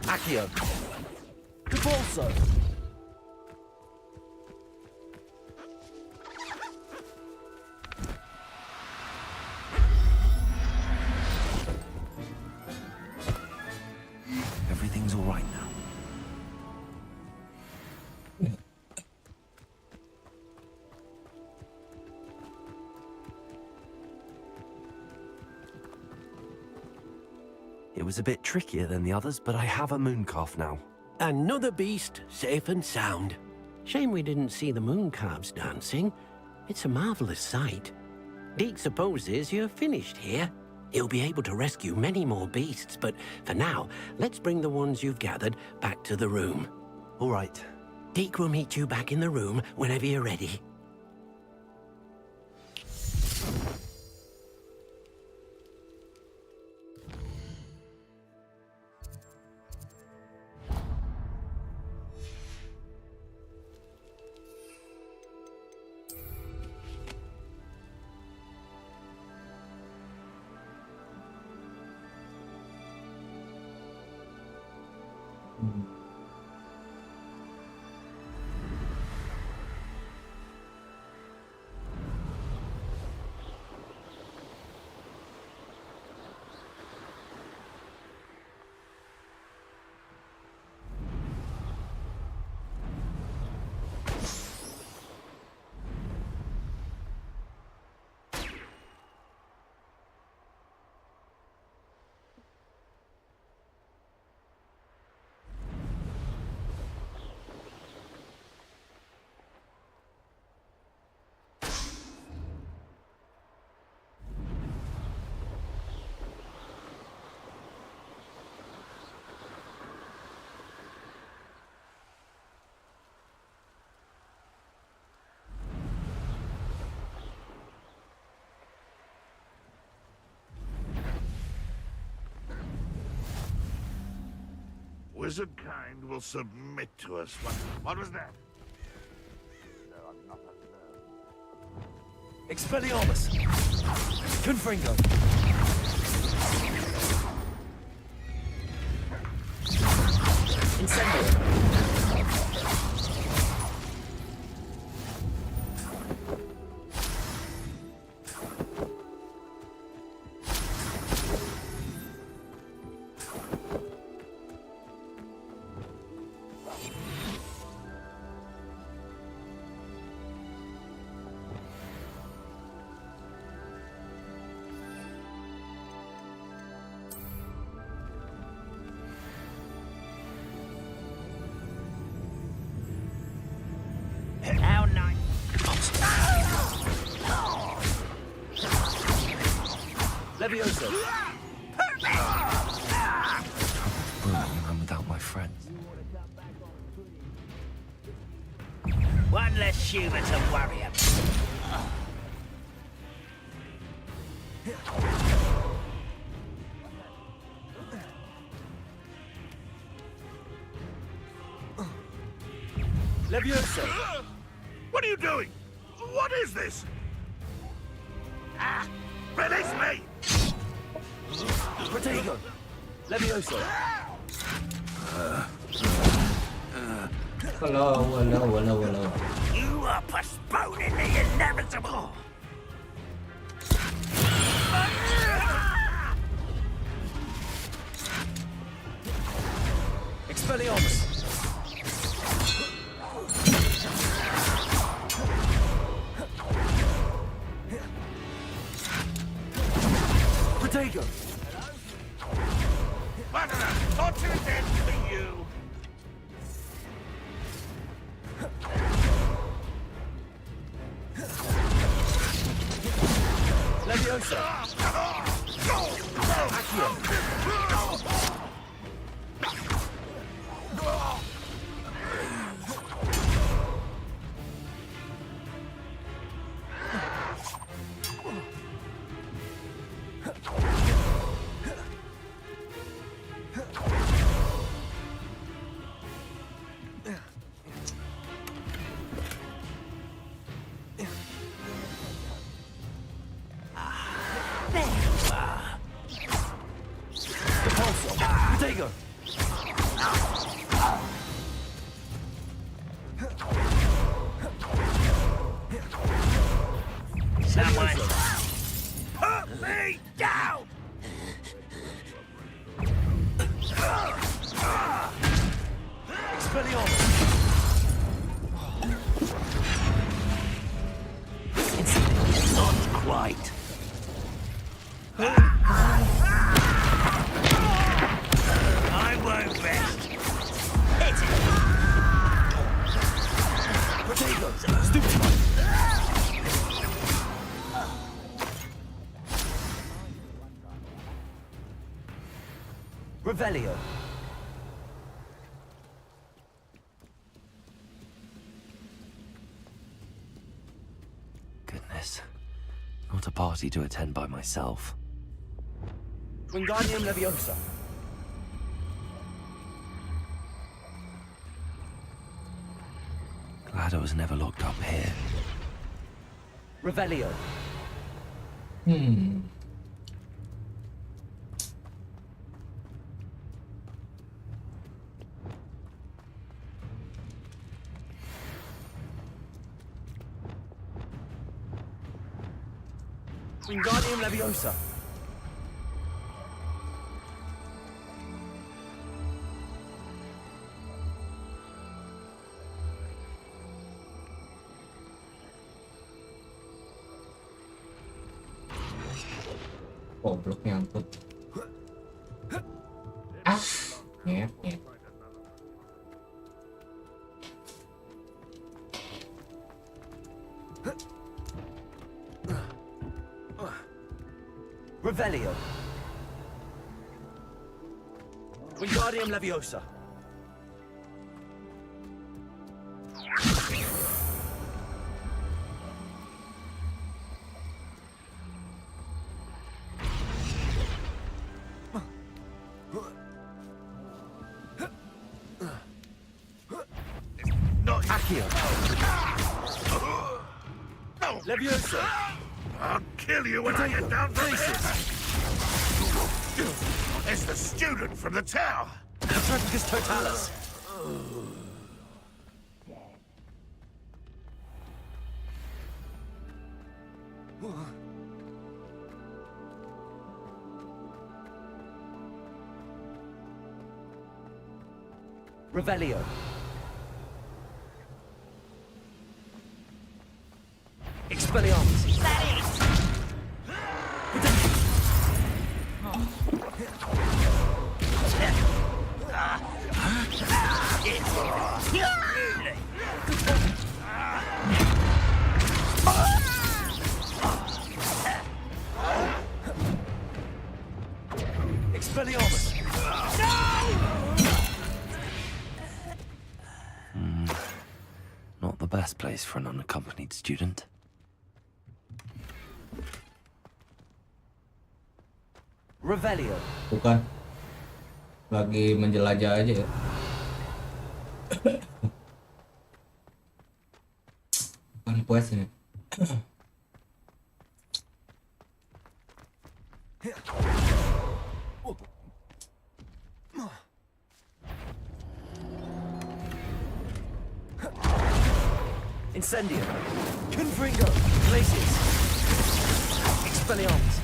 Speaker 9: Accio. Repulso.
Speaker 3: Everything's all right now. It was a bit trickier than the others, but I have a moon calf now.
Speaker 4: Another beast, safe and sound. Shame we didn't see the moon calves dancing. It's a marvelous sight. Deke supposes you're finished here. He'll be able to rescue many more beasts, but for now, let's bring the ones you've gathered back to the room.
Speaker 3: All right.
Speaker 4: Deke will meet you back in the room whenever you're ready.
Speaker 13: Wizard kind will submit to us. What was that?
Speaker 9: Expelliarmus. Confringo. Incendio.
Speaker 3: Levioso. I'm without my friends.
Speaker 9: One less human to worry about.
Speaker 3: Levioso.
Speaker 13: What are you doing? What is this? Release me!
Speaker 3: Protego. Levioso.
Speaker 1: Hello.
Speaker 9: You are postponing the inevitable.
Speaker 3: Expelliarmus. Protego.
Speaker 13: Torture death for you!
Speaker 3: Leviosa. Accio. Protego.
Speaker 9: Someone put me down!
Speaker 3: Expelliarmus.
Speaker 9: Not quite. I won't rest. Hit it!
Speaker 3: Protego. Stupefy.
Speaker 2: Revelio.
Speaker 3: Goodness. Not a party to attend by myself.
Speaker 2: Wingardium Leviosa.
Speaker 3: Glad I was never locked up here.
Speaker 2: Revelio.
Speaker 3: Wingardium Leviosa.
Speaker 1: Goblok nyangkut. Nyet.
Speaker 2: Revelio.
Speaker 3: Wingardium Leviosa. Accio. Leviosa.
Speaker 13: I'll kill you when I get down from here! It's the student from the tower!
Speaker 3: Triplicus Totalis.
Speaker 2: Revelio.
Speaker 3: Expelliarmus.
Speaker 9: Expelliarmus!
Speaker 3: Not the best place for an unaccompanied student.
Speaker 9: Revelio.
Speaker 1: Bukan. Lagi menjelajah aja ya. Bukan quest ini.
Speaker 9: Incendio. Confringo. Glacius. Expelliarmus.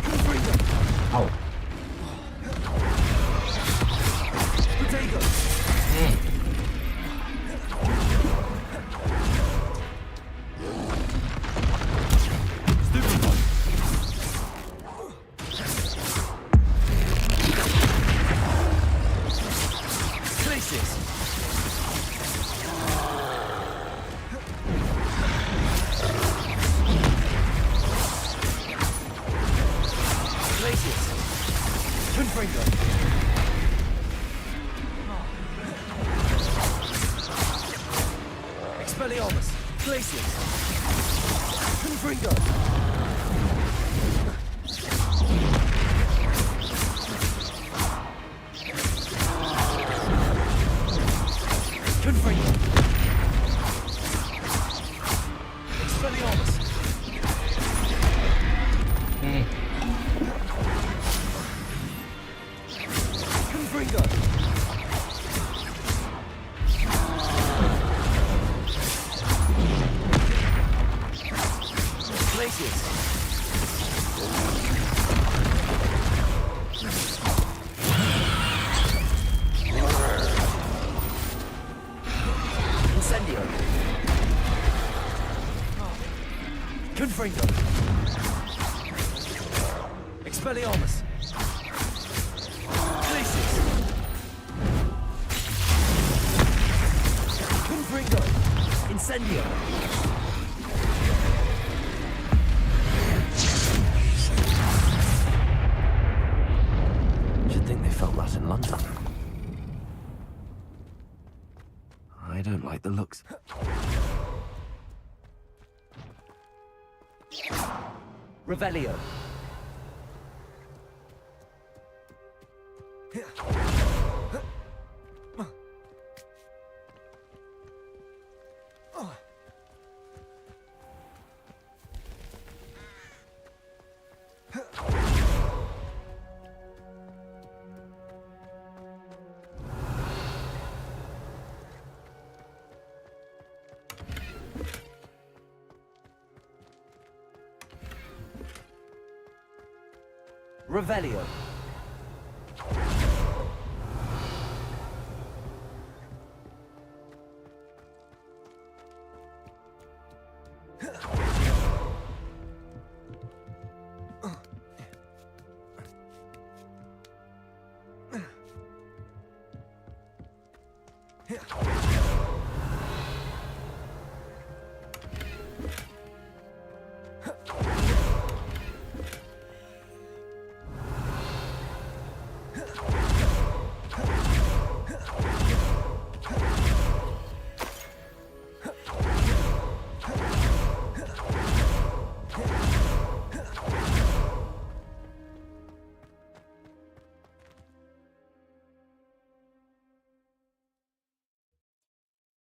Speaker 9: Confringo.
Speaker 1: Ow.
Speaker 9: Potato. Expelliarmus. Glacius. Confringo. Confringo. Expelliarmus. Confringo. Glacius. Incendio. Confringo. Expelliarmus. Glacius. Confringo. Incendio.
Speaker 3: You'd think they felt that in London. I don't like the looks.
Speaker 9: Revelio. Revelio.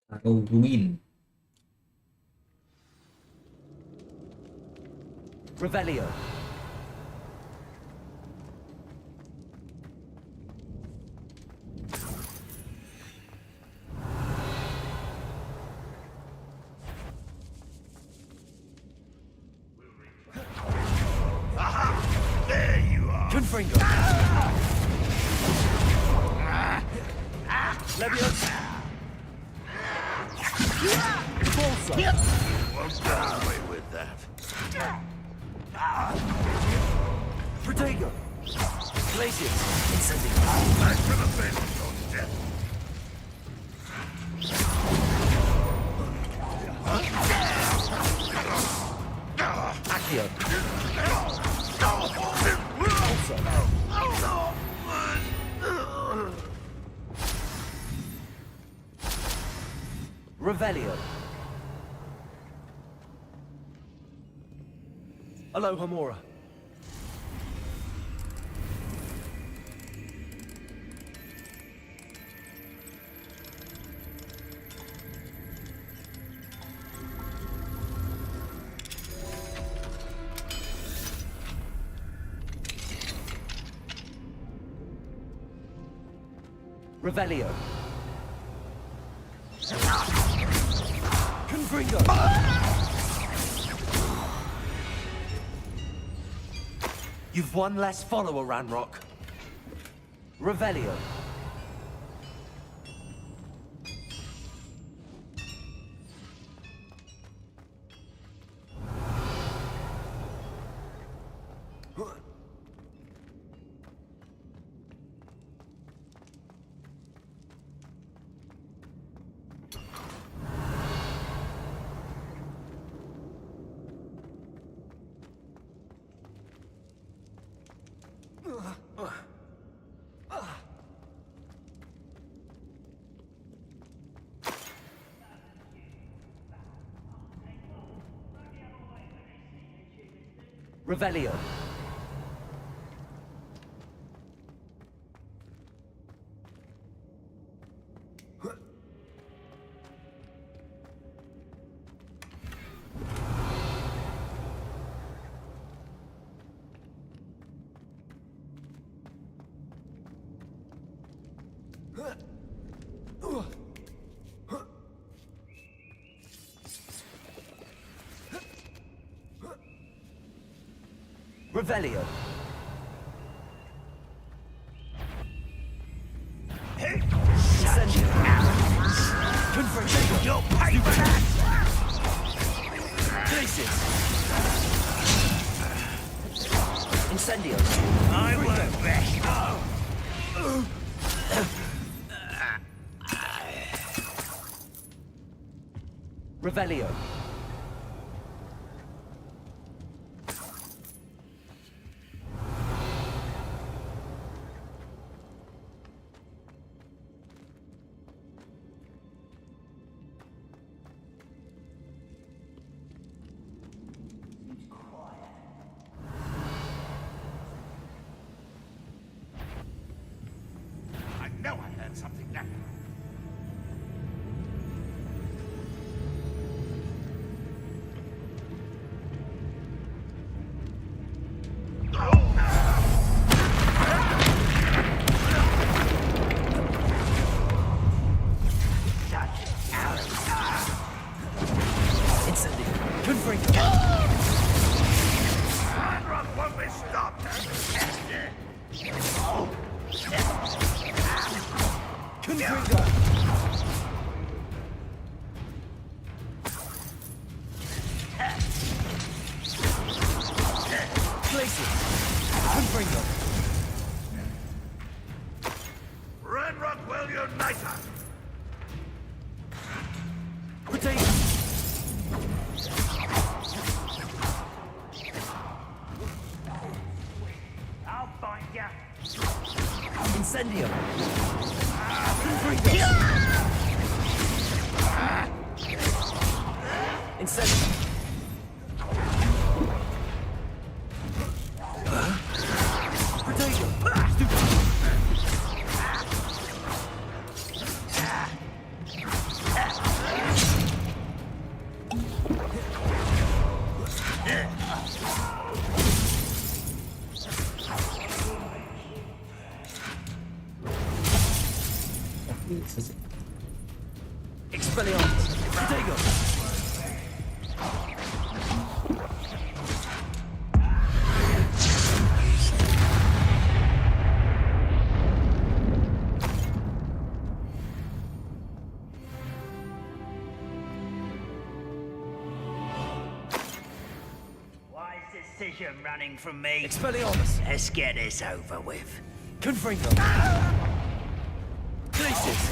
Speaker 1: Atau ruin.
Speaker 9: Revelio.
Speaker 13: There you are.
Speaker 9: Confringo. Leviosa. Bolsa.
Speaker 13: You won't get away with that.
Speaker 9: Protego. Glacius. Incendio.
Speaker 13: I should have been your death.
Speaker 9: Accio. Revelio. Aloha Mora. Revelio. Confringo. You've one less follower, Ranrock. Revelio. Revelio. Revelio. Incendio. Confrontation. You'll pay for that. Places. Incendio. I work best. Revelio.
Speaker 13: Something now.
Speaker 9: Incendio. Incendio. Expelliarmus. Protego.
Speaker 15: Wise decision running from me.
Speaker 9: Expelliarmus.
Speaker 15: Let's get this over with.
Speaker 9: Confringo. Places.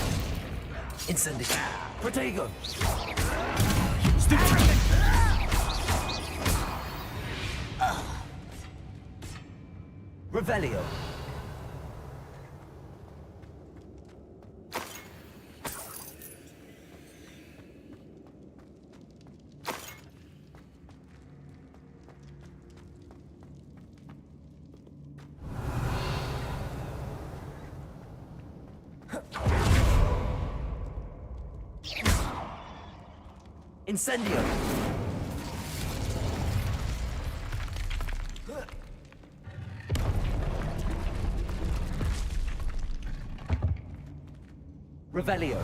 Speaker 9: Incendio. Protego. Stupid. Revelio. Incendio. Revelio.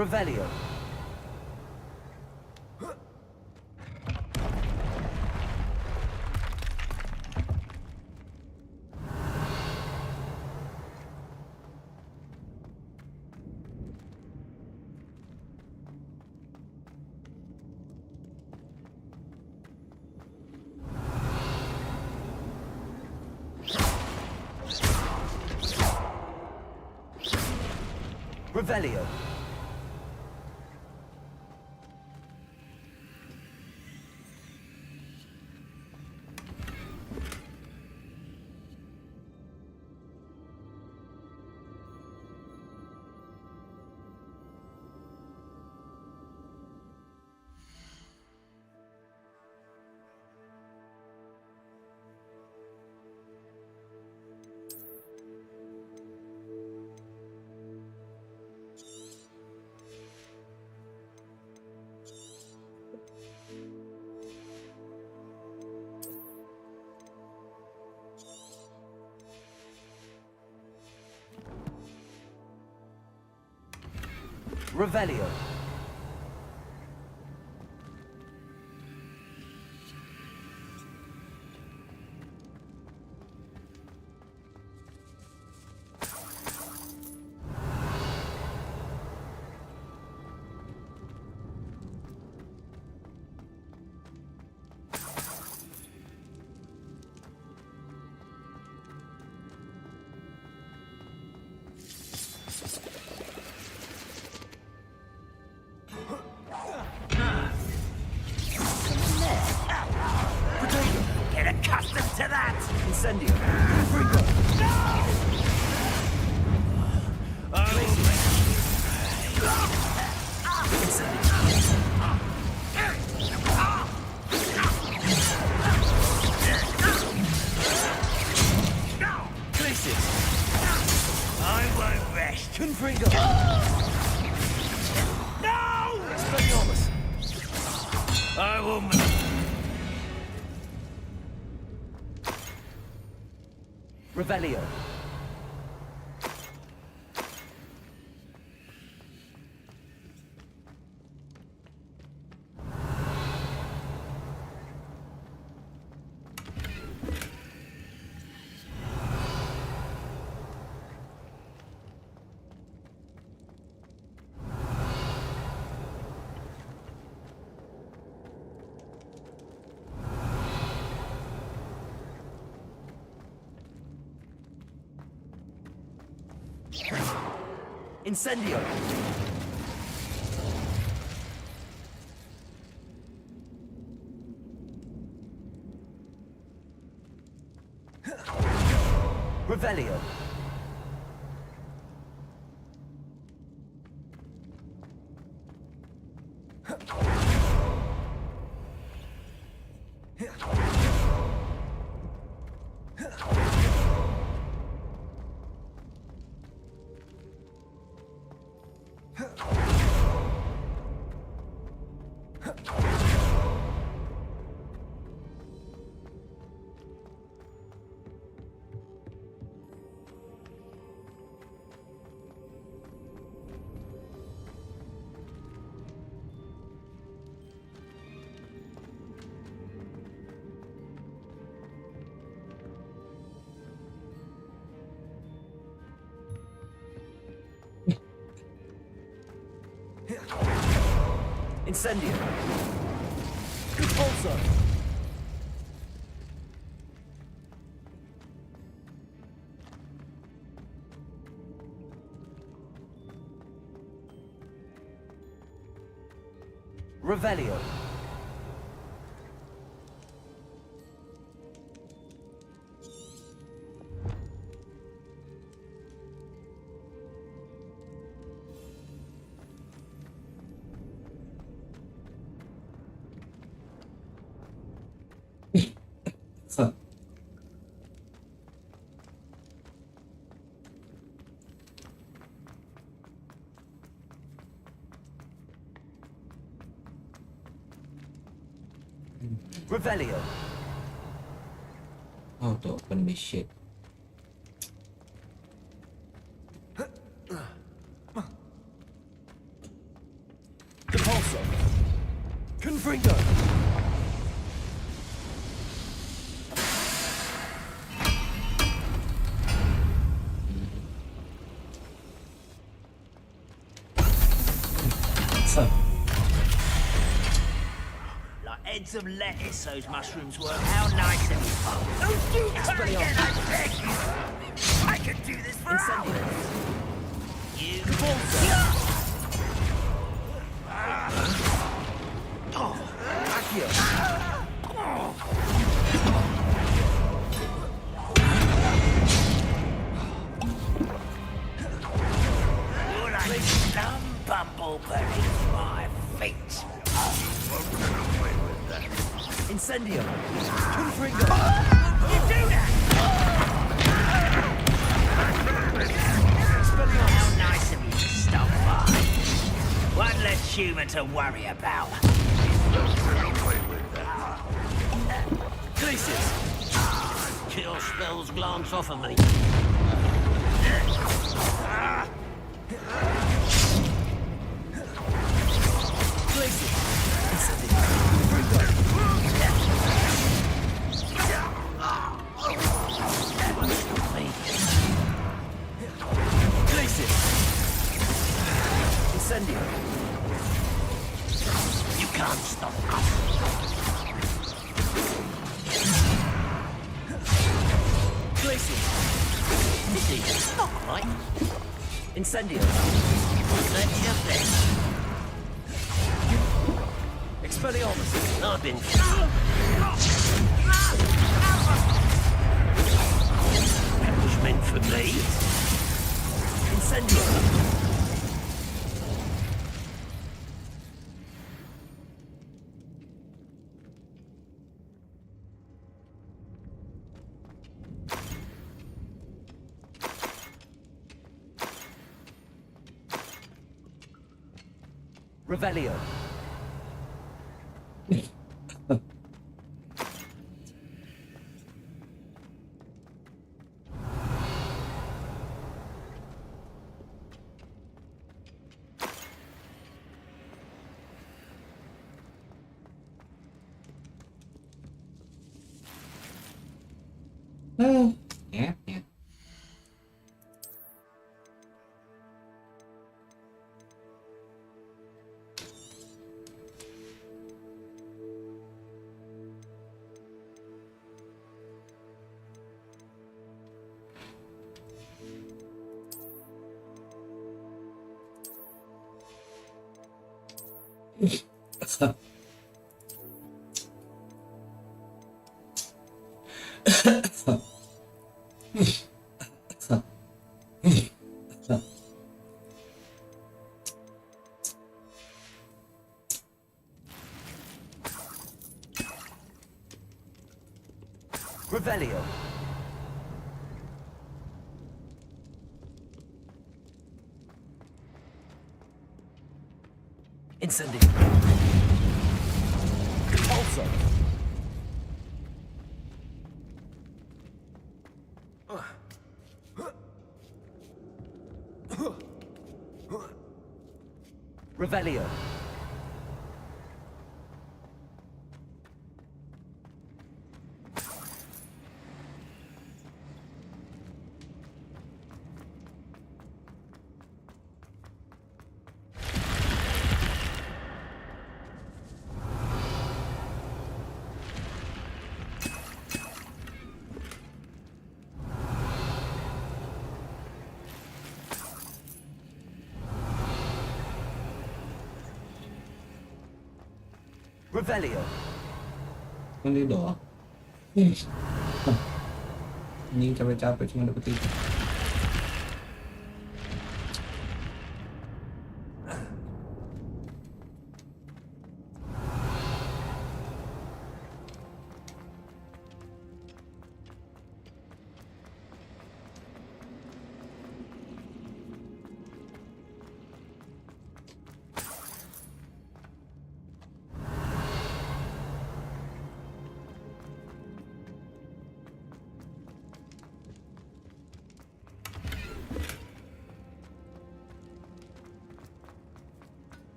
Speaker 9: Revelio. Revelio. Revelio.
Speaker 15: Get accustomed to that!
Speaker 9: Incendio. Frigo.
Speaker 15: I won't rest.
Speaker 9: Confringo.
Speaker 15: No!
Speaker 9: Expelliarmus.
Speaker 15: I will.
Speaker 9: Revelio. Incendio. Revelio. Incendio. Repulsor. Revelio. Revelio.
Speaker 1: Oh, to open this shit.
Speaker 9: Repulsor. Confringo.
Speaker 15: Like heads of lettuce, those mushrooms were. How nice of you. Don't do that again, I beg you. I could do this for hours. You.
Speaker 9: Accio.
Speaker 15: You're like some bumble beneath my feet.
Speaker 9: Incendio. Confringo.
Speaker 15: You do that! How nice of you to stop by. One less human to worry about.
Speaker 9: Glacius.
Speaker 4: Kill spells glance off of me.
Speaker 9: Glacius. Glacius. Incendio.
Speaker 4: You can't stop us.
Speaker 9: Glacius.
Speaker 4: It's not quite.
Speaker 9: Incendio.
Speaker 4: That's your best.
Speaker 9: Expelliarmus.
Speaker 4: I've been. That was meant for me.
Speaker 9: Incendio. Revelio.
Speaker 1: Yeah.
Speaker 9: Revelio. Incendio. Repulsor. Revelio.
Speaker 2: Revelio.
Speaker 1: Ini doang. Anjing capek-capek cuma dapet itu.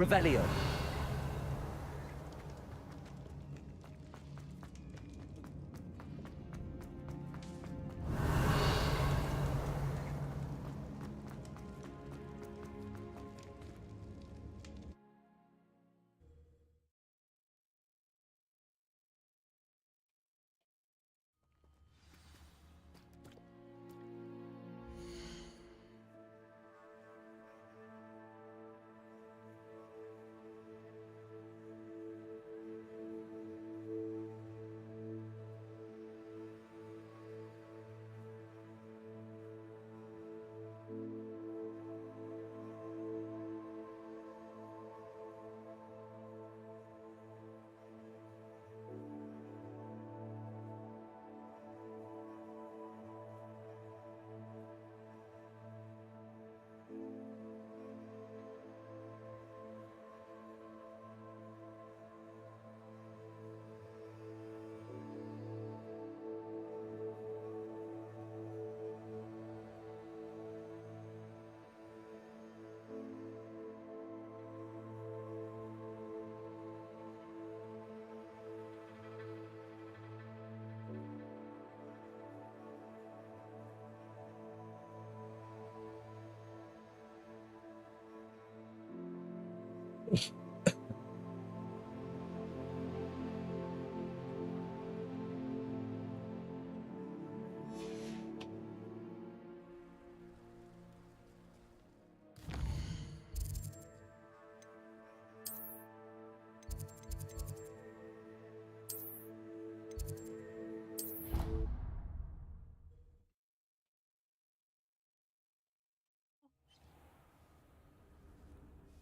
Speaker 2: Revelio.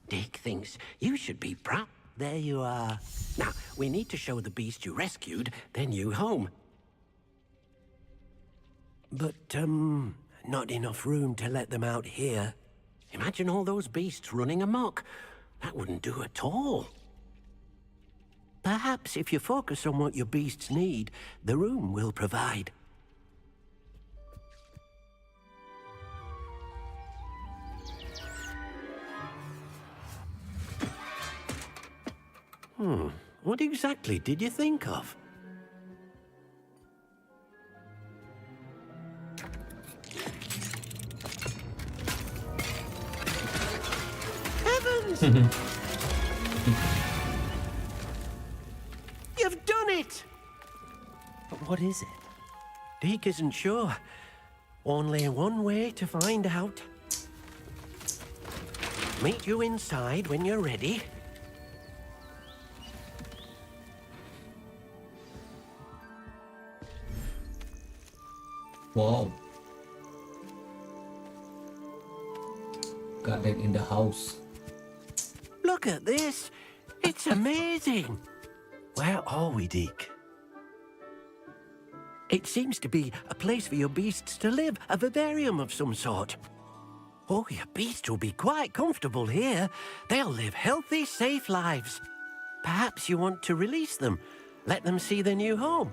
Speaker 4: Dick thinks you should be proud. There you are. Now, we need to show the beast you rescued their new home. But, not enough room to let them out here. Imagine all those beasts running amok. That wouldn't do at all. Perhaps if you focus on what your beasts need, the room will provide. What exactly did you think of? Heavens! You've done it! But what is it? Deke isn't sure. Only one way to find out. Meet you inside when you're ready.
Speaker 1: Wow. Got that in the house.
Speaker 4: Look at this. It's amazing.
Speaker 3: Where are we, Deke?
Speaker 4: It seems to be a place for your beasts to live, a vivarium of some sort. Oh, your beasts will be quite comfortable here. They'll live healthy, safe lives. Perhaps you want to release them, let them see their new home.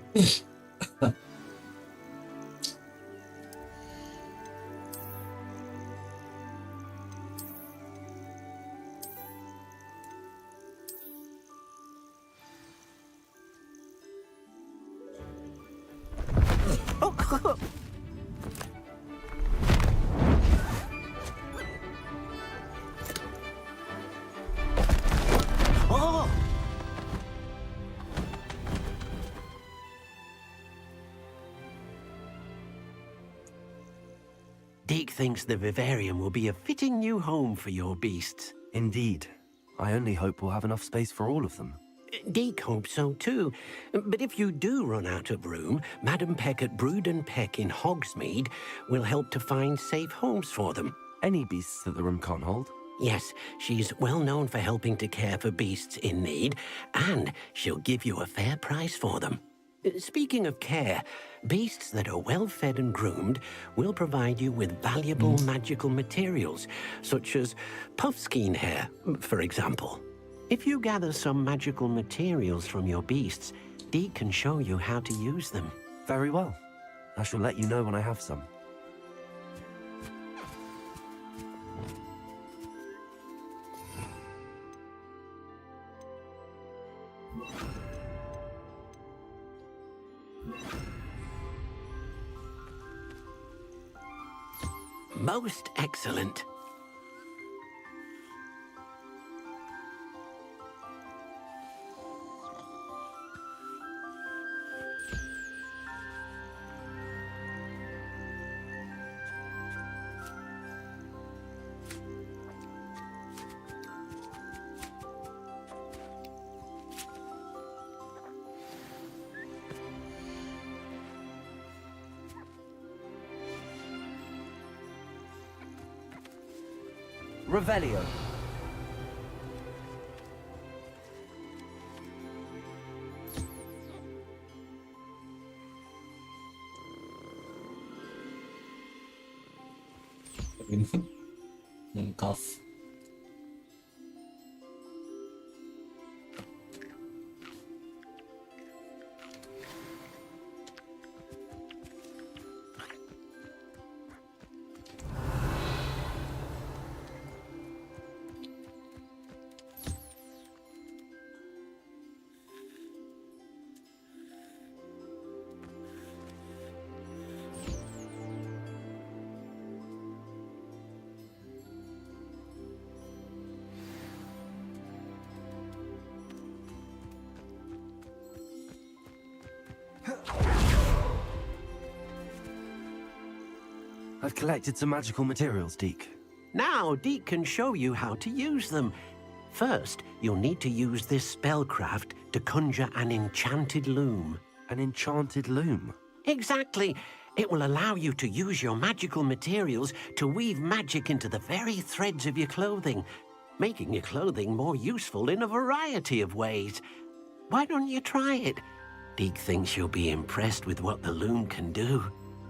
Speaker 4: Oh! Deke thinks the vivarium will be a fitting new home for your beasts.
Speaker 3: Indeed. I only hope we'll have enough space for all of them.
Speaker 4: Deke hopes so too. But if you do run out of room, Madam Peck at Brood and Peck in Hogsmeade will help to find safe homes for them.
Speaker 3: Any beasts that the room can't hold?
Speaker 4: Yes, she's well known for helping to care for beasts in need, and she'll give you a fair price for them. Speaking of care, beasts that are well fed and groomed will provide you with valuable magical materials, such as puffskein hair, for example. If you gather some magical materials from your beasts, Dee can show you how to use them.
Speaker 3: Very well. I shall let you know when I have some.
Speaker 4: Most excellent.
Speaker 2: Revelio.
Speaker 1: Cough.
Speaker 3: I've collected some magical materials, Deke.
Speaker 4: Now, Deke can show you how to use them. First, you'll need to use this spellcraft to conjure an enchanted loom.
Speaker 3: An enchanted loom?
Speaker 4: Exactly. It will allow you to use your magical materials to weave magic into the very threads of your clothing, making your clothing more useful in a variety of ways. Why don't you try it? Deke thinks you'll be impressed with what the loom can do.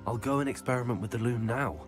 Speaker 3: I'll go and experiment with the loom now.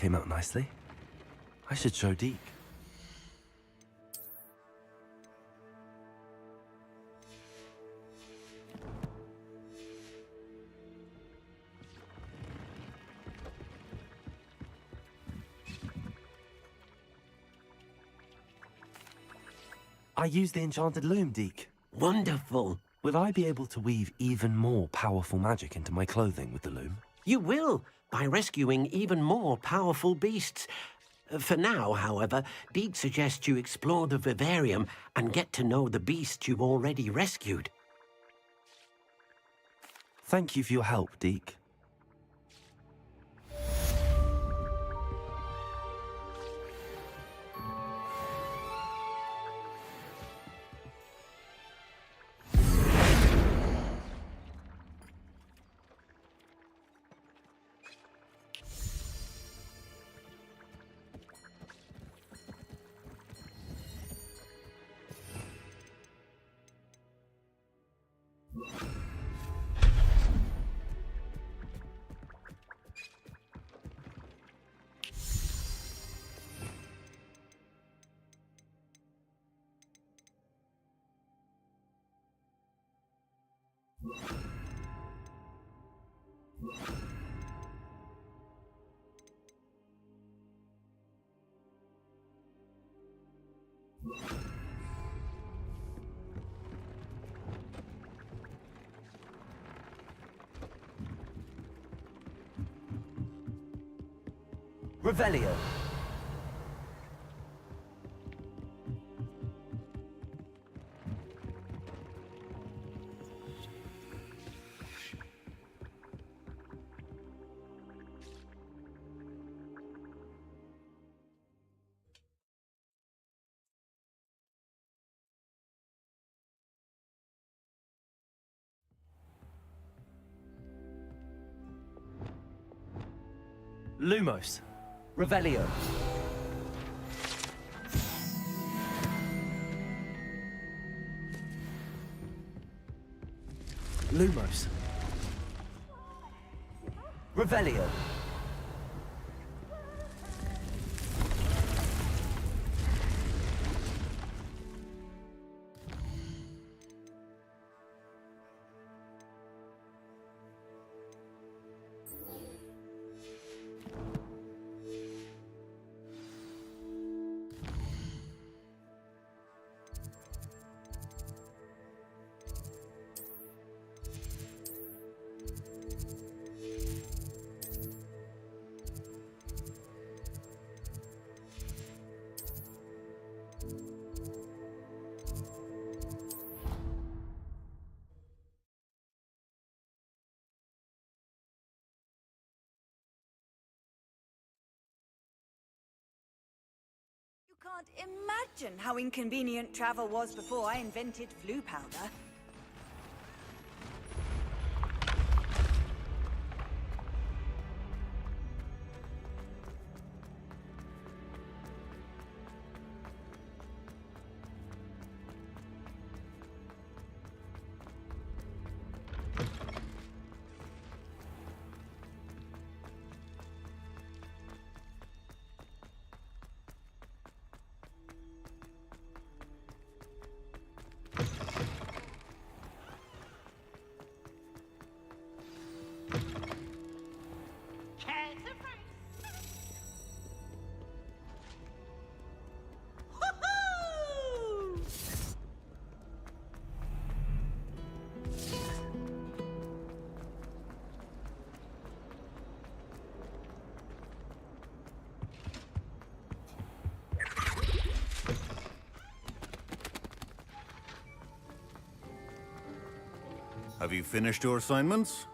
Speaker 3: came out nicely. I should show Deke. I used the enchanted loom, Deke.
Speaker 4: Wonderful.
Speaker 3: Will I be able to weave even more powerful magic into my clothing with the loom?
Speaker 4: You will, by rescuing even more powerful beasts. For now, however, Deke suggests you explore the vivarium and get to know the beasts you've already rescued.
Speaker 3: Thank you for your help, Deke.
Speaker 2: Revelio.
Speaker 3: Lumos.
Speaker 2: Revelio.
Speaker 3: Lumos.
Speaker 2: Revelio.
Speaker 14: You can't imagine how inconvenient travel was before I invented flu powder.
Speaker 7: Have you finished your assignments?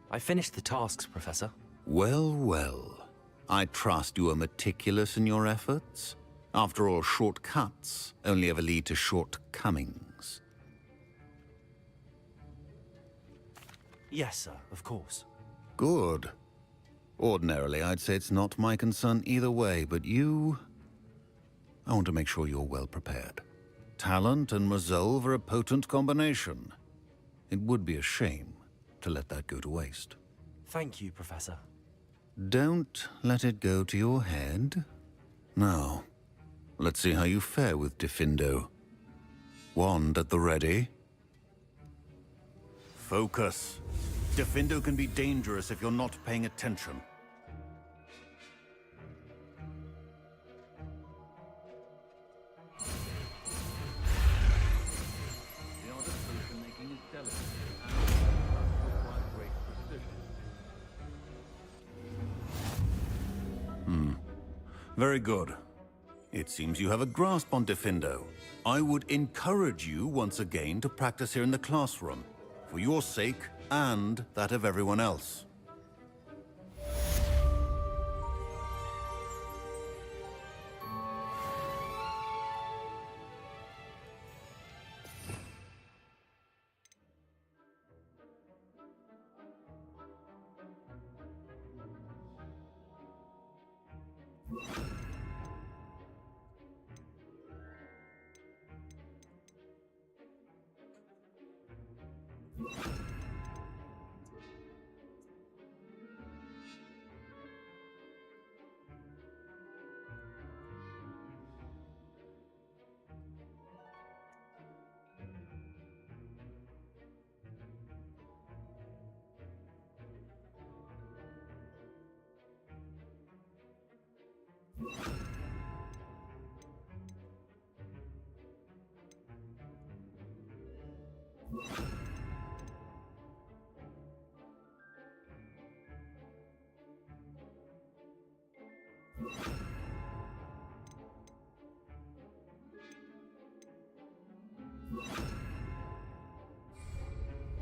Speaker 3: I finished the tasks, Professor.
Speaker 7: Well, well. I trust you are meticulous in your efforts. After all, shortcuts only ever lead to shortcomings.
Speaker 3: Yes, sir, of course.
Speaker 7: Good. Ordinarily, I'd say it's not my concern either way, but you... I want to make sure you're well prepared. Talent and resolve are a potent combination. It would be a shame to let that go to waste.
Speaker 3: Thank you, Professor.
Speaker 7: Don't let it go to your head. Now, let's see how you fare with Diffindo. Wand at the ready. Focus. Diffindo can be dangerous if you're not paying attention.
Speaker 17: The art of potion making is delicate and requires great precision.
Speaker 7: Very good. It seems you have a grasp on Diffindo. I would encourage you once again to practice here in the classroom, for your sake and that of everyone else.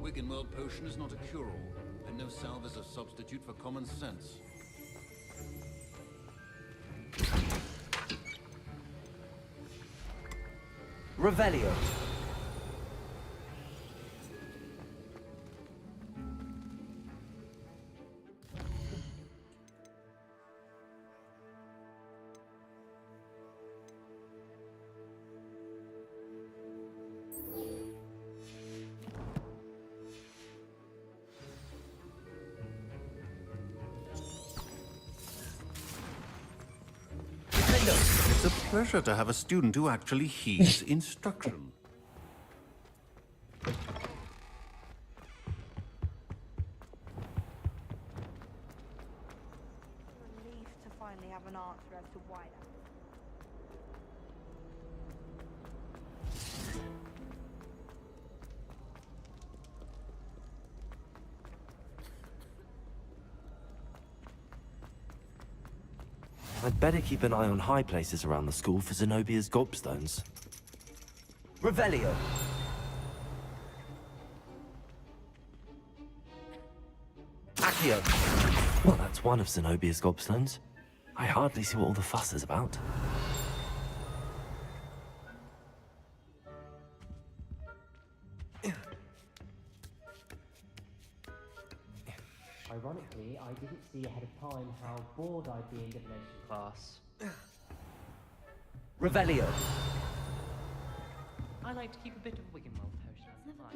Speaker 7: Wiggenweld potion is not a cure-all, and no salve is a substitute for common sense.
Speaker 2: Revelio.
Speaker 7: It's a pleasure to have a student who actually heeds instruction.
Speaker 10: Relieved to finally have an answer as to why that.
Speaker 3: I'd better keep an eye on high places around the school for Zenobia's gobstones.
Speaker 2: Revelio.
Speaker 3: Accio! Well, that's one of Zenobia's gobstones. I hardly see what all the fuss is about.
Speaker 18: Ironically, I didn't see ahead of time how bored I'd be in divination class.
Speaker 2: Revelio.
Speaker 18: I like to keep a bit of Wiggenweld potion as a life.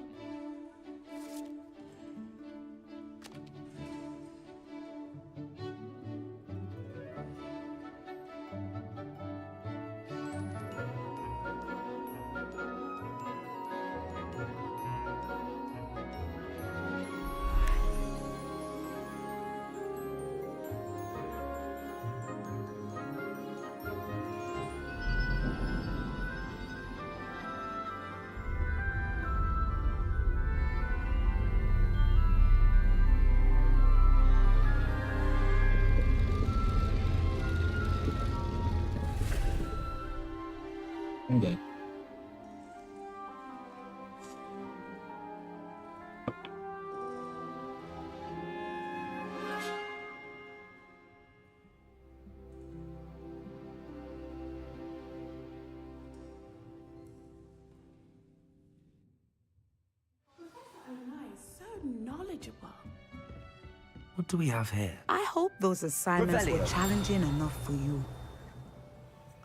Speaker 1: Okay.
Speaker 23: Knowledgeable.
Speaker 3: What do we have here?
Speaker 23: I hope those assignments were
Speaker 3: Revelio.
Speaker 23: challenging enough for you.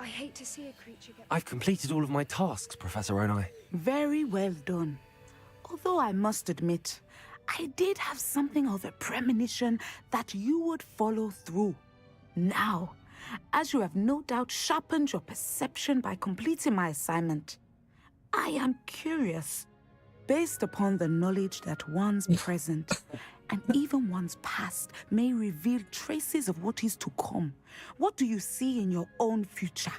Speaker 12: I hate to see a creature get...
Speaker 3: I've completed all of my tasks, Professor Onai.
Speaker 23: Very well done. Although I must admit, I did have something of a premonition that you would follow through. Now, as you have no doubt sharpened your perception by completing my assignment, I am curious, based upon the knowledge that one's present and even one's past may reveal traces of what is to come. What do you see in your own future?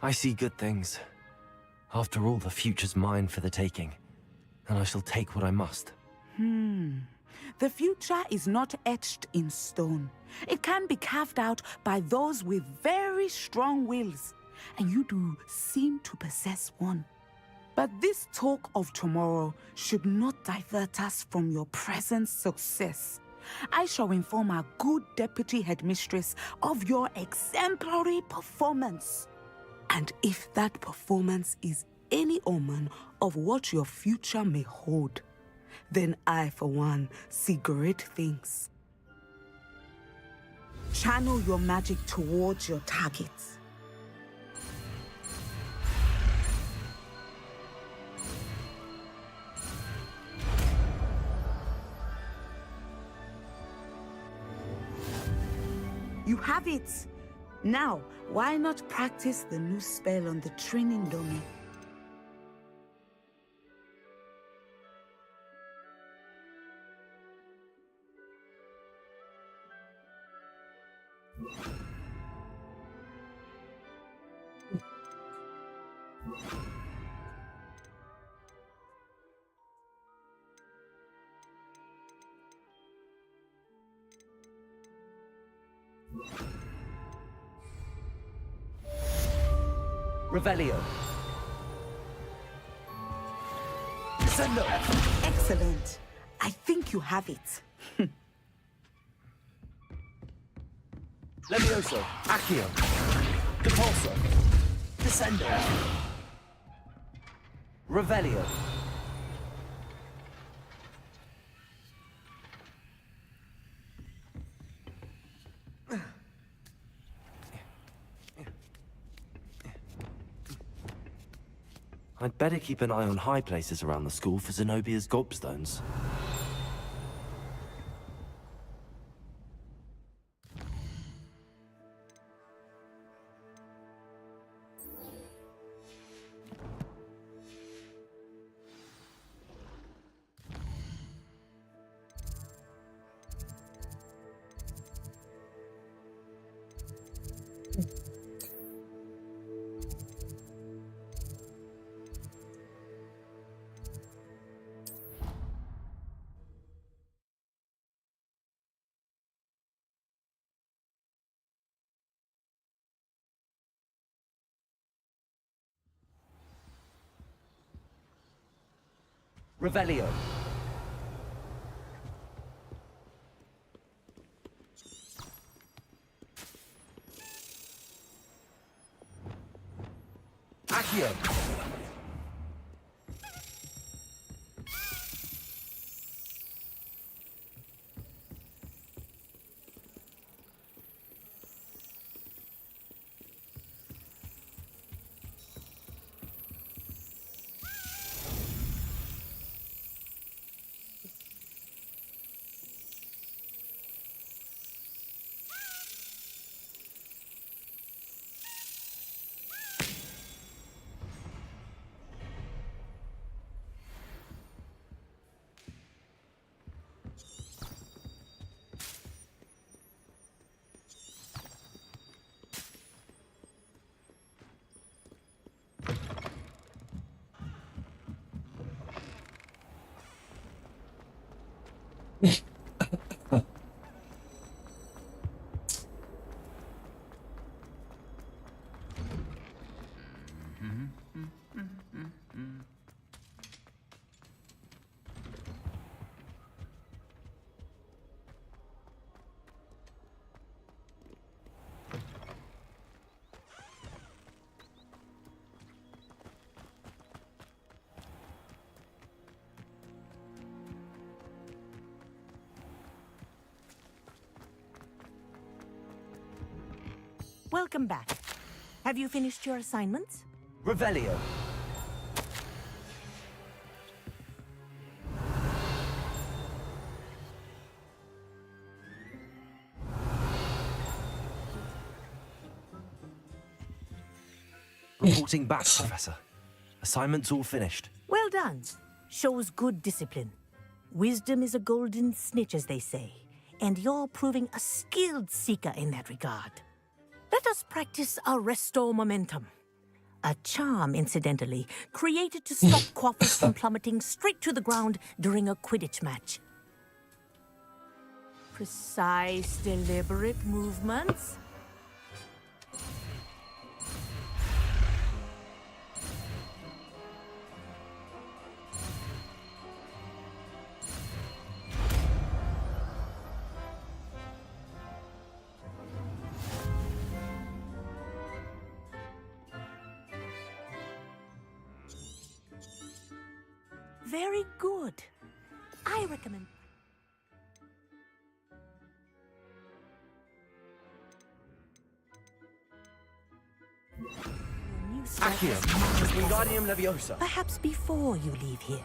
Speaker 3: I see good things. After all, the future's mine for the taking, and I shall take what I must.
Speaker 23: The future is not etched in stone. It can be carved out by those with very strong wills, and you do seem to possess one. But this talk of tomorrow should not divert us from your present success. I shall inform our good deputy headmistress of your exemplary performance. And if that performance is any omen of what your future may hold, then I, for one, see great things. Channel your magic towards your targets. You have it! Now, why not practice the new spell on the training dummy?
Speaker 2: Revelio. Send off.
Speaker 23: Excellent. I think you have it.
Speaker 2: Levioso. Accio. Depulso. Descendo. Revelio.
Speaker 3: I'd better keep an eye on high places around the school for Zenobia's gobstones.
Speaker 2: Revelio. Accio.
Speaker 16: Welcome back. Have you finished your assignments?
Speaker 2: Revelio.
Speaker 3: Reporting back, Professor. Assignment's all finished.
Speaker 16: Well done. Shows good discipline. Wisdom is a golden snitch, as they say, and you're proving a skilled seeker in that regard. Let us practice Arresto Momentum. A charm, incidentally, created to stop quaffers from plummeting straight to the ground during a Quidditch match. Precise, deliberate movements. Very good. I recommend...
Speaker 3: Accio, Wingardium Leviosa.
Speaker 16: Perhaps before you leave here.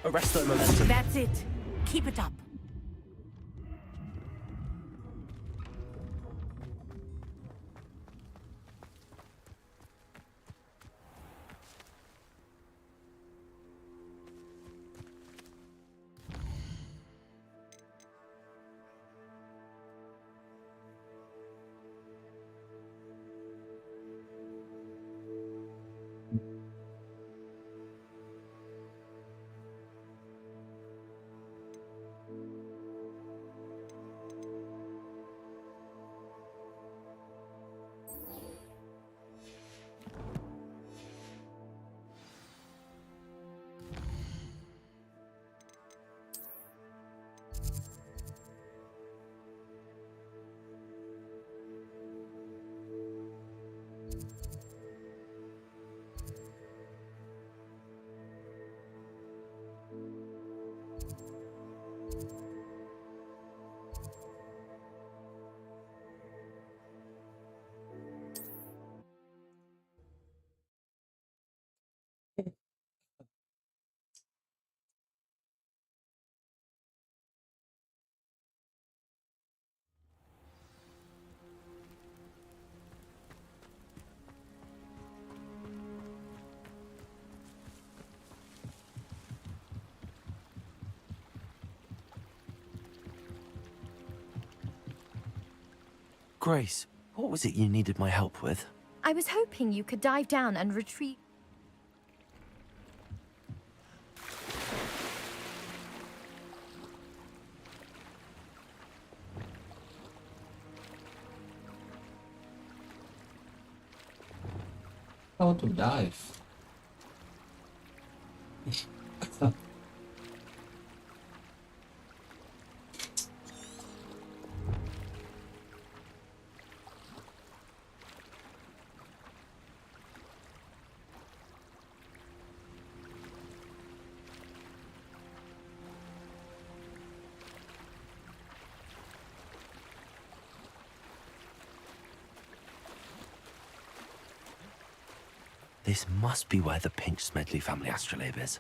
Speaker 3: Arresto Momentum.
Speaker 16: That's it. Keep it up.
Speaker 3: Grace, what was it you needed my help with?
Speaker 19: I was hoping you could dive down and retrieve...
Speaker 1: How to dive?
Speaker 3: This must be where the Pinch Smedley family astrolabe is.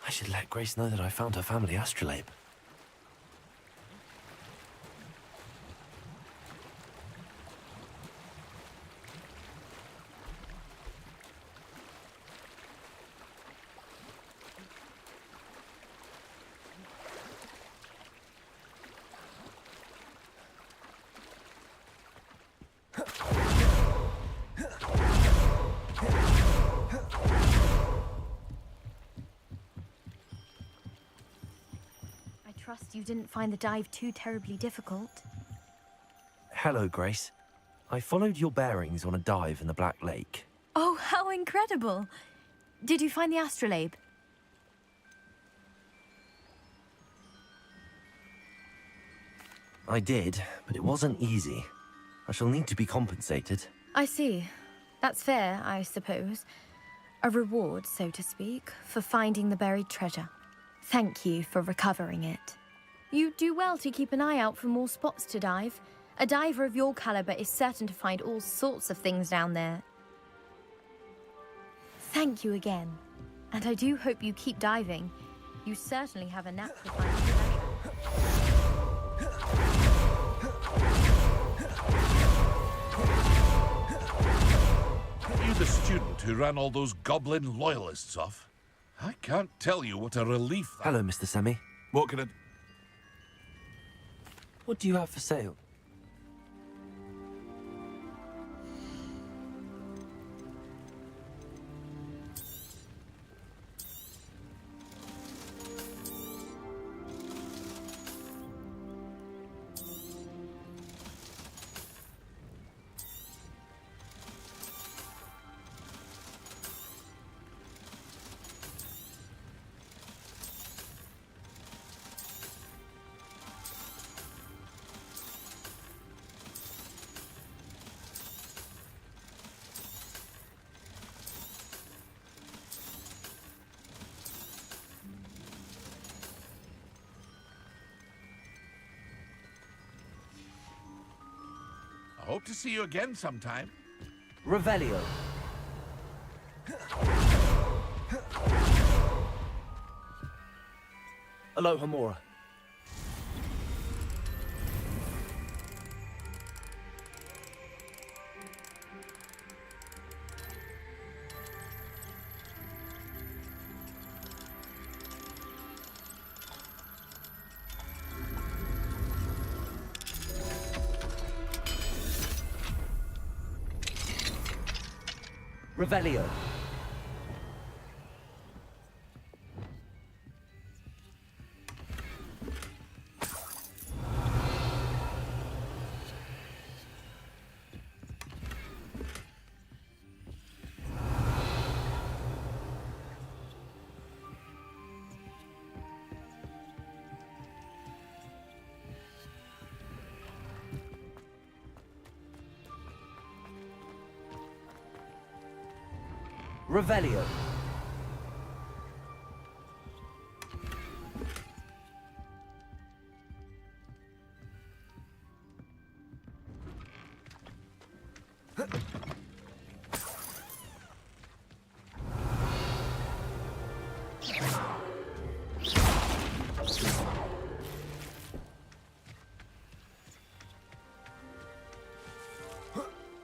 Speaker 3: I should let Grace know that I found her family astrolabe.
Speaker 19: Trust you didn't find the dive too terribly difficult.
Speaker 3: Hello, Grace. I followed your bearings on a dive in the Black Lake.
Speaker 19: Oh, how incredible! Did you find the astrolabe?
Speaker 3: I did, but it wasn't easy. I shall need to be compensated.
Speaker 19: I see. That's fair, I suppose. A reward, so to speak, for finding the buried treasure. Thank you for recovering it. You do well to keep an eye out for more spots to dive. A diver of your caliber is certain to find all sorts of things down there. Thank you again. And I do hope you keep diving. You certainly have a knack for finding treasure.
Speaker 13: You the student who ran all those goblin loyalists off? I can't tell you what a relief that...
Speaker 3: Hello, Mr. Semi.
Speaker 13: What can I...
Speaker 3: What do you have for sale?
Speaker 13: I hope to see you again sometime.
Speaker 2: Revelio.
Speaker 3: Aloha Mora.
Speaker 2: Revelio. Revelio.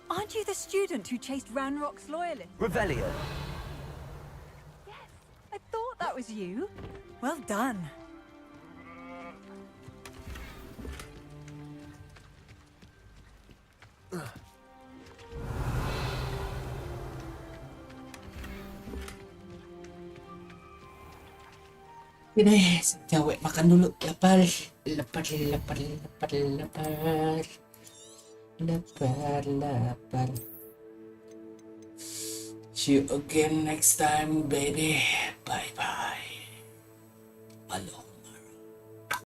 Speaker 12: Aren't you the student who chased Ranrock's loyalists?
Speaker 2: Revelio.
Speaker 12: I thought that was you. Well done.
Speaker 1: Ini cewek makan dulu. Lapar. Lapar, lapar, lapar, lapar. Lapar, lapar. See you again next time, baby. Bye-bye. Aloha.